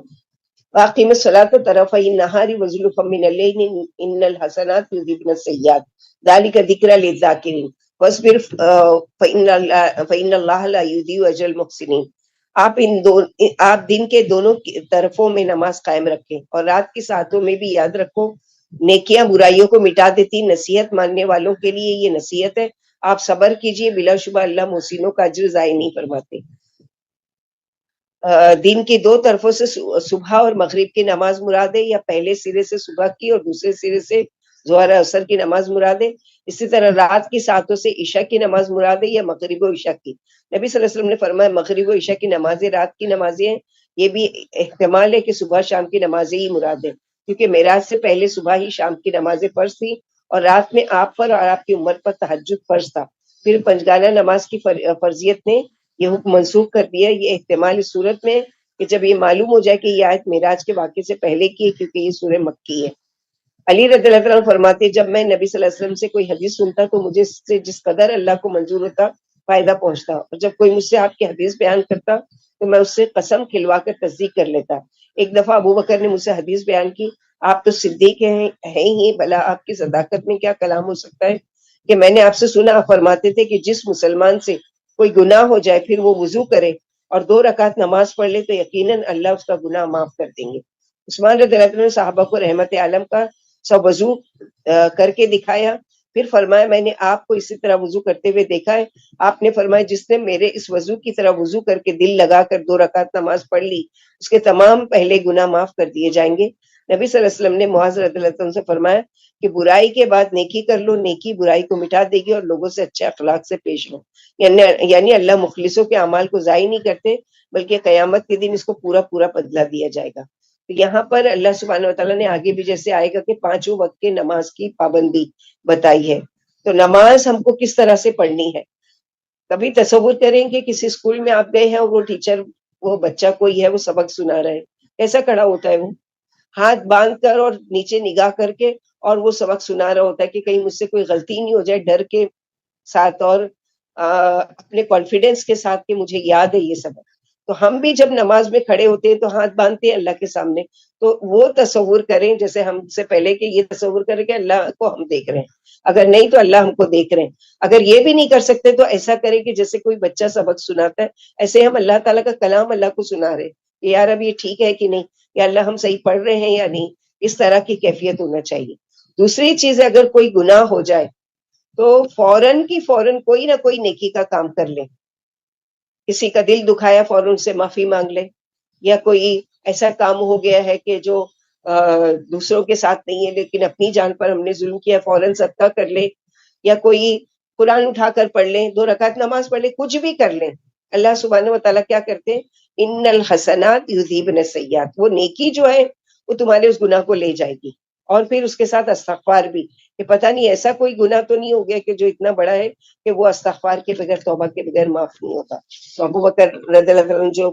واقیم الصلاۃ طرفی النہار وزلفا من اللیل ان الحسنات یذہبن السیئات ذلک ذکری للذاکرین واصبر فإن اللہ لا یضیع اجر المحسنین۔ آپ دن کے دونوں طرفوں میں نماز قائم رکھیں اور رات کی ساعتوں میں بھی یاد رکھو نیکیاں برائیوں کو مٹا دیتی، نصیحت ماننے والوں کے لیے یہ نصیحت ہے، آپ صبر کیجئے، بلا شبہ اللہ محسنوں کا اجر ضائع نہیں فرماتے۔ دن کی دو طرفوں سے صبح اور مغرب کی نماز مراد ہے، یا پہلے سرے سے صبح کی اور دوسرے سرے سے ظہر اثر کی نماز مراد ہے؟ اسی طرح رات کی ساعتوں سے عشاء کی نماز مراد ہے یا مغرب و عشاء کی؟ نبی صلی اللہ علیہ وسلم نے فرمایا مغرب و عشاء کی نمازیں رات کی نمازیں ہیں۔ یہ بھی احتمال ہے کہ صبح شام کی نمازیں ہی مراد ہے، کیونکہ معراج سے پہلے صبح ہی شام کی نمازیں فرض تھی اور رات میں آپ پر اور آپ کی امت پر تہجد فرض تھا۔ پھر پنجگانہ نماز کی فرضیت نے یہ حکم منسوخ کر دیا۔ یہ احتمال اس صورت میں کہ جب یہ معلوم ہو جائے کہ یہ آیت معراج کے واقعے سے پہلے کی ہے، کیونکہ یہ سورہ مکی ہے۔ علی رضی اللہ عنہ فرماتے جب میں نبی صلی اللہ علیہ وسلم سے کوئی حدیث سنتا تو مجھے اس سے جس قدر اللہ کو منظور ہوتا فائدہ پہنچتا، اور جب کوئی مجھ سے آپ کی حدیث بیان کرتا تو میں اس سے قسم کھلوا کر تصدیق کر لیتا۔ ایک دفعہ ابو بکر نے مجھ سے حدیث بیان کی، آپ تو صدیق ہیں ہی، بھلا آپ کی صداقت میں کیا کلام ہو سکتا ہے کہ میں نے آپ سے سنا آپ فرماتے تھے کہ جس مسلمان سے کوئی گناہ ہو جائے پھر وہ وضو کرے اور 2 رکعت نماز پڑھ لے تو یقیناً اللہ اس کا گناہ معاف کر دیں گے۔ عثمان رضی اللہ عنہ نے صحابہ کو رحمت عالم کا سب وضو کر کے دکھایا، پھر فرمایا میں نے آپ کو اسی طرح وضو کرتے ہوئے دیکھا ہے۔ آپ نے فرمایا جس نے میرے اس وضو کی طرح وضو کر کے دل لگا کر 2 رکعت نماز پڑھ لی اس کے تمام پہلے گناہ معاف کر دیے جائیں گے۔ نبی صلی اللہ علیہ وسلم نے معاذ رضی اللہ عنہ سے فرمایا کہ برائی کے بعد نیکی کر لو، نیکی برائی کو مٹا دے گی، اور لوگوں سے اچھے اخلاق سے پیش لو۔ یعنی اللہ مخلصوں کے اعمال کو ضائع نہیں کرتے بلکہ قیامت کے دن اس کو پورا پورا بدلہ دیا جائے گا۔ تو یہاں پر اللہ سبحانہ وتعالیٰ نے آگے بھی جیسے آئے گا کہ 5 وقت کے نماز کی پابندی بتائی ہے، تو نماز ہم کو کس طرح سے پڑھنی ہے۔ کبھی تصور کریں کہ کسی اسکول میں آپ گئے ہیں اور وہ ٹیچر وہ بچہ کوئی ہے وہ سبق سنا رہا ہے، کیسا کھڑا ہوتا ہے وہ؟ ہاتھ باندھ کر اور نیچے نگاہ کر کے اور وہ سبق سنا رہا ہوتا ہے کہ کہیں مجھ سے کوئی غلطی نہیں ہو جائے، ڈر کے ساتھ اور اپنے کانفیڈنس کے ساتھ کہ مجھے یاد ہے یہ سبق۔ تو ہم بھی جب نماز میں کھڑے ہوتے ہیں تو ہاتھ باندھتے ہیں اللہ کے سامنے، تو وہ تصور کریں جیسے ہم سے پہلے کہ یہ تصور کریں کہ اللہ کو ہم دیکھ رہے ہیں، اگر نہیں تو اللہ ہم کو دیکھ رہے ہیں۔ اگر یہ بھی نہیں کر سکتے تو ایسا کریں کہ جیسے کوئی بچہ سبق سناتا ہے ایسے ہم اللہ تعالیٰ کا کلام اللہ کو سنا رہے کہ یار اب یہ ٹھیک ہے کہ نہیں، یا اللہ ہم صحیح پڑھ رہے ہیں یا نہیں، اس طرح کی کیفیت ہونا چاہیے۔ دوسری چیز ہے اگر کوئی گناہ ہو جائے تو فوراً کی فوراً کوئی نہ کوئی نیکی کا کام کر لیں۔ کسی کا دل دکھایا فوراً سے معافی مانگ لے، یا کوئی ایسا کام ہو گیا ہے کہ جو دوسروں کے ساتھ نہیں ہے لیکن اپنی جان پر ہم نے ظلم کیا، فوراً صدقہ کر لے، یا کوئی قرآن اٹھا کر پڑھ لیں، 2 رکعت نماز پڑھ لیں، کچھ بھی کر لیں۔ اللہ سبحانہ و تعالیٰ کیا کرتے ہیں؟ ان الحسنات یذہبن السیئات، وہ نیکی جو ہے وہ تمہارے اس گناہ کو لے جائے گی، اور پھر اس کے ساتھ استغفار بھی، کہ پتہ نہیں ایسا کوئی گناہ تو نہیں ہو گیا کہ جو اتنا بڑا ہے کہ وہ استغفار کے بغیر توبہ کے بغیر معاف نہیں ہوتا۔ تو ابو بکر رضی اللہ عنہ جو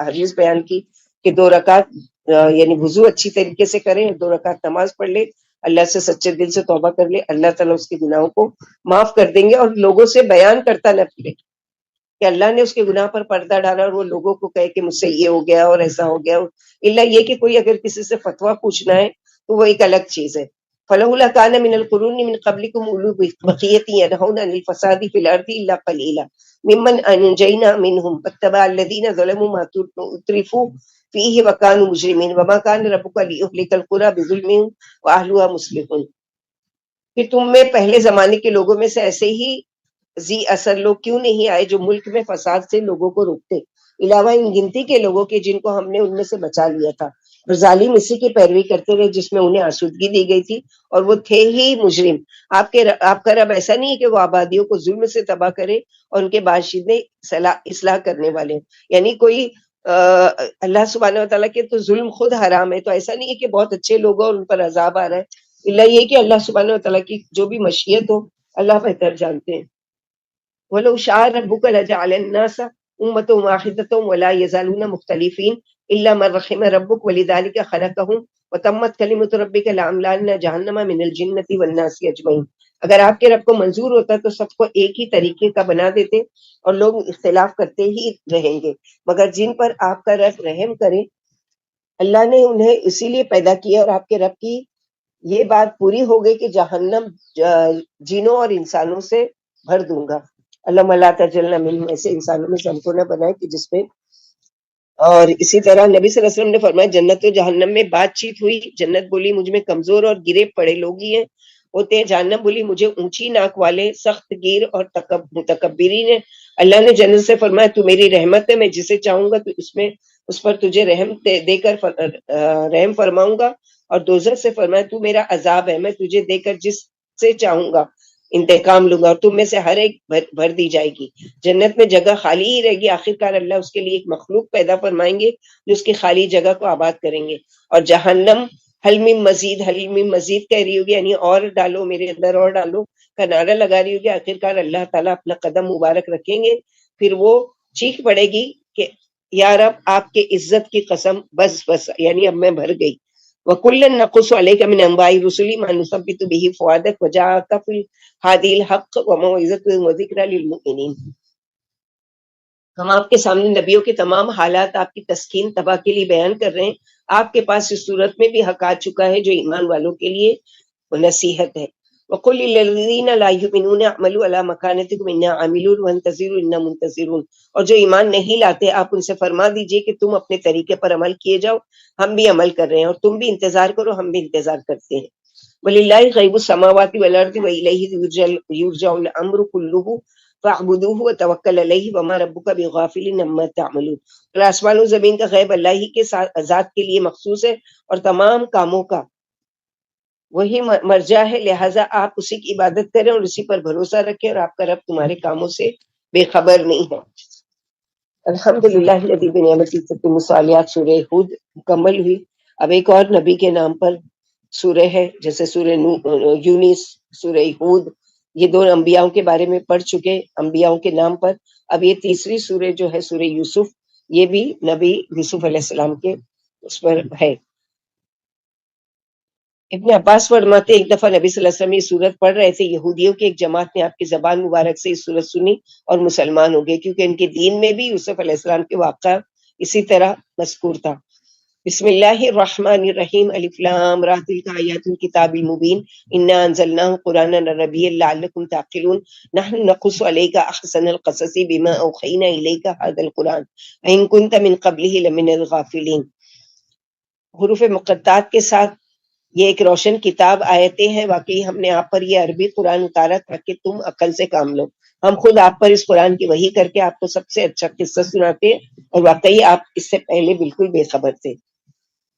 حدیث بیان کی کہ 2 رکعت یعنی وضو اچھی طریقے سے کریں، 2 رکعت نماز پڑھ لے، اللہ سے سچے دل سے توبہ کر لے، اللہ تعالیٰ اس کے گناہوں کو معاف کر دیں گے۔ اور لوگوں سے بیان کرتا نہ پھرے کہ اللہ نے اس کے گناہ پر پردہ ڈالا اور وہ لوگوں کو کہے کہ مجھ سے یہ ہو گیا اور ایسا ہو گیا، الا یہ کہ کوئی اگر کسی سے فتویٰ پوچھنا ہے تو وہ ایک الگ چیز ہے، فلولا كان من القرون من قبلكم أولو بقية ينهون عن الفساد في الأرض إلا قليلا ممن أنجينا منهم واتبع الذين ظلموا ما أترفوا فيه وكانوا مجرمين وما كان ربك ليهلك القرى بظلم وأهلها مصلحون. کہ تم میں پہلے زمانے کے لوگوں میں سے ایسے ہی ذی اثر لوگ کیوں نہیں آئے جو ملک میں فساد سے لوگوں کو روکتے، علاوہ ان گنتی کے لوگوں کے جن کو ہم نے ان میں سے بچا لیا تھا، اور ظالم اسی کی پیروی کرتے رہے جس میں انہیں آسودگی دی گئی تھی اور وہ تھے ہی مجرم۔ آپ کا رب ایسا نہیں ہے کہ وہ آبادیوں کو ظلم سے تباہ کرے اور ان کے باشندے اصلاح کرنے والے ہوں۔ یعنی کوئی اللہ سبحانہ وتعالیٰ کے تو ظلم خود حرام ہے، تو ایسا نہیں ہے کہ بہت اچھے لوگ ہیں اور ان پر عذاب آ رہا ہے، اللہ یہ کہ اللہ سبحانہ وتعالیٰ کی جو بھی مشیت ہو اللہ بہتر جانتے ہیں۔ وَلَوْ شَاءَ رَبُّكَ لَجَعَلَ النَّاسَ أُمَّةً وَاحِدَةً وَلَا يَزَالُونَ مُخْتَلِفِينَ إِلَّا مَن رَحِمَ رَبُّكَ وَلِذَلِكَ خَلَقَهُمْ وَتَمَّتْ كَلِمَةُ رَبِّكَ لَأَمْلَأَنَّ جَهَنَّمَ مِنَ الْجِنَّةِ وَالنَّاسِ أَجْمَعِينَ۔ اگر آپ کے رب کو منظور ہوتا تو سب کو ایک ہی طریقے کا بنا دیتے اور لوگ اختلاف کرتے ہی رہیں گے، مگر جن پر آپ کا رب رحم کرے اللہ نے انہیں اسی لیے پیدا کیا، اور آپ کے رب کی یہ بات پوری ہو گئی کہ جہنم جنوں اور انسانوں سے بھر دوں گا۔ اللہ لا تجعلنا منہم، ایسے انسانوں میں سے ہم کو نہ بنائے کہ جس میں۔ اور اسی طرح نبی صلی اللہ علیہ وسلم نے فرمایا جنت و جہنم میں بات چیت ہوئی، جنت بولی مجھ میں کمزور اور گرے پڑے لوگ ہی ہیں ہوتے ہیں، جہنم بولی مجھے اونچی ناک والے سخت گیر اور متکبرین ہیں۔ اللہ نے جنت سے فرمایا تو میری رحمت ہے، میں جسے چاہوں گا تو اس پر تجھے رحم دے کر رحم فرماؤں گا، اور دوزخ سے فرمایا تو میرا عذاب ہے، میں تجھے دے کر جس سے چاہوں گا انتقام لوں گا، اور تم میں سے ہر ایک بھر دی جائے گی۔ جنت میں جگہ خالی ہی رہے گی، آخرکار اللہ اس کے لیے ایک مخلوق پیدا فرمائیں گے جو اس کی خالی جگہ کو آباد کریں گے۔ اور جہنم حل من مزید، حل من مزید کہہ رہی ہوگی، یعنی اور ڈالو میرے اندر، اور ڈالو کا نعرہ لگا رہی ہوگی۔ آخرکار اللہ تعالیٰ اپنا قدم مبارک رکھیں گے، پھر وہ چیخ پڑے گی کہ یا رب آپ کے عزت کی قسم، بس بس، یعنی اب میں بھر گئی۔ وَكُلًّا نَقُصُّ عَلَيْكَ مِنْ أَنْبَاءِ الرُّسُلِ مَا نُثَبِّتُ بِهِ فُؤَادَكَ وَجَاءَكَ فِي الْحَادِي الْحَقُّ وَمَوْعِظَةٌ وَذِكْرَىٰ لِلْمُؤْمِنِينَ۔ ہم آپ کے سامنے نبیوں کے تمام حالات آپ کی تسکین تباہ کے لیے بیان کر رہے ہیں، آپ کے پاس اس صورت میں بھی حق آ چکا ہے جو ایمان والوں کے لیے وہ نصیحت ہے۔ وَقُلْ لِلَّذِينَ لَا يُؤْمِنُونَ اعْمَلُوا عَلَىٰ مَكَانَتِكُمْ إِنَّا عَامِلُونَ وَانتَظِرُوا إِنَّا مُنتَظِرُونَ۔ اور جو ایمان نہیں لاتے آپ ان سے فرما دیجئے کہ تم اپنے طریقے پر عمل کیے جاؤ، ہم بھی عمل کر رہے ہیں، اور تم بھی انتظار کرو، ہم بھی انتظار کرتے ہیں۔ وَلِلَّهِ غَيْبُ السَّمَاوَاتِ وَالْأَرْضِ وَإِلَيْهِ يُرْجَعُ الْأَمْرُ كُلُّهُ فَاعْبُدُوهُ وَتَوَكَّلْ عَلَيْهِ وَمَا رَبُّكَ بِغَافِلٍ عَمَّا تَعْمَلُونَ۔ اور آسمان و زمین کا غیب اللہ ہی کے ذات کے لیے مخصوص ہے، اور تمام کاموں کا وہی مرجع ہے، لہٰذا آپ اسی کی عبادت کریں اور اسی پر بھروسہ رکھیں، اور آپ کا رب تمہارے کاموں سے بے خبر نہیں ہے۔ الحمدللہ الذی بنعمتہ تتم الصالحات، سورہ ہود مکمل ہوئی۔ اب ایک اور نبی کے نام پر سورہ ہے، جیسے سورہ یونس، سورہ ہود، یہ دو انبیاءوں کے بارے میں پڑھ چکے انبیاءوں کے نام پر۔ اب یہ تیسری سورہ جو ہے سورہ یوسف، یہ بھی نبی یوسف علیہ السلام کے اس پر ہے۔ ابن عباس فرماتے ایک دفعہ نبی صلی اللہ علیہ وسلم یہ سورت پڑھ رہے تھے، یہودیوں کی ایک جماعت نے آپ کی زبان مبارک سے یہ سورت سنی اور مسلمان ہو گئے، کیونکہ ان کے دین میں بھی یوسف علیہ السلام کے واقعہ اسی طرح مذکور تھا۔ بسم اللہ الرحمن الرحیم، الف لام را، تلک آیات الکتاب المبین، انا انزلناہ قرآنا عربیا لعلکم تعقلون، نحن نقص علیک احسن القصص بما اوحینا الیک ھذا القرآن وان کنت من قبلہ لمن الغافلین۔ حروف مقطعات کے ساتھ یہ ایک روشن کتاب آیتیں ہیں، واقعی ہم نے آپ پر یہ عربی قرآن اتارا تاکہ تم عقل سے کام لو۔ ہم خود آپ پر اس قرآن کی وحی کر کے آپ کو سب سے اچھا قصہ سناتے ہیں، اور واقعی آپ اس سے پہلے بالکل بے خبر تھے۔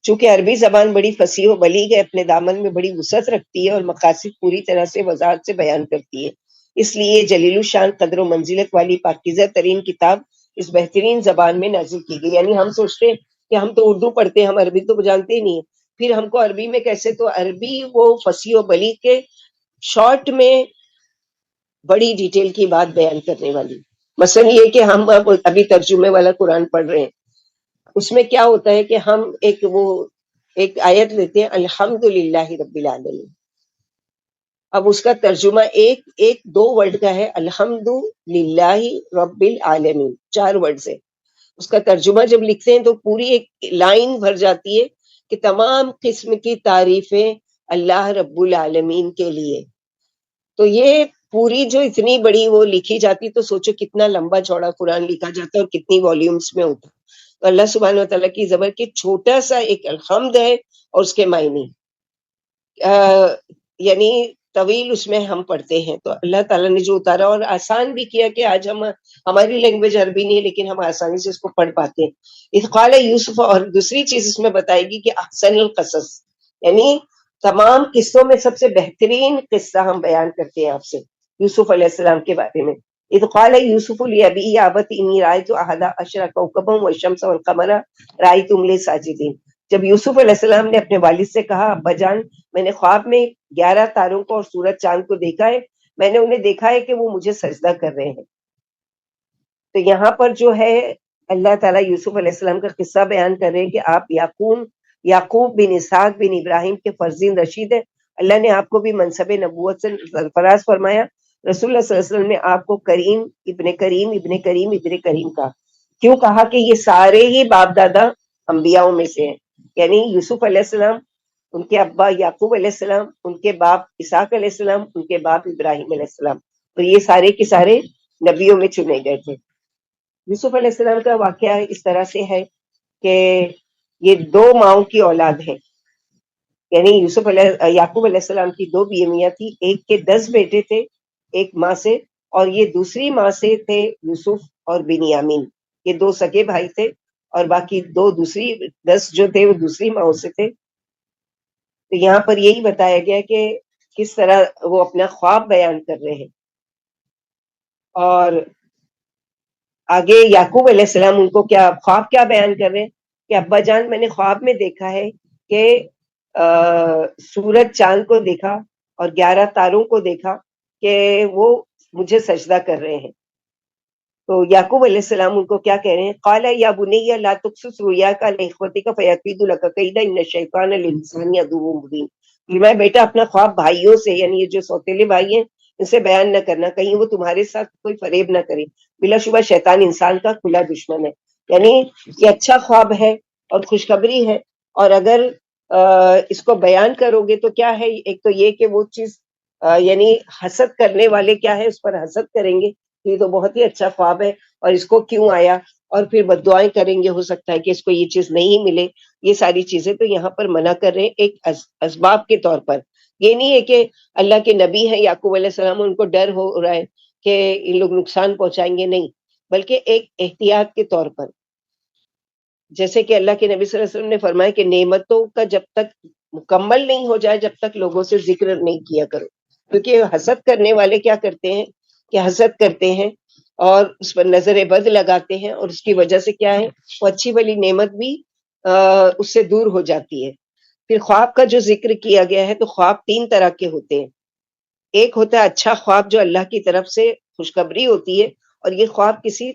چونکہ عربی زبان بڑی فصیح و بلیغ ہے، اپنے دامن میں بڑی وسعت رکھتی ہے اور مقاصد پوری طرح سے وضاحت سے بیان کرتی ہے، اس لیے جلیل الشان قدر و منزلت والی پاکیزہ ترین کتاب اس بہترین زبان میں نازل کی گئی۔ یعنی ہم سوچتے ہیں کہ ہم تو اردو پڑھتے ہیں، ہم عربی تو جانتے ہی نہیں ہیں، پھر ہم کو عربی میں کیسے؟ تو عربی وہ فصیح و بلیغ کے شارٹ میں بڑی ڈیٹیل کی بات بیان کرنے والی۔ مثلا یہ کہ ہم ابھی ترجمے والا قرآن پڑھ رہے ہیں، اس میں کیا ہوتا ہے کہ ہم ایک آیت لیتے ہیں الحمدللہ رب العالمین، اب اس کا ترجمہ ایک دو ورڈ کا ہے، الحمدللہ رب العالمین، 4 ورڈ سے اس کا ترجمہ جب لکھتے ہیں تو پوری ایک لائن بھر جاتی ہے کہ تمام قسم کی تعریفیں اللہ رب العالمین کے لیے. تو یہ پوری جو اتنی بڑی وہ لکھی جاتی تو سوچو کتنا لمبا چوڑا قرآن لکھا جاتا اور کتنی والیومز میں ہوتا. تو اللہ سبحانہ وتعالیٰ کی زبر کے چھوٹا سا ایک الحمد ہے اور اس کے معنی یعنی طویل اس میں ہم پڑھتے ہیں. تو اللہ تعالیٰ نے جو اتارا اور آسان بھی کیا کہ آج ہماری لینگویج عربی نہیں ہے لیکن ہم آسانی سے اس کو پڑھ پاتے ہیں. اذ قال یوسف، اور دوسری چیز اس میں بتائے گی کہ احسن القصص، یعنی تمام قصوں میں سب سے بہترین قصہ ہم بیان کرتے ہیں آپ سے یوسف علیہ السلام کے بارے میں. اذ قال یوسف لابیہ یا ابت انی رأیت احد عشر کوکبا والشمس والقمر رأیتم لی ساجدین. جب یوسف علیہ السلام نے اپنے والد سے کہا ابا جان میں نے خواب میں 11 تاروں کو اور سورج چاند کو دیکھا ہے، میں نے انہیں دیکھا ہے کہ وہ مجھے سجدہ کر رہے ہیں. تو یہاں پر جو ہے اللہ تعالیٰ یوسف علیہ السلام کا قصہ بیان کر رہے ہیں کہ آپ یعقوب بن اسحاق بن ابراہیم کے فرزند رشید ہیں. اللہ نے آپ کو بھی منصب نبوت سے سرفراز فرمایا. رسول اللہ صلی اللہ علیہ وسلم نے آپ کو کریم ابن کریم ابن کریم ابن کریم کہا. کیوں کہا؟ کہ یہ سارے ہی باپ دادا انبیاؤں میں سے ہیں. یعنی یوسف علیہ السلام، ان کے ابا یعقوب علیہ السلام، ان کے باپ اسحاق علیہ السلام، ان کے باپ ابراہیم علیہ السلام. تو یہ سارے کے سارے نبیوں میں چنے گئے تھے. یوسف علیہ السلام کا واقعہ اس طرح سے ہے کہ یہ 2 ماؤں کی اولاد ہے. یعنی یعقوب علیہ السلام کی 2 بیویاں تھی، ایک کے 10 بیٹے تھے ایک ماں سے، اور یہ دوسری ماں سے تھے یوسف اور بنیامین. یہ 2 سگے بھائی تھے اور باقی 2 دوسری 10 جو تھے وہ دوسری ماؤں سے تھے. تو یہاں پر یہی بتایا گیا کہ کس طرح وہ اپنا خواب بیان کر رہے ہیں. اور آگے یعقوب علیہ السلام ان کو خواب کیا بیان کر رہے ہیں کہ ابا جان میں نے خواب میں دیکھا ہے کہ سورج چاند کو دیکھا اور 11 تاروں کو دیکھا کہ وہ مجھے سجدہ کر رہے ہیں. تو یعقوب علیہ السلام ان کو کیا کہہ رہے ہیں؟ قال یا بنی لا تقصص رؤیاک علی اخوتک فیکیدوا لک کیدا ان الشیطان للانسان عدو مبین. میں بیٹا اپنا خواب بھائیوں سے، یعنی یہ جو سوتیلے بھائی ہیں ان سے بیان نہ کرنا، کہیں وہ تمہارے ساتھ کوئی فریب نہ کرے، بلا شبہ شیطان انسان کا کھلا دشمن ہے. یعنی یہ اچھا خواب ہے اور خوشخبری ہے، اور اگر اس کو بیان کرو گے تو کیا ہے، ایک تو یہ کہ وہ چیز یعنی حسد کرنے والے کیا ہے اس پر حسد کریں گے، یہ تو بہت ہی اچھا خواب ہے اور اس کو کیوں آیا، اور پھر بد دعائیں کریں گے، ہو سکتا ہے کہ اس کو یہ چیز نہیں ملے. یہ ساری چیزیں تو یہاں پر منع کر رہے ہیں ایک اسباب کے طور پر. یہ نہیں ہے کہ اللہ کے نبی ہیں یعقوب علیہ السلام ان کو ڈر ہو رہا ہے کہ ان لوگ نقصان پہنچائیں گے، نہیں، بلکہ ایک احتیاط کے طور پر. جیسے کہ اللہ کے نبی صلی اللہ علیہ وسلم نے فرمایا کہ نعمتوں کا جب تک مکمل نہیں ہو جائے جب تک لوگوں سے ذکر نہیں کیا کرو، کیونکہ حسد کرنے والے کیا کرتے ہیں کہ حسد کرتے ہیں اور اس پر نظر بد لگاتے ہیں، اور اس کی وجہ سے کیا ہے وہ اچھی والی نعمت بھی اس سے دور ہو جاتی ہے. پھر خواب کا جو ذکر کیا گیا ہے تو خواب 3 طرح کے ہوتے ہیں. ایک ہوتا ہے اچھا خواب جو اللہ کی طرف سے خوشخبری ہوتی ہے، اور یہ خواب کسی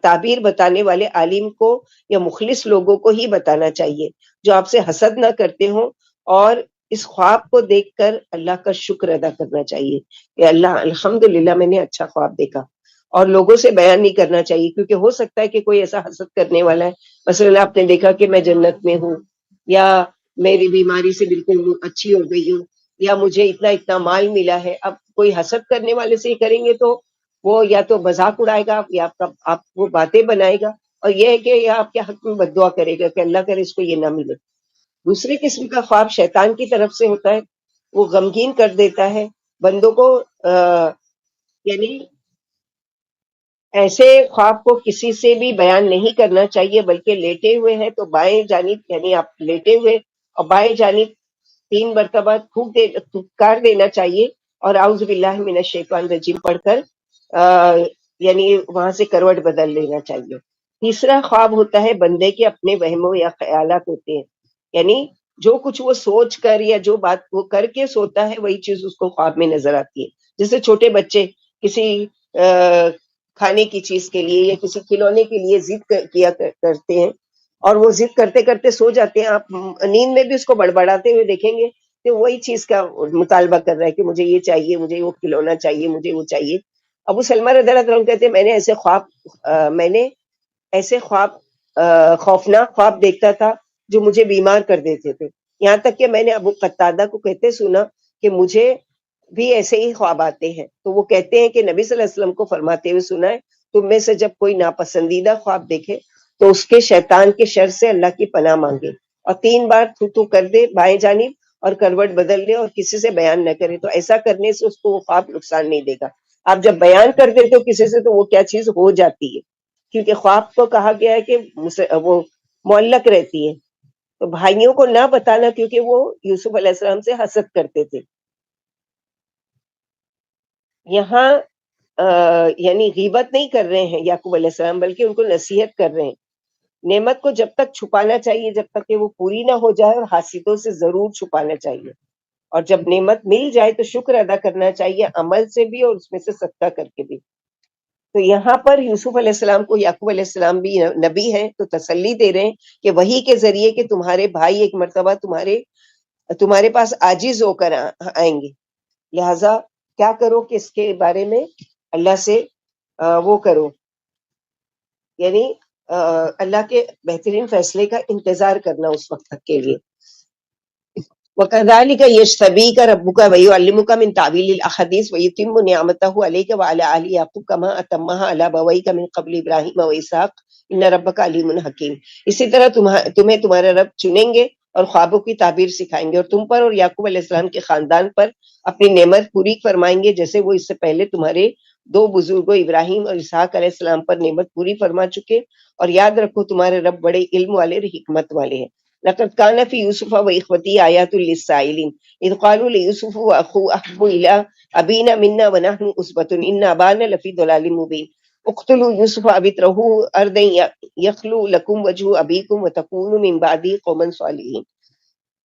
تعبیر بتانے والے عالم کو یا مخلص لوگوں کو ہی بتانا چاہیے جو آپ سے حسد نہ کرتے ہوں، اور اس خواب کو دیکھ کر اللہ کا شکر ادا کرنا چاہیے کہ اللہ الحمدللہ میں نے اچھا خواب دیکھا. اور لوگوں سے بیان نہیں کرنا چاہیے، کیونکہ ہو سکتا ہے کہ کوئی ایسا حسد کرنے والا ہے، مثلا آپ نے دیکھا کہ میں جنت میں ہوں، یا میری بیماری سے بالکل اچھی ہو گئی ہوں، یا مجھے اتنا اتنا مال ملا ہے. اب کوئی حسد کرنے والے سے ہی کریں گے تو وہ یا تو مذاق اڑائے گا یا آپ کو باتیں بنائے گا، اور یہ ہے کہ یہ آپ کے حق میں بد دعا کرے گا کہ اللہ کرے اس کو یہ نہ ملے. دوسری قسم کا خواب شیطان کی طرف سے ہوتا ہے، وہ غمگین کر دیتا ہے بندوں کو. یعنی ایسے خواب کو کسی سے بھی بیان نہیں کرنا چاہیے، بلکہ لیٹے ہوئے ہیں تو بائیں جانب، یعنی آپ لیٹے ہوئے اور بائیں جانب 3 مرتبہ تھوکار دینا چاہیے اور اعوذ باللہ من الشیطان الرجیم پڑھ کر یعنی وہاں سے کروٹ بدل لینا چاہیے. تیسرا خواب ہوتا ہے بندے کے اپنے وہموں یا خیالات ہوتے ہیں، یعنی جو کچھ وہ سوچ کر یا جو بات وہ کر کے سوتا ہے وہی چیز اس کو خواب میں نظر آتی ہے. جیسے چھوٹے بچے کسی کھانے کی چیز کے لیے یا کسی کھلونے کے لیے ضد کیا کرتے ہیں، اور وہ ضد کرتے کرتے سو جاتے ہیں، آپ نیند میں بھی اس کو بڑبڑاتے ہوئے دیکھیں گے کہ وہی چیز کا مطالبہ کر رہا ہے کہ مجھے یہ چاہیے، مجھے وہ کھلونا چاہیے، مجھے وہ چاہیے. ابو سلمہ رضی اللہ عنہ کہتے ہیں میں نے ایسے خواب خوفناک خواب دیکھتا تھا جو مجھے بیمار کر دیتے تھے. یہاں تک کہ میں نے ابو قتادہ کو کہتے سنا کہ مجھے بھی ایسے ہی خواب آتے ہیں. تو وہ کہتے ہیں کہ نبی صلی اللہ علیہ وسلم کو فرماتے ہوئے سنا ہے تم میں سے جب کوئی ناپسندیدہ خواب دیکھے تو اس کے شیطان کے شر سے اللہ کی پناہ مانگے اور 3 بار تھو تھو کر دے بائیں جانب اور کروٹ بدل دے اور کسی سے بیان نہ کرے. تو ایسا کرنے سے اس کو وہ خواب نقصان نہیں دے گا. آپ جب بیان کر دیتے ہو کسی سے تو وہ کیا چیز ہو جاتی ہے، کیونکہ خواب کو کہا گیا ہے کہ وہ معلق رہتی ہے. تو بھائیوں کو نہ بتانا کیونکہ وہ یوسف علیہ السلام سے حسد کرتے تھے. یہاں یعنی غیبت نہیں کر رہے ہیں یعقوب علیہ السلام، بلکہ ان کو نصیحت کر رہے ہیں. نعمت کو جب تک چھپانا چاہیے جب تک کہ وہ پوری نہ ہو جائے، اور حاسدوں سے ضرور چھپانا چاہیے. اور جب نعمت مل جائے تو شکر ادا کرنا چاہیے، عمل سے بھی اور اس میں سے صدقہ کر کے بھی. تو یہاں پر یوسف علیہ السلام کو یعقوب علیہ السلام بھی نبی ہیں تو تسلی دے رہے ہیں کہ وہی کے ذریعے کہ تمہارے بھائی ایک مرتبہ تمہارے پاس عاجز ہو کر آئیں گے، لہذا کیا کرو کہ اس کے بارے میں اللہ سے وہ کرو، یعنی اللہ کے بہترین فیصلے کا انتظار کرنا اس وقت تک کے لیے. وَكَذَلِكَ يَجْتَبِيكَ رَبُّكَ وَيُعَلِّمُكَ مِن تَأْوِيلِ الْأَحَادِيثِ وَيُتِمُّ نِعْمَتَهُ عَلَيْكَ وَعَلَى آلِ يَعْقُوبَ كَمَا أَتَمَّهَا عَلَى أَبَوَيْكَ مِن قَبْلِ إِبْرَاهِيمَ وَإِسْحَاقَ إِنَّ رَبَّكَ عَلِيمٌ حَكِيمٌ. اسی طرح تمہیں تمہارا رب چنیں گے اور خوابوں کی تعبیر سکھائیں گے، اور تم پر اور یعقوب علیہ السلام کے خاندان پر اپنی نعمت پوری فرمائیں گے جیسے وہ اس سے پہلے تمہارے 2 بزرگوں ابراہیم اور اسحاق علیہ السلام پر نعمت پوری فرما چکے. اور یاد رکھو تمہارے رب بڑے علم والے اور حکمت والے ہیں. لقد كان في يوسف وإخوته آيات للسائلين إذ قالوا ليوسف وأخوه أحب إلى أبينا منا ونحن أسبة إن أبانا لفي ضلال مبين اقتلوا يوسف أو اطرحوه أرضا يخلو لكم وجه أبيكم وتكونوا من بعده قوما صالحين.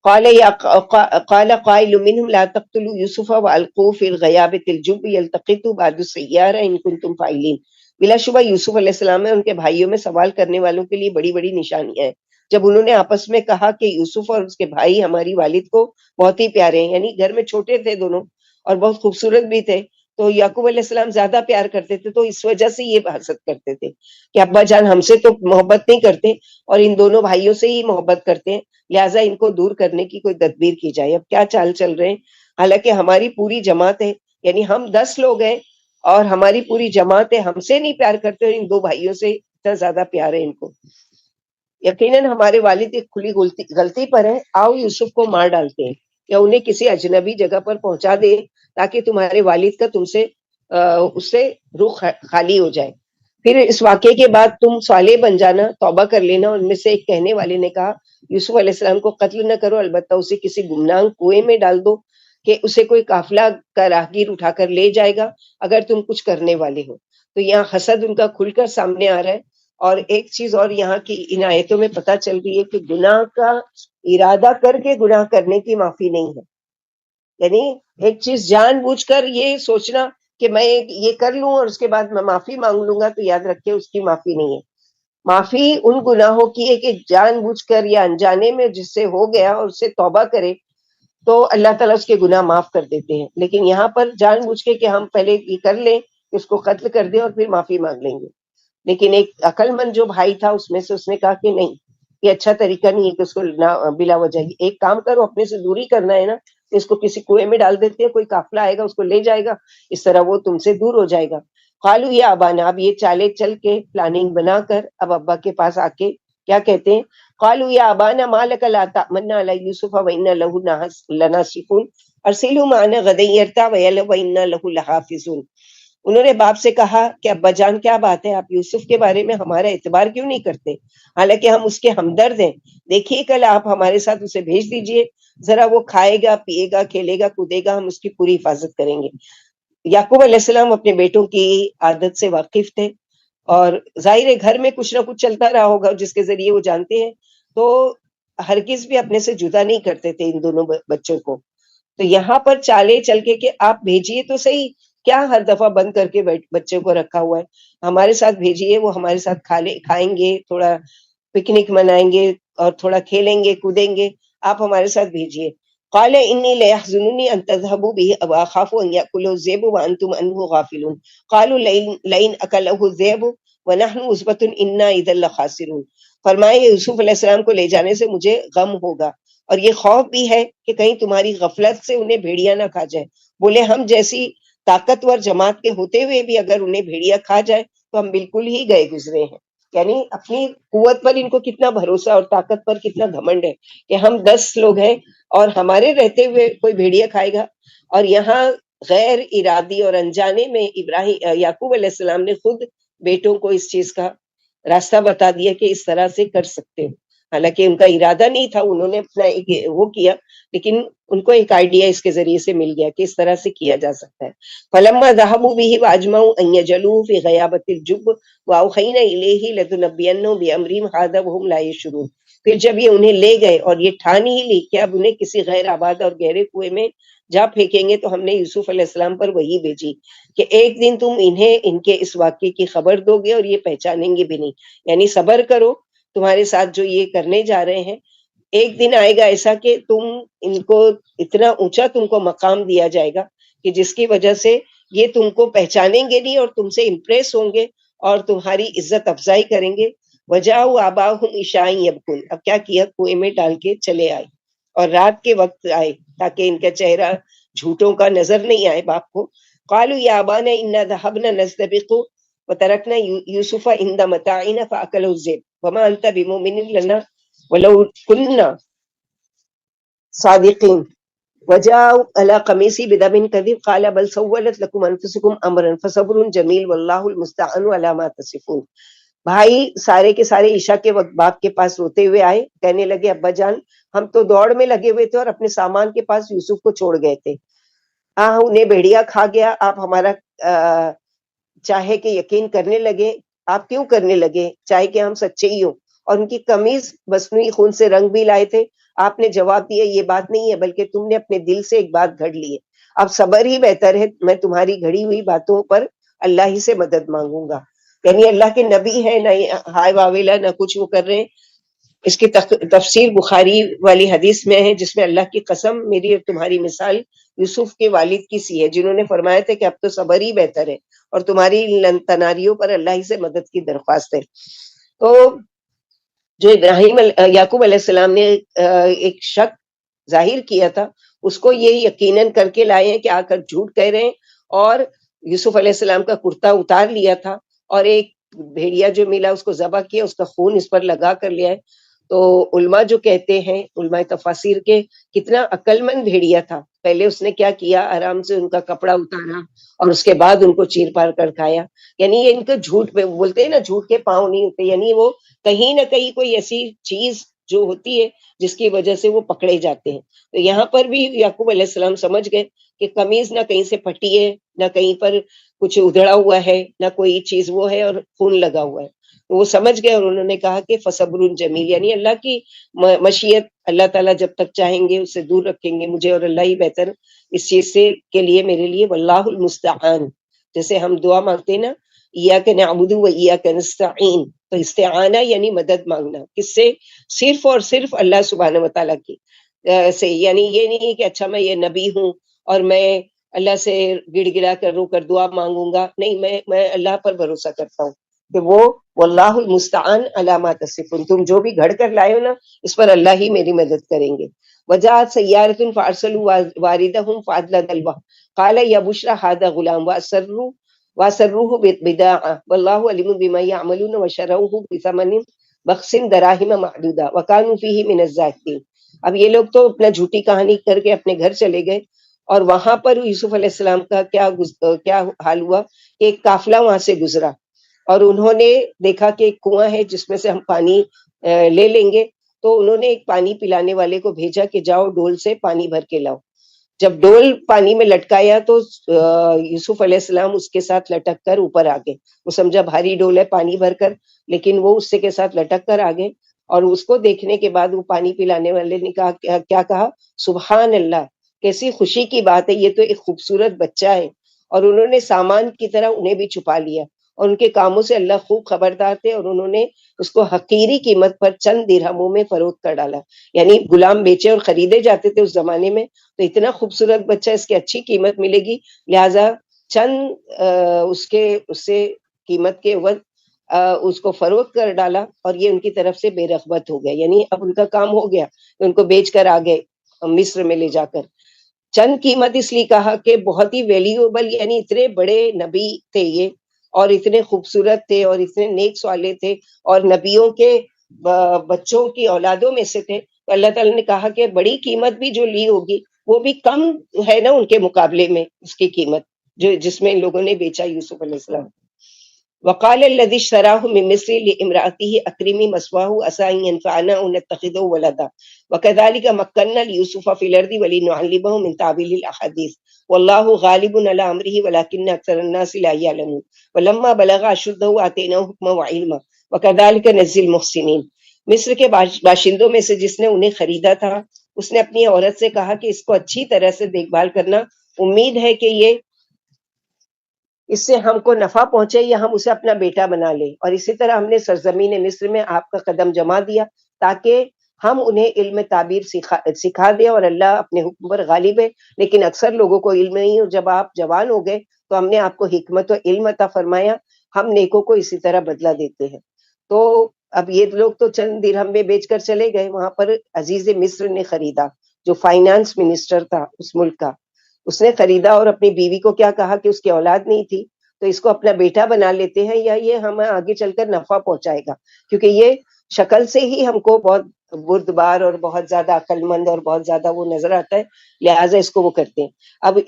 قال قائل منهم لا تقتلوا يوسف وألقوه في الغيابة الجب يلتقطه بعض السيارة إن كنتم فاعلين. بلا شبہ یوسف علیہ السلام میں ان کے بھائیوں میں سوال کرنے والوں کے لیے بڑی بڑی نشانیاں ہیں. جب انہوں نے آپس میں کہا کہ یوسف اور اس کے بھائی ہماری والد کو بہت ہی پیارے ہیں، یعنی گھر میں چھوٹے تھے دونوں اور بہت خوبصورت بھی تھے، تو یعقوب علیہ السلام زیادہ پیار کرتے تھے، تو اس وجہ سے یہ حسد کرتے تھے کہ ابا جان ہم سے تو محبت نہیں کرتے اور ان دونوں بھائیوں سے ہی محبت کرتے ہیں، لہٰذا ان کو دور کرنے کی کوئی تدبیر کی جائے. اب کیا چال چل رہے ہیں، حالانکہ ہماری پوری جماعت ہے، یعنی ہم 10 لوگ ہیں اور ہماری پوری جماعت ہے، ہم سے نہیں پیار کرتے اور ان 2 بھائیوں سے اتنا زیادہ پیار ہے ان کو. یقیناً ہمارے والد ایک کھلی غلطی پر ہے، آؤ یوسف کو مار ڈالتے ہیں یا انہیں کسی اجنبی جگہ پر پہنچا دے تاکہ تمہارے والد کا تم سے اس سے رخ خالی ہو جائے. پھر اس واقعے کے بعد تم صالح بن جانا، توبہ کر لینا. ان میں سے ایک کہنے والے نے کہا یوسف علیہ السلام کو قتل نہ کرو، البتہ اسے کسی گمنام کنویں میں ڈال دو کہ اسے کوئی قافلہ کا راہگیر اٹھا کر لے جائے گا اگر تم کچھ کرنے والے ہو. تو یہاں حسد ان کا کھل کر سامنے آ رہا ہے. اور ایک چیز اور یہاں کی ان آیتوں میں پتہ چل رہی ہے کہ گناہ کا ارادہ کر کے گناہ کرنے کی معافی نہیں ہے. یعنی ایک چیز جان بوجھ کر یہ سوچنا کہ میں یہ کر لوں اور اس کے بعد میں معافی مانگ لوں گا، تو یاد رکھیں اس کی معافی نہیں ہے. معافی ان گناہوں کی ہے کہ جان بوجھ کر یا انجانے میں جس سے ہو گیا اور اس سے توبہ کرے تو اللہ تعالیٰ اس کے گناہ معاف کر دیتے ہیں. لیکن یہاں پر جان بوجھ کے کہ ہم پہلے یہ کر لیں کہ اس کو قتل کر دیں اور پھر معافی مانگ لیں گے. لیکن ایک عقل مند جو بھائی تھا اس میں سے اس نے کہا کہ نہیں، یہ اچھا طریقہ نہیں ہے کہ اس کو بلا وجہ ایک کام کرو، اپنے سے دوری کرنا ہے نا، اس کو کسی کنویں میں ڈال دیتے ہیں، کوئی قافلہ آئے گا اس کو لے جائے گا، اس طرح وہ تم سے دور ہو جائے گا. قالوا یا ابانا، اب یہ چالے چل کے پلاننگ بنا کر اب ابا کے پاس آ کے کیا کہتے ہیں، قالوا یا ابانا ما لك لا تأمنا على يوسف وإنا له لناصحون ارسله معنا غدا يرتع ويلعب وإنا له لحافظون. انہوں نے باپ سے کہا کہ ابا جان کیا بات ہے، آپ یوسف کے بارے میں ہمارا اعتبار کیوں نہیں کرتے، حالانکہ ہم اس کے ہمدرد ہیں. دیکھیے کل آپ ہمارے ساتھ اسے بھیج دیجئے، ذرا وہ کھائے گا پیے گا کھیلے گا کودے گا، ہم اس کی پوری حفاظت کریں گے. یعقوب علیہ السلام اپنے بیٹوں کی عادت سے واقف تھے اور ظاہر ہے گھر میں کچھ نہ کچھ چلتا رہا ہوگا جس کے ذریعے وہ جانتے ہیں، تو ہرگز بھی اپنے سے جدا نہیں کرتے تھے ان دونوں بچوں کو. تو یہاں پر چالے چل کے کہ آپ بھیجیے تو صحیح، کیا ہر دفعہ بند کر کے بچے کو رکھا ہوا ہے، ہمارے ساتھ بھیجیے، وہ ہمارے ساتھ کھائیں گے، تھوڑا پکنک منائیں گے اور تھوڑا کھیلیں گے کودیں گے، آپ ہمارے ساتھ بھیجیے. قال انی لیحزننی ان تذهبوا به واخاف ان یاکلہ الذئب وانتم عنہ غافلون قالوا لئن اکلہ الذئب ونحن عصبۃ انا اذا لخاسرون. فرمائے یوسف علیہ السلام کو لے جانے سے مجھے غم ہوگا اور یہ خوف بھی ہے کہ کہیں تمہاری غفلت سے انہیں بھیڑیا نہ کھا جائے. بولے ہم جیسی طاقتور جماعت کے ہوتے ہوئے بھی اگر انہیں بھیڑیا کھا جائے تو ہم بالکل ہی گئے گزرے ہیں. یعنی اپنی قوت پر ان کو کتنا بھروسہ اور طاقت پر کتنا گھمنڈ ہے کہ ہم 10 لوگ ہیں اور ہمارے رہتے ہوئے کوئی بھیڑیا کھائے گا. اور یہاں غیر ارادی اور انجانے میں یعقوب علیہ السلام نے خود بیٹوں کو اس چیز کا راستہ بتا دیا کہ اس طرح سے کر سکتے ہو. حالانکہ ان کا ارادہ نہیں تھا، انہوں نے اپنا وہ کیا، لیکن ان کو ایک آئیڈیا اس کے ذریعے سے مل گیا کہ اس طرح سے کیا جا سکتا ہے. فلما ذهبوا به واجمعوا ان يجلوا في غيابة الجب واوحينا اليه لتنبئنهم بامرهم هذا وهم لا يشعرون. پھر جب یہ انہیں لے گئے اور یہ ٹھان ہی لی کہ اب انہیں کسی غیر آباد اور گہرے کنویں میں جا پھینکیں گے، تو ہم نے یوسف علیہ السلام پر وہی بھیجی کہ ایک دن تم انہیں ان کے اس واقعے کی خبر دو گے اور یہ پہچانیں گے بھی نہیں. یعنی صبر کرو، تمہارے ساتھ جو یہ کرنے جا رہے ہیں ایک دن آئے گا ایسا کہ تم ان کو اتنا اونچا تم کو مقام دیا جائے گا کہ جس کی وجہ سے یہ تم کو پہچانیں گے نہیں اور تم سے امپریس ہوں گے اور تمہاری عزت افزائی کریں گے. وجاؤ آباہم عشاء یبکون. اب کیا کیا، کنویں میں ڈال کے چلے آئے اور رات کے وقت آئے تاکہ ان کا چہرہ جھوٹوں کا نظر نہیں آئے باپ کو. قالوا یا ابانا انا ذهبنا نستبق وترکنا یوسف عند متاعنا فاکلہ الذئب وما انت بمؤمن لنا ولو كنا صادقین. وجاءوا على قميصي بدم كذب قال بل سولت لكم انفسكم امرا فصبر جميل والله المستعان على ما تصفون. بھائی سارے کے سارے عشاء کے وقت باپ کے پاس روتے ہوئے آئے، کہنے لگے ابا جان ہم تو دوڑ میں لگے ہوئے تھے اور اپنے سامان کے پاس یوسف کو چھوڑ گئے تھے. انہیں بھیڑیا کھا گیا، آپ ہمارا چاہے کہ یقین کرنے لگے. آپ کیوں کرنے لگے؟ چاہے کہ ہم سچے ہی ہوں. اور ان کی قمیض مصنوعی خون سے رنگ بھی لائے تھے. آپ نے جواب دیا یہ بات نہیں ہے بلکہ تم نے اپنے دل سے ایک بات گھڑ لی ہے. اب صبر ہی بہتر ہے، میں تمہاری گھڑی ہوئی باتوں پر اللہ ہی سے مدد مانگوں گا. یعنی اللہ کے نبی ہے، نہ ہائے واویلا نہ کچھ وہ کر رہے ہیں. اس کی تفسیر بخاری والی حدیث میں ہے جس میں اللہ کی قسم میری اور تمہاری مثال یوسف کے والد کی سی ہے جنہوں نے فرمایا تھا کہ اب تو صبر ہی بہتر ہے اور تمہاری تناریوں پر اللہ ہی سے مدد کی درخواست ہے. تو جو یعقوب علیہ السلام نے ایک شک ظاہر کیا تھا اس کو یہ یقیناً کر کے لائے ہیں کہ آ کر جھوٹ کہہ رہے ہیں. اور یوسف علیہ السلام کا کرتا اتار لیا تھا اور ایک بھیڑیا جو ملا اس کو ذبح کیا، اس کا خون اس پر لگا کر لیا ہے. تو علماء جو کہتے ہیں، علماء تفاسیر کے، کتنا عقل مند بھیڑیا تھا. پہلے اس نے کیا کیا، آرام سے ان کا کپڑا اتارا اور اس کے بعد ان کو چیر پار کر کھایا. یعنی یہ ان کو جھوٹ پہ بولتے ہیں نا، جھوٹ کے پاؤں نہیں ہوتے. یعنی وہ کہیں نہ کہیں کوئی ایسی چیز جو ہوتی ہے جس کی وجہ سے وہ پکڑے جاتے ہیں. تو یہاں پر بھی یعقوب علیہ السلام سمجھ گئے کہ قمیض نہ کہیں سے پھٹی ہے، نہ کہیں پر کچھ ادھڑا ہوا ہے، نہ کوئی چیز وہ ہے اور خون لگا ہوا ہے. وہ سمجھ گئے اور انہوں نے کہا کہ فصبر جمیل، یعنی اللہ کی مشیت، اللہ تعالیٰ جب تک چاہیں گے اس سے دور رکھیں گے مجھے اور اللہ ہی بہتر اس چیز سے کے لیے میرے لیے. واللہ المستعان، جیسے ہم دعا مانگتے ہیں نا، ایاک نعبد و ایاک نستعین، تو استعانہ یعنی مدد مانگنا. کس سے؟ صرف اور صرف اللہ سبحانہ و تعالیٰ کی سے. یعنی یہ نہیں کہ اچھا میں یہ نبی ہوں اور میں اللہ سے گڑ گڑا کر رو کر دعا مانگوں گا. نہیں، میں اللہ پر بھروسہ کرتا ہوں کہ وہ واللہ المستعان علی ما تصفون، تم جو بھی گھڑ کر لائے ہو نا اس پر اللہ ہی میری مدد کریں گے. وجاءت سیارۃ فارسلوا واردہم فادلی دلوہ قال یا بشرى هذا غلام واسروه بداعا واللہ علیم بما یعملون وشروه بثمن بخس دراہم معدودہ وکانوا فیہ من الزاہدین. اب یہ لوگ تو اپنا جھوٹی کہانی کر کے اپنے گھر چلے گئے اور وہاں پر یوسف علیہ السلام کا کیا حال ہوا کہ ایک قافلہ وہاں سے گزرا اور انہوں نے دیکھا کہ ایک کنواں ہے جس میں سے ہم پانی لے لیں گے. تو انہوں نے ایک پانی پلانے والے کو بھیجا کہ جاؤ ڈول سے پانی بھر کے لاؤ. جب ڈول پانی میں لٹکایا تو یوسف علیہ السلام اس کے ساتھ لٹک کر اوپر آ گئے. وہ سمجھا بھاری ڈول ہے پانی بھر کر، لیکن وہ اس سے کے ساتھ لٹک کر آ گئے. اور اس کو دیکھنے کے بعد وہ پانی پلانے والے نے کہا، کیا کہا؟ سبحان اللہ، کیسی خوشی کی بات ہے، یہ تو ایک خوبصورت بچہ ہے. اور انہوں نے سامان کی طرح انہیں بھی چھپا لیا اور ان کے کاموں سے اللہ خوب خبردار تھے اور انہوں نے اس کو حقیری قیمت پر چند درہموں میں فروخت کر ڈالا. یعنی غلام بیچے اور خریدے جاتے تھے اس زمانے میں، تو اتنا خوبصورت بچہ، اس کی اچھی قیمت ملے گی، لہٰذا چند اس سے قیمت کے عوض اس کو فروخت کر ڈالا اور یہ ان کی طرف سے بے رغبت ہو گیا، یعنی اب ان کا کام ہو گیا، ان کو بیچ کر آگے مصر میں لے جا کر۔ چند قیمت اس لیے کہا کہ بہت ہی ویلیوبل، یعنی اتنے بڑے نبی تھے یہ، اور اتنے خوبصورت تھے اور اتنے نیک صالح تھے اور نبیوں کے بچوں کی اولادوں میں سے تھے، تو اللہ تعالیٰ نے کہا کہ بڑی قیمت بھی جو لی ہوگی وہ بھی کم ہے نا ان کے مقابلے میں، اس کی قیمت جو جس میں ان لوگوں نے بیچا یوسف علیہ السلام۔ وقال الذي اشتراه من مصر لامرأته أكرمي مثواه عسى أن ينفعنا أو نتخذه ولدا وكذلك مكنا ليوسف في الأرض ولنعلمه من تعبير الأحاديث والله غالب على أمره ولكن أكثر الناس لا يعلمون ولما بلغ أشده آتيناه حكما وعلما وكذلك نجزي المحسنين۔ مصر کے باشندوں میں سے جس نے انہیں خریدا تھا اس نے اپنی عورت سے کہا کہ اس کو اچھی طرح سے دیکھ بھال کرنا، امید ہے کہ یہ اس سے ہم کو نفع پہنچے یا ہم اسے اپنا بیٹا بنا لیں۔ اور اسی طرح ہم نے سرزمین مصر میں آپ کا قدم جما دیا تاکہ ہم انہیں علم تعبیر سکھا دیں، اور اللہ اپنے حکم پر غالب ہے لیکن اکثر لوگوں کو علم نہیں، اور جب آپ جوان ہو گئے تو ہم نے آپ کو حکمت و علم عطا فرمایا، ہم نیکوں کو اسی طرح بدلہ دیتے ہیں۔ تو اب یہ لوگ تو چند درہم میں بیچ کر چلے گئے، وہاں پر عزیز مصر نے خریدا، جو فائنانس منسٹر تھا اس ملک کا، اس نے خریدا اور اپنی بیوی کو کیا کہا کہ اس کی اولاد نہیں تھی تو اس کو اپنا بیٹا بنا لیتے ہیں، یا یہ ہمیں آگے چل کر نفع پہنچائے گا، کیونکہ یہ شکل سے ہی ہم کو بہت بردبار اور بہت زیادہ عقل مند اور بہت زیادہ وہ نظر آتا ہے، لہٰذا اس کو وہ کرتے ہیں۔ اب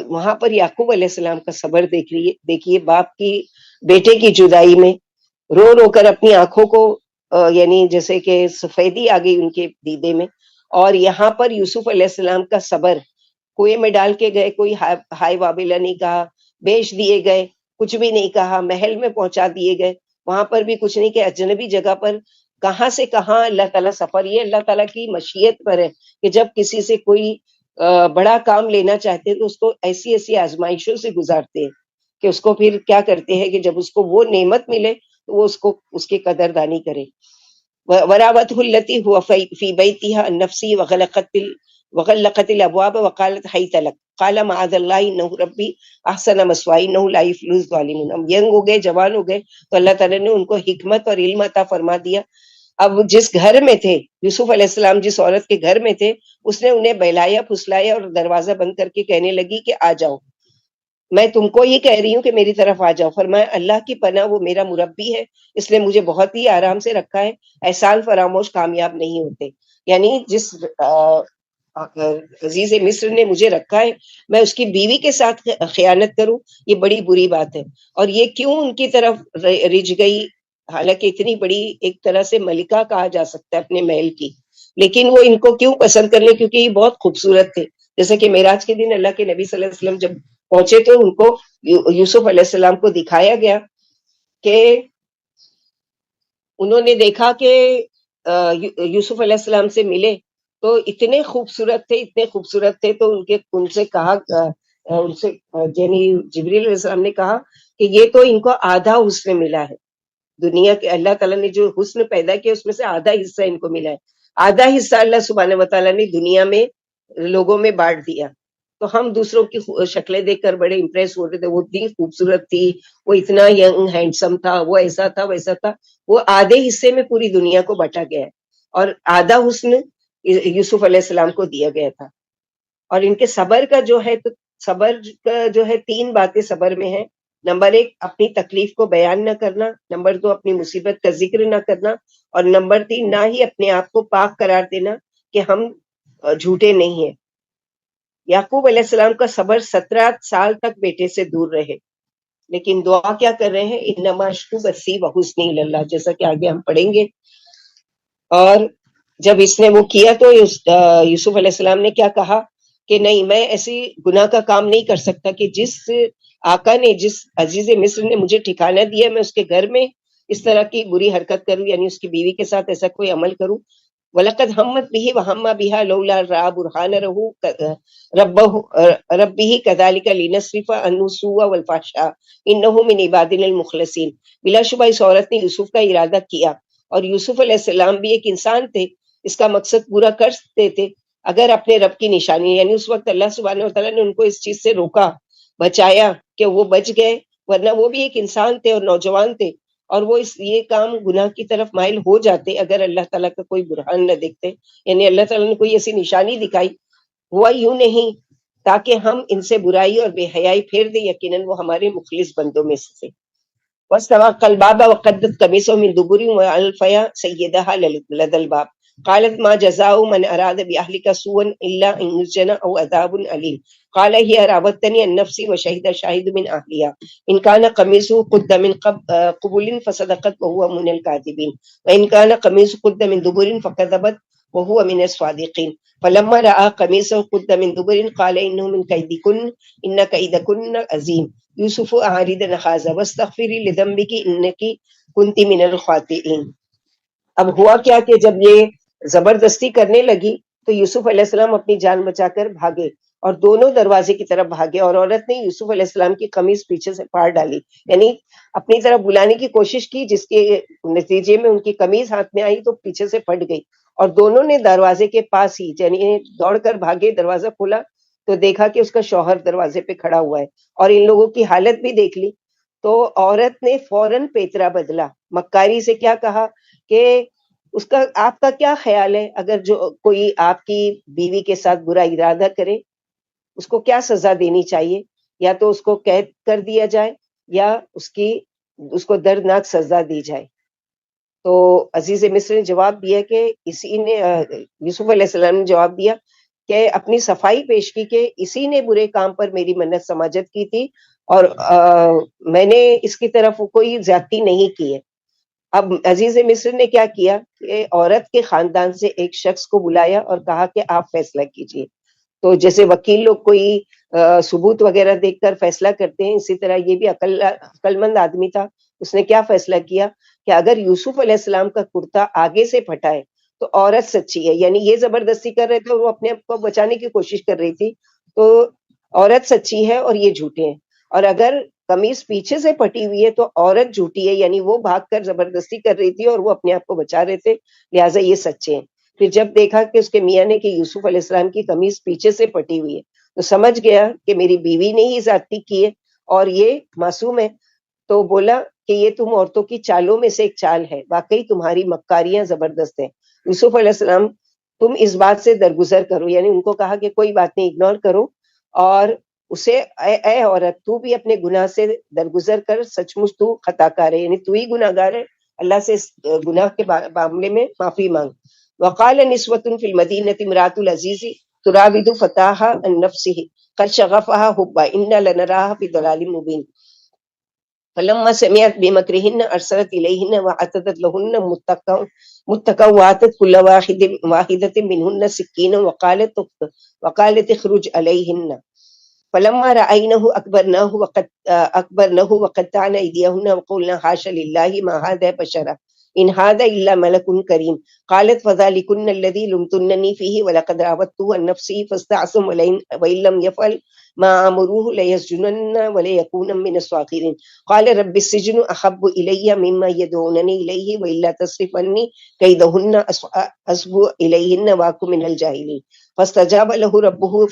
وہاں پر یعقوب علیہ السلام کا صبر دیکھیے باپ کی بیٹے کی جدائی میں رو رو کر اپنی آنکھوں کو یعنی جیسے کہ سفیدی آ گئی ان کے دیدے میں، اور یہاں پر یوسف علیہ السلام کا صبر، کنویں میں ڈال کے گئے، کوئی ہائے وابلہ نہیں کہا، بیچ دیے گئے، کچھ بھی نہیں کہا، محل میں پہنچا دیے گئے، وہاں پر بھی کچھ نہیں کہ اجنبی جگہ پر کہاں سے کہاں اللہ تعالیٰ سفر، یہ اللہ تعالیٰ کی مشیت پر ہے کہ جب کسی سے کوئی بڑا کام لینا چاہتے ہیں تو اس کو ایسی ایسی آزمائشوں سے گزارتے ہیں کہ اس کو پھر کیا کرتے ہیں کہ جب اس کو وہ نعمت ملے تو وہ اس کی قدردانی کرے۔ وراوته التي هو في بيتها عن نفسه وغلقت الابواب وقالت حيث لك قال معاذ الله انه ربي احسن مثواي انه لا يفلح الظالمون۔ ہم ینگ ہو گئے، جوان ہو گئے تو اللہ تعالیٰ نے ان کو حکمت اور علم عطا فرما دیا۔ اب جس گھر میں تھے یوسف علیہ السلام، جس عورت کے گھر میں تھے، اس نے انہیں بہلایا پھسلایا اور دروازہ بند کر کے کہنے لگی کہ آ جاؤ، میں تم کو یہ کہہ رہی ہوں کہ میری طرف آ جاؤ۔ فرمایا اللہ کی پناہ، وہ میرا مربی ہے، اس نے مجھے بہت ہی آرام سے رکھا ہے، احسان فراموش کامیاب نہیں ہوتے۔ یعنی جس عزیز مصر نے مجھے رکھا ہے، میں اس کی بیوی کے ساتھ خیانت کروں، یہ بڑی بری بات ہے۔ اور یہ کیوں ان کی طرف رج گئی، حالانکہ اتنی بڑی ایک طرح سے ملکہ کہا جا سکتا ہے اپنے محل کی، لیکن وہ ان کو کیوں پسند کر لے؟ کیونکہ یہ بہت خوبصورت تھے۔ جیسے کہ معراج کے دن اللہ کے نبی صلی اللہ علیہ وسلم جب پہنچے تو ان کو یوسف علیہ السلام کو دکھایا گیا کہ انہوں نے دیکھا کہ یوسف علیہ السلام سے ملے تو اتنے خوبصورت تھے، اتنے خوبصورت تھے، تو ان سے کہا، ان سے یعنی جبریل علیہ السلام نے کہا کہ یہ تو ان کو آدھا حسن ملا ہے، دنیا کے اللہ تعالیٰ نے جو حسن پیدا کیا اس میں سے آدھا حصہ ان کو ملا ہے، آدھا حصہ اللہ سبحانہ وتعالیٰ نے دنیا میں لوگوں میں بانٹ دیا۔ تو ہم دوسروں کی شکلیں دیکھ کر بڑے امپریس ہوتے تھے، وہ اتنی خوبصورت تھی، وہ اتنا ینگ ہینڈسم تھا، وہ ایسا تھا ویسا تھا، وہ آدھے حصے میں پوری دنیا کو بانٹا گیا ہے، اور آدھا حسن یوسف علیہ السلام کو دیا گیا تھا۔ اور ان کے صبر کا جو ہے، تو صبر کا جو ہے 3 باتیں صبر میں ہیں۔ نمبر 1 اپنی تکلیف کو بیان نہ کرنا، نمبر 2 اپنی مصیبت کا ذکر نہ کرنا، اور نمبر 3 نہ ہی اپنے آپ کو پاک قرار دینا کہ ہم جھوٹے نہیں ہیں۔ یعقوب علیہ السلام کا صبر 17 سال تک بیٹے سے دور رہے، لیکن دعا کیا کر رہے ہیں؟ انما اشکو بثی وحزنی الی اللہ، جیسا کہ آگے ہم پڑھیں گے۔ اور جب اس نے وہ کیا تو یوسف علیہ السلام نے کیا کہا کہ نہیں، میں ایسی گناہ کا کام نہیں کر سکتا کہ جس آقا نے، جس عزیز مصر نے مجھے ٹھکانہ دیا، میں اس کے گھر میں اس طرح کی بری حرکت کروں، یعنی اس کی بیوی کے ساتھ ایسا کوئی عمل کروں۔ وَلَقَدْ هَمَّتْ بِهِ وَهَمَّ بِهَا لَوْلَا رَأَىٰ بُرْهَانَ رَبِّهِ كَذَٰلِكَ لِنَصْرِفَ عَنْهُ السُّوءَ وَالْفَحْشَاءَ إِنَّهُ مِنْ عِبَادِنَا الْمُخْلَصِينَ۔ بلا شبہ اس عورت نے یوسف کا ارادہ کیا، اور یوسف علیہ السلام بھی ایک انسان تھے، اس کا مقصد پورا کر سکتے تھے اگر اپنے رب کی نشانی، یعنی اس وقت اللہ سبحانہ وتعالیٰ نے ان کو اس چیز سے روکا، بچایا کہ وہ بچ گئے، ورنہ وہ بھی ایک انسان تھے اور نوجوان تھے، اور وہ یہ کام گناہ کی طرف مائل ہو جاتے اگر اللہ تعالیٰ کا کوئی برہان نہ دیکھتے، یعنی اللہ تعالیٰ نے کوئی ایسی نشانی دکھائی. ہوا یوں نہیں تاکہ ہم ان سے برائی اور بے حیائی پھیر دیں، یقیناً وہ ہمارے مخلص بندوں میں سے تھے. واستبق الباب وقدت قميصه من دبر والفيا سيدها لدى الباب قالت ما جزاء من اراد باهلك سوءا الا ان يسجن او عذاب اليم قال هي راودتني عن نفسي وشهد شاهد من اهلها ان كان قميصه قد من قبل فصدقت وهو من الكاذبين وان كان قميصه قد من دبر فكذبت وهو من الصادقين فلما راى قميصه قد من دبر قال انه من كيدكن ان كيدكن عظيم یوسف اعرض عن هذا واستغفری لذنبک انک کنت من الخاطئین. اب ہوا کیا کہ جب یہ زبردستی کرنے لگی تو یوسف علیہ السلام اپنی جان بچا کر بھاگے اور دونوں دروازے کی طرف بھاگے، اور عورت نے یوسف علیہ السلام کی قمیص پیچھے سے پھاڑ ڈالی، یعنی اپنی طرف بلانے کی کوشش کی، جس کے نتیجے میں ان کی قمیص ہاتھ میں آئی تو پیچھے سے پھٹ گئی، اور دونوں نے دروازے کے پاس ہی یعنی دوڑ کر بھاگے. دروازہ کھولا تو دیکھا کہ اس کا شوہر دروازے پہ کھڑا ہوا ہے، اور ان لوگوں کی حالت بھی دیکھ لی. تو عورت نے فوراً پیترا بدلا، مکاری سے کیا کہا کہ اس کا آپ کا کیا خیال ہے اگر جو کوئی آپ کی بیوی کے ساتھ برا ارادہ کرے اس کو کیا سزا دینی چاہیے؟ یا تو اس کو قید کر دیا جائے یا اس کو دردناک سزا دی جائے. تو عزیز مصر نے جواب دیا کہ اسی نے یوسف علیہ السلام نے جواب دیا کہ اپنی صفائی پیش کی کہ اسی نے برے کام پر میری منت سماجت کی تھی، اور میں نے اس کی طرف کوئی زیادتی نہیں کی ہے. اب عزیز مصر نے کیا کیا کہ عورت کے خاندان سے ایک شخص کو بلایا اور کہا کہ آپ فیصلہ کیجئے. تو جیسے وکیل لوگ کوئی ثبوت وغیرہ دیکھ کر فیصلہ کرتے ہیں، اسی طرح یہ بھی عقل مند آدمی تھا. اس نے کیا فیصلہ کیا کہ اگر یوسف علیہ السلام کا کرتا آگے سے پھٹا ہے تو عورت سچی ہے، یعنی یہ زبردستی کر رہے تھے اور وہ اپنے آپ کو بچانے کی کوشش کر رہی تھی، تو عورت سچی ہے اور یہ جھوٹے ہیں. اور اگر قمیص پیچھے سے پھٹی ہوئی ہے تو عورت جھوٹی ہے، یعنی وہ بھاگ کر زبردستی کر رہی تھی اور وہ اپنے آپ کو بچا رہے تھے، لہٰذا یہ سچے ہیں. پھر جب دیکھا کہ اس کے میاں نے کہ یوسف علیہ السلام کی قمیص پیچھے سے پھٹی ہوئی ہے تو سمجھ گیا کہ میری بیوی نے ہی زیادتی کی ہے اور یہ معصوم ہے. تو بولا کہ یہ تم عورتوں کی چالوں میں سے ایک چال ہے، واقعی تمہاری مکاریاں زبردست ہیں. یوسف علیہ السلام تم اس بات سے درگزر کرو، یعنی ان کو کہا کہ کوئی بات نہیں، اگنور کرو، اور اسے اے عورت تو بھی اپنے گناہ سے درگزر کر، سچ مچ تو خطا کار ہے، یعنی تو ہی گناہ گار ہے، اللہ سے اس گناہ کے معاملے میں معافی مانگ. وقال نسوة في المدينة امرأة العزيز تراود فتاها عن نفسه قد شغفها حبا إنا لنراها في ضلال مبين فلما سمعت بمكرهن أرسلت إليهن وأعتدت لهن متكأ وآتت كل واحدة منهن سكينا وقالت اخرج عليهن فلما رأينه أكبرنه وقطعن أيديهن وقلن حاشا لله ما هذا بشرا إن هذا إلا ملك كريم قالت فذلكن الذي لمتنني فيه ولقد راودته عن نفسه فاستعصم وإن لم يفعل ما أمره ليسجنن وليكون من الصاغرين قال رب السجن أحب إلي مما يدعونني إليه وإلا تصرف عني كيدهن أصب إليهن وأكن من الجاهلين فاستجاب له ربه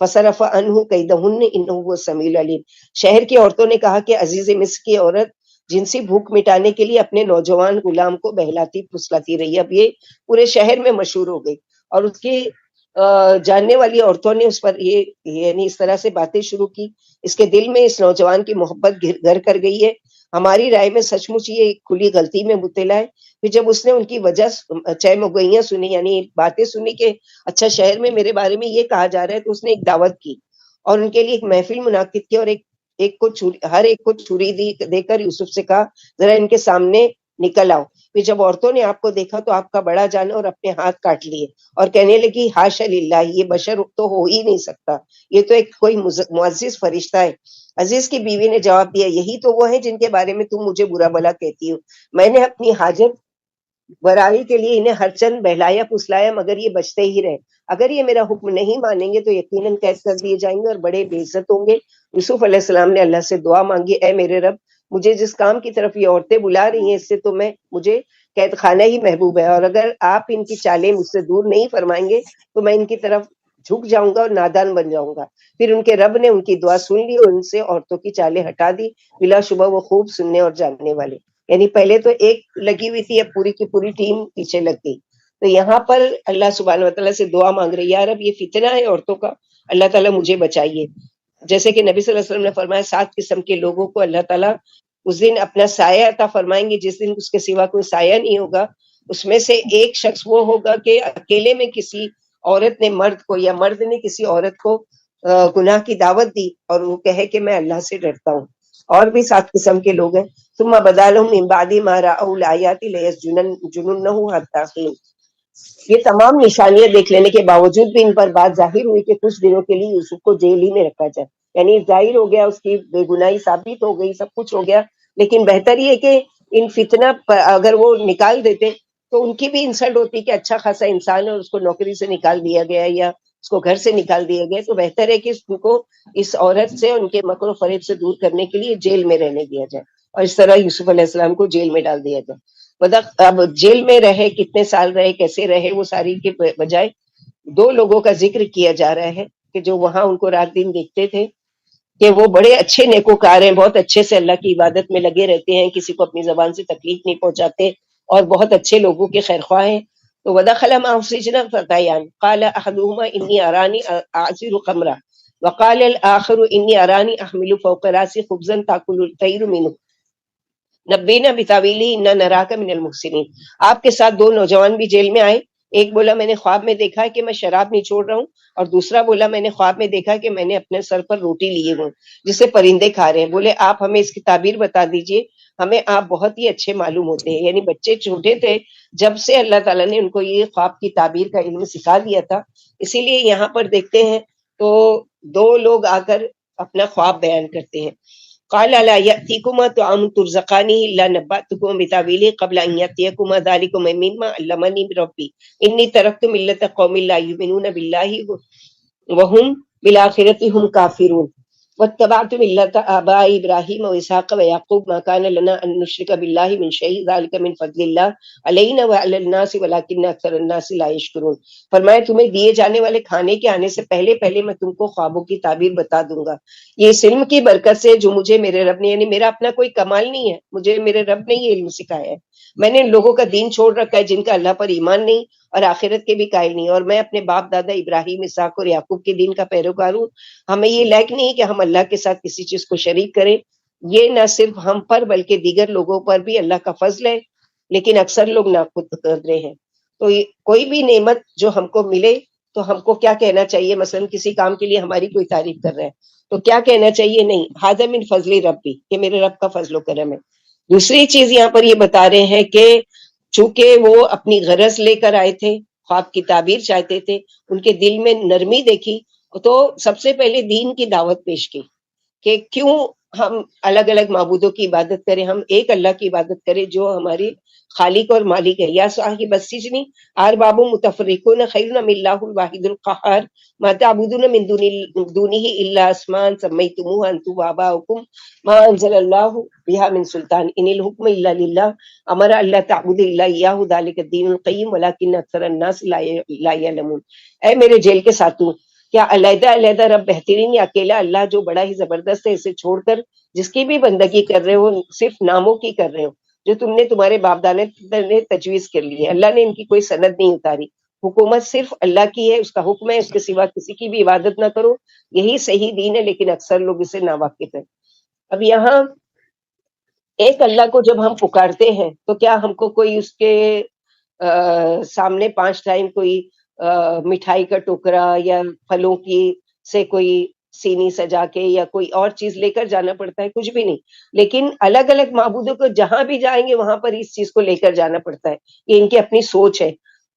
فصرف عنه كيدهن إنه هو السميع العليم. شہر کی عورتوں نے کہا کہ عزیز مصر کی عورت جنسی بھوک مٹانے کے لیے اپنے نوجوان غلام کو بہلاتی پھسلاتی رہی. اب یہ پورے شہر میں مشہور ہو گئی اور اس کی جاننے والی عورتوں نے اس پر یہ یعنی اس طرح سے باتیں شروع کی. اس کے دل میں اس نوجوان کی محبت گھر کر گئی ہے، ہماری رائے میں سچ مچ یہ کھلی غلطی میں مبتلا ہے. پھر جب اس نے ان کی وجہ چہمگوئیاں سنی، یعنی باتیں سنی کہ اچھا شہر میں میرے بارے میں یہ کہا جا رہا ہے، تو اس نے ایک دعوت کی اور ان کے لیے ایک محفل منعقد کی اور ہر ایک کو چھری دے کر یوسف سے کہا ذرا ان کے سامنے نکل آؤ. پھر جب عورتوں نے آپ کو دیکھا تو آپ کا بڑا جانا اور اپنے ہاتھ کاٹ لیے اور کہنے لگی حاشا للہ، یہ بشر تو ہو ہی نہیں سکتا، یہ تو ایک کوئی معزز فرشتہ ہے. عزیز کی بیوی نے جواب دیا یہی تو وہ ہیں جن کے بارے میں تم مجھے برا بھلا کہتی ہو. میں نے اپنی حاجت برائی کے لیے انہیں ہر چند بہلایا پھسلایا مگر یہ بچتے ہی رہے. اگر یہ میرا حکم نہیں مانیں گے تو یقیناً قید کر دیے جائیں گے اور بڑے بے عزت ہوں گے. یوسف علیہ السلام نے اللہ سے دعا مانگی، اے میرے رب، مجھے جس کام کی طرف یہ عورتیں بلا رہی ہیں اس سے تو مجھے قید خانہ ہی محبوب ہے، اور اگر آپ ان کی چالیں مجھ سے دور نہیں فرمائیں گے تو میں ان کی طرف جھک جاؤں گا اور نادان بن جاؤں گا۔ پھر ان کے رب نے ان کی دعا سن لی اور ان سے عورتوں کی چالیں ہٹا دی، بلا شبہ وہ خوب سننے اور جاننے والے۔ یعنی پہلے تو ایک لگی ہوئی تھی، اب پوری کی پوری ٹیم پیچھے لگ گئی۔ تو یہاں پر اللہ سبحانہ وتعالیٰ سے دعا مانگ رہی ہے، یا رب یہ فتنہ ہے عورتوں کا، اللہ تعالیٰ مجھے بچائیے۔ جیسے کہ نبی صلی اللہ علیہ وسلم نے فرمایا 7 قسم کے لوگوں کو اللہ تعالیٰ اس دن اپنا سایہ عطا فرمائیں گے، جس دن اس کے سوا کوئی سایہ نہیں ہوگا۔ اس میں سے ایک شخص وہ ہوگا کہ اکیلے میں کسی عورت نے مرد کو یا مرد نے کسی عورت کو گناہ کی دعوت دی اور وہ کہے کہ میں اللہ سے ڈرتا ہوں۔ اور بھی 7 قسم کے لوگ ہیں۔ ثم بدا لهم من بعد ما رأوا الآیات لیسجننه حتی حین۔ یہ تمام نشانیاں دیکھ لینے کے باوجود بھی ان پر بات ظاہر ہوئی کہ کچھ دنوں کے لیے یوسف کو جیل ہی میں رکھا جائے۔ یعنی ظاہر ہو گیا، اس کی بے گناہی ثابت ہو گئی، سب کچھ ہو گیا، لیکن بہتر یہ کہ ان فتنہ اگر وہ نکال دیتے تو ان کی بھی انسلٹ ہوتی کہ اچھا خاصا انسان ہے اور اس کو نوکری سے نکال دیا گیا یا اس کو گھر سے نکال دیا گیا، تو بہتر ہے کہ ان کو اس عورت سے، ان کے مکر و فریب سے دور کرنے کے لیے جیل میں رہنے دیا جائے، اور اس طرح یوسف علیہ السلام کو جیل میں ڈال دیا جائے۔ اب جیل میں رہے، کتنے سال رہے، کیسے رہے، وہ ساری کے بجائے 2 لوگوں کا ذکر کیا جا رہا ہے کہ جو وہاں ان کو رات دن دیکھتے تھے کہ وہ بڑے اچھے نیکوکار ہیں، بہت اچھے سے اللہ کی عبادت میں لگے رہتے ہیں، کسی کو اپنی زبان سے تکلیف نہیں پہنچاتے اور بہت اچھے لوگوں کے خیر خواہ ہیں۔ تو ودخل معه السجن فتيان قال احدهما اني اراني اعصر خمرا وقال الاخر اني اراني احمل فوق راسي خبزا تاكل الطير منه نبینا بتاویلی انا نراک من المحسنین۔ آپ کے ساتھ 2 نوجوان بھی جیل میں آئے، ایک بولا میں نے خواب میں دیکھا کہ میں شراب نہیں چھوڑ رہا ہوں، اور دوسرا بولا میں نے خواب میں دیکھا کہ میں نے اپنے سر پر روٹی لیے ہوں جسے پرندے کھا رہے ہیں۔ بولے آپ ہمیں اس کی تعبیر بتا دیجئے، ہمیں آپ بہت ہی اچھے معلوم ہوتے ہیں۔ یعنی بچے چھوٹے تھے جب سے اللہ تعالیٰ نے ان کو یہ خواب کی تعبیر کا علم سکھا دیا تھا، اسی لیے یہاں پر دیکھتے ہیں تو 2 لوگ آ کر اپنا خواب بیان کرتے ہیں۔ قال لا يأتيكما طعام ترزقانه إلا نبأتكما بتأويله قبل أن يأتيكما ذلكما مما علمني ربي إني تركت ملة قوم لا يؤمنون بالله وهم بالآخرة هم كافرون واتبعت ملة آباء إبراهيم وإسحاق ويعقوب ما كان لنا أن نشرك بالله من شيء ذلك من فضل الله علينا وعلى الناس ولكن أكثر الناس لا يشكرون۔ فرمایا تمہیں دیے جانے والے کھانے کے آنے سے پہلے پہلے میں تم کو خوابوں کی تعبیر بتا دوں گا، یہ اس علم کی برکت سے جو مجھے میرے رب نے، یعنی میرا اپنا کوئی کمال نہیں ہے، مجھے میرے رب نے یہ علم سکھایا ہے۔ میں نے ان لوگوں کا دین چھوڑ رکھا ہے جن کا اللہ پر ایمان نہیں اور آخرت کے بھی قائل نہیں، اور میں اپنے باپ دادا ابراہیم، اسحاق اور یعقوب کے دین کا پیروکار ہوں۔ ہمیں یہ لائق نہیں کہ ہم اللہ کے ساتھ کسی چیز کو شریک کریں۔ یہ نہ صرف ہم پر بلکہ دیگر لوگوں پر بھی اللہ کا فضل ہے، لیکن اکثر لوگ ناقدر ہیں۔ تو کوئی بھی نعمت جو ہم کو ملے تو ہم کو کیا کہنا چاہیے؟ مثلا کسی کام کے لیے ہماری کوئی تعریف کر رہا ہے تو کیا کہنا چاہیے؟ نہیں، ھذا من فضل ربی، یہ میرے رب کا فضل و کرم ہے۔ دوسری چیز یہاں پر یہ بتا رہے ہیں کہ چونکہ وہ اپنی غرض لے کر آئے تھے، خواب کی تعبیر چاہتے تھے، ان کے دل میں نرمی دیکھی، تو سب سے پہلے دین کی دعوت پیش کی کہ کیوں ہم الگ الگ معبودوں کی عبادت کریں، ہم ایک اللہ کی عبادت کریں جو ہماری خالق اور مالک ہے۔ یا صاحب السجن ارباب متفرقون خیر ام اللہ الواحد القہار ما تعبدون من دونہ الا اسماء سمیتموها انتم وآباؤکم ما انزل اللہ بها من سلطان ان الحکم الا للہ امر اللہ تعبد الا ایاہ ذلک الدین القیم ولکن اکثر الناس لا یعلمون۔ اے میرے جیل کے ساتھیوں، کیا علیحدہ علیحدہ رب بہترین یا اکیلا اللہ جو بڑا ہی زبردست ہے، اسے چھوڑ کر جس کی بھی بندگی کر رہے ہو صرف ناموں کی کر رہے ہو، جو تم نے تمہارے باپ دادا نے تجویز کر لی ہے، اللہ نے ان کی کوئی سند نہیں اتاری، حکومت صرف اللہ کی ہے، اس کا حکم ہے، اس کے سوا کسی کی بھی عبادت نہ کرو، یہی صحیح دین ہے، لیکن اکثر لوگ اسے ناواقف ہیں۔ اب یہاں ایک اللہ کو جب ہم پکارتے ہیں تو کیا ہم کو کوئی اس کے سامنے 5 ٹائم کوئی مٹھائی کا ٹوکرا یا پھلوں کی سے کوئی سینی سجا کے یا کوئی اور چیز لے کر جانا پڑتا ہے؟ کچھ بھی نہیں، لیکن الگ الگ معبودوں کو جہاں بھی جائیں گے وہاں پر اس چیز کو لے کر جانا پڑتا ہے، یہ ان کی اپنی سوچ ہے۔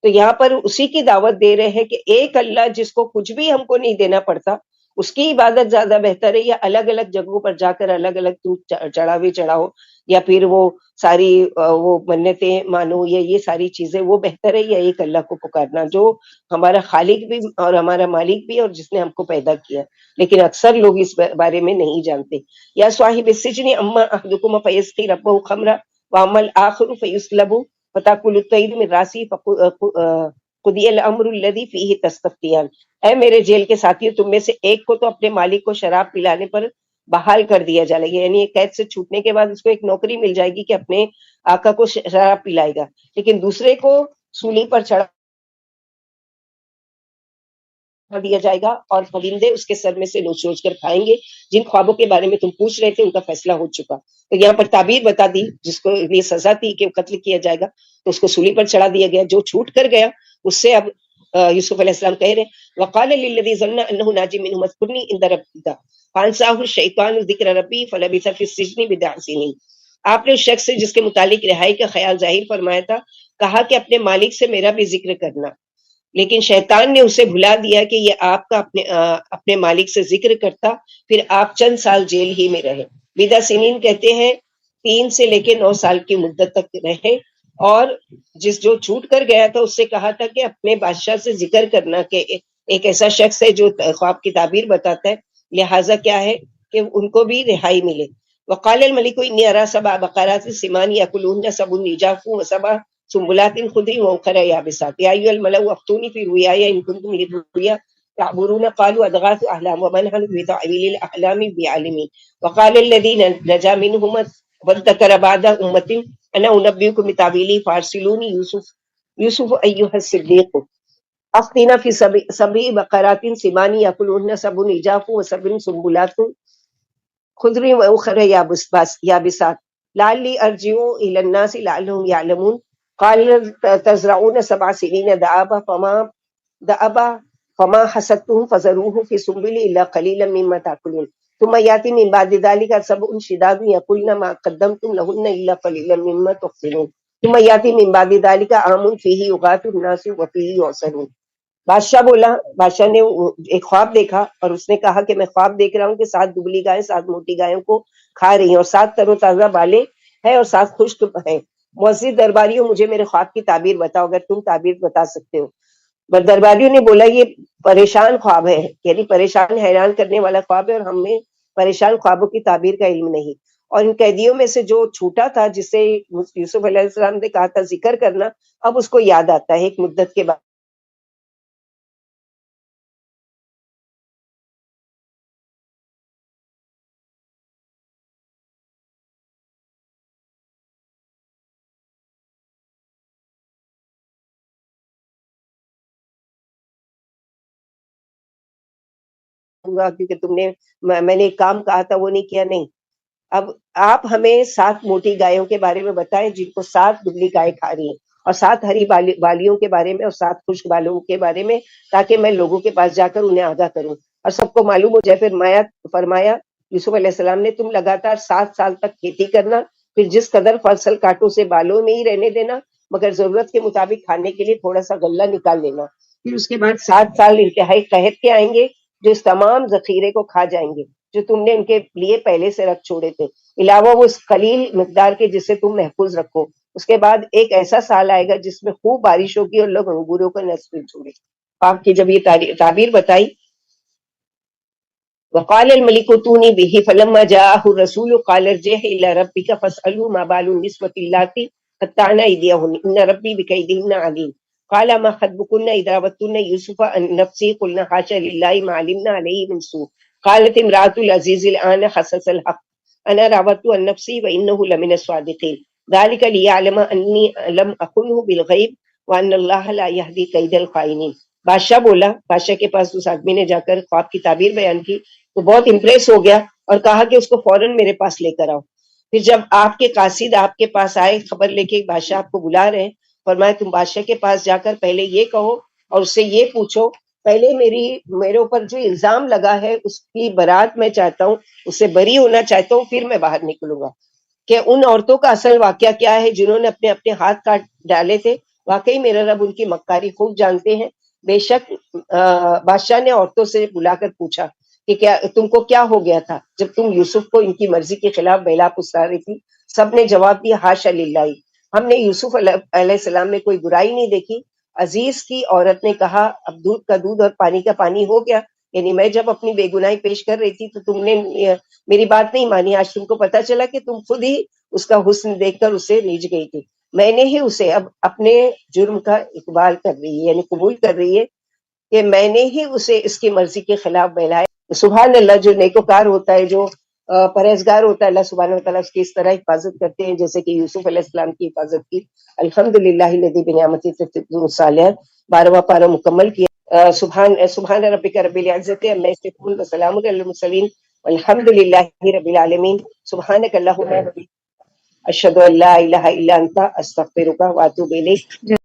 تو یہاں پر اسی کی دعوت دے رہے ہیں کہ ایک اللہ جس کو کچھ بھی ہم کو نہیں دینا پڑتا، اس کی عبادت زیادہ بہتر ہے، یا الگ الگ جگہوں پر جا کر الگ الگ تم چڑھاوے چڑھاؤ یا پھر وہ ساری وہ منتیں مانو یا یہ ساری چیزیں، وہ بہتر ہے یا ایک اللہ کو پکارنا جو ہمارا خالق بھی اور ہمارا مالک بھی اور جس نے ہم کو پیدا کیا؟ لیکن اکثر لوگ اس بارے میں نہیں جانتے۔ یا صاحب السجن اما احدکم فیسقی ربہ خمرا واما الاخر فیسلب فتاکل الطیر من راسہ قضی الامر الذی فیہ تستفتیان، اے میرے جیل کے ساتھیوں، تم میں سے ایک کو تو اپنے مالک کو شراب پلانے پر بحال کر دیا جائے گا، یعنی قید سے چھوٹنے کے بعد اس کو ایک نوکری مل جائے گی کہ اپنے آقا کو شراب پلائے گا، لیکن دوسرے کو سولی پر چڑھا دیا جائے گا اور پرندے اس کے سر میں سے نوچ نوچ کر کھائیں گے۔ جن خوابوں کے بارے میں تم پوچھ رہے تھے ان کا فیصلہ ہو چکا۔ تو یہاں پر تعبیر بتا دی، جس کو یہ سزا تھی کہ قتل کیا جائے گا تو اس کو سولی پر چڑھا دیا گیا۔ جو چھوٹ کر گیا اس سے اب یوسف علیہ السلام کہہ رہے ہیں وقال للذی ظن انه ناج منه اذكرني عند ربك فانساه الشیطان ذکر ربی فلبث فی السجن بضع سنین۔ آپ نے اس شخص سے جس کے متعلق رہائی کا خیال ظاہر فرمایا تھا کہا کہ اپنے مالک سے میرا بھی ذکر کرنا، لیکن شیطان نے اسے بھلا دیا کہ یہ آپ کا اپنے مالک سے ذکر کرتا، پھر آپ چند سال جیل ہی میں رہے۔ بدا سنین کہتے ہیں 3 سے لے کے 9 سال کی مدت تک رہے، اور جو چھوٹ کر گیا تھا اس سے کہا تھا کہ اپنے بادشاہ سے ذکر کرنا کہ ایک ایسا شخص ہے جو خواب کی تعبیر بتاتا ہے، لہٰذا کیا ہے کہ ان کو بھی رہائی ملے۔ وقال الملک انی ارى 7 بقرات سمان یاکلون 7 عجاف و7 سنبلات خضر واخر یابسات یا ایها الملأ افتونی فی رؤیایا ان کنتم للرؤیا تعبرون قالوا اضغاث احلام وما نحن بتأویل الاحلام بعالمین۔ وقال الذی نجا منهما وادکر بعد امة انا انبئکم بتأویلہ فارسلونی یوسف ایها الصدیق افتنا فی 7 بقرات سمان یاکلون 7 عجاف و7 سنبلات خضر واخر یابسات لعلی ارجع الی الناس لعلهم یعلمون۔ قال تزرعون 7 سنین دأبا فما حصدتم فذروه في سنبله الا قليلا مما تأكلون ثم يأتي من بعد ذلك 7 شداد يأكلن ما قدمتم لهن الا قليلا مما تحصنون ثم يأتي من بعد ذلك عام فيه يغاث الناس وفيه يعصرون۔ بادشاہ بولا، بادشاہ نے ایک خواب دیکھا اور اس نے کہا کہ میں خواب دیکھ رہا ہوں کہ 7 دبلی گائیں 7 موٹی گایوں کو کھا رہی ہیں اور 7 تر و تازہ بالیں ہیں اور 7 خشک ہیں۔ معزز درباریوں مجھے میرے خواب کی تعبیر بتاؤ اگر تم تعبیر بتا سکتے ہو۔ درباریوں نے بولا یہ پریشان خواب ہے، یعنی پریشان حیران کرنے والا خواب ہے اور ہمیں پریشان خوابوں کی تعبیر کا علم نہیں۔ اور ان قیدیوں میں سے جو چھوٹا تھا جس سے یوسف علیہ السلام نے کہا تھا ذکر کرنا، اب اس کو یاد آتا ہے ایک مدت کے بعد۔ کیونکہ تم نے میں نے ایک کام کہا تھا وہ نہیں کیا، نہیں۔ اب آپ ہمیں 7 موٹی گایوں کے بارے میں بتائیں جن کو 7 دبلی گائے کھا رہی ہیں، اور 7 ہری بالیوں کے بارے میں اور 7 خشک بالوں کے بارے میں، تاکہ میں لوگوں کے پاس جا کر انہیں آگاہ کروں اور سب کو معلوم ہو جائے۔ پھر فرمایا یوسف علیہ السلام نے تم لگاتار 7 سال تک کھیتی کرنا، پھر جس قدر فصل کاٹو سے بالوں میں ہی رہنے دینا، مگر ضرورت کے مطابق کھانے کے لیے تھوڑا سا غلہ نکال لینا۔ پھر اس کے بعد 7 سال انتہائی قحط کے آئیں گے جو اس تمام ذخیرے کو کھا جائیں گے جو تم نے ان کے لیے پہلے سے رکھ چھوڑے تھے، علاوہ وہ اس قلیل مقدار کے جسے تم محفوظ رکھو۔ اس کے بعد ایک ایسا سال آئے گا جس میں خوب بارش ہوگی اور لوگ انگوروں کا نسل چھوڑے۔ آپ کی جب یہ تعبیر بتائی، وقال الملك ائتوني به فلما جاءه الرسول قال ارجع الى ربك فاسأله ما بال النسوة اللاتي قطعن ايديهن ان ربي بكيدهن عليم۔ قال ما خطبكن اذا راوتن يوسف عن نفسه قلنا حاشا لله ما علمنا عليه من سوء۔ قالت امرأة العزيز الآن حسس الحق انا راودته عن نفسي وانه لمن الصادقين ذلك ليعلم اني لم اخنه بالغيب وان الله لا يهدي كيد الخائنين۔ بادشاہ بولا، بادشاہ کے پاس اس آدمی نے جا کر خواب کی تعبیر بیان کی تو بہت امپریس ہو گیا اور کہا کہ اس کو فوراً میرے پاس لے کر آؤ۔ پھر جب آپ کے قاصد آپ کے پاس آئے خبر لے کے بادشاہ آپ کو بلا رہے ہیں، فرمایا تم بادشاہ کے پاس جا کر پہلے یہ کہو اور اس سے یہ پوچھو، پہلے میرے اوپر جو الزام لگا ہے اس کی برات میں چاہتا ہوں، اس سے بری ہونا چاہتا ہوں، پھر میں باہر نکلوں گا کہ ان عورتوں کا اصل واقعہ کیا ہے جنہوں نے اپنے ہاتھ کاٹ ڈالے تھے۔ واقعی میرا رب ان کی مکاری خوب جانتے ہیں۔ بے شک بادشاہ نے عورتوں سے بلا کر پوچھا کہ کیا تم کو کیا ہو گیا تھا جب تم یوسف کو ان کی مرضی کے خلاف بہلا پسرا رہی تھی؟ سب نے جواب دیا حاشا للہ، ہم نے یوسف علیہ السلام میں کوئی برائی نہیں دیکھی۔ عزیز کی عورت نے کہا اب دودھ کا دودھ اور پانی کا پانی ہو گیا، یعنی میں جب اپنی بے گناہی پیش کر رہی تھی تو تم نے میری بات نہیں مانی، آج تم کو پتا چلا کہ تم خود ہی اس کا حسن دیکھ کر اسے نیچ گئی تھی۔ میں نے ہی اسے اب اپنے جرم کا اقبال کر رہی ہے، یعنی قبول کر رہی ہے کہ میں نے ہی اسے اس کی مرضی کے خلاف بہلایا۔ سبحان اللہ، جو نیکوکار ہوتا ہے، جو پرہیزگار ہوتا ہے، اللہ سبحانہ وتعالیٰ اس کی اس طرح حفاظت کرتے ہیں جیسے کہ یوسف علیہ السلام کی حفاظت کی۔ الحمدللہ الذی بنعمتہ تتم الصالحات، 12واں پارہ مکمل کیا۔ سبحان ربک رب العزت عما یصفون وسلام علی المرسلین والحمدللہ رب العالمین۔ سبحانک اللہم اشہد ان لا الہ الا انت استغفرک واتوب الیک۔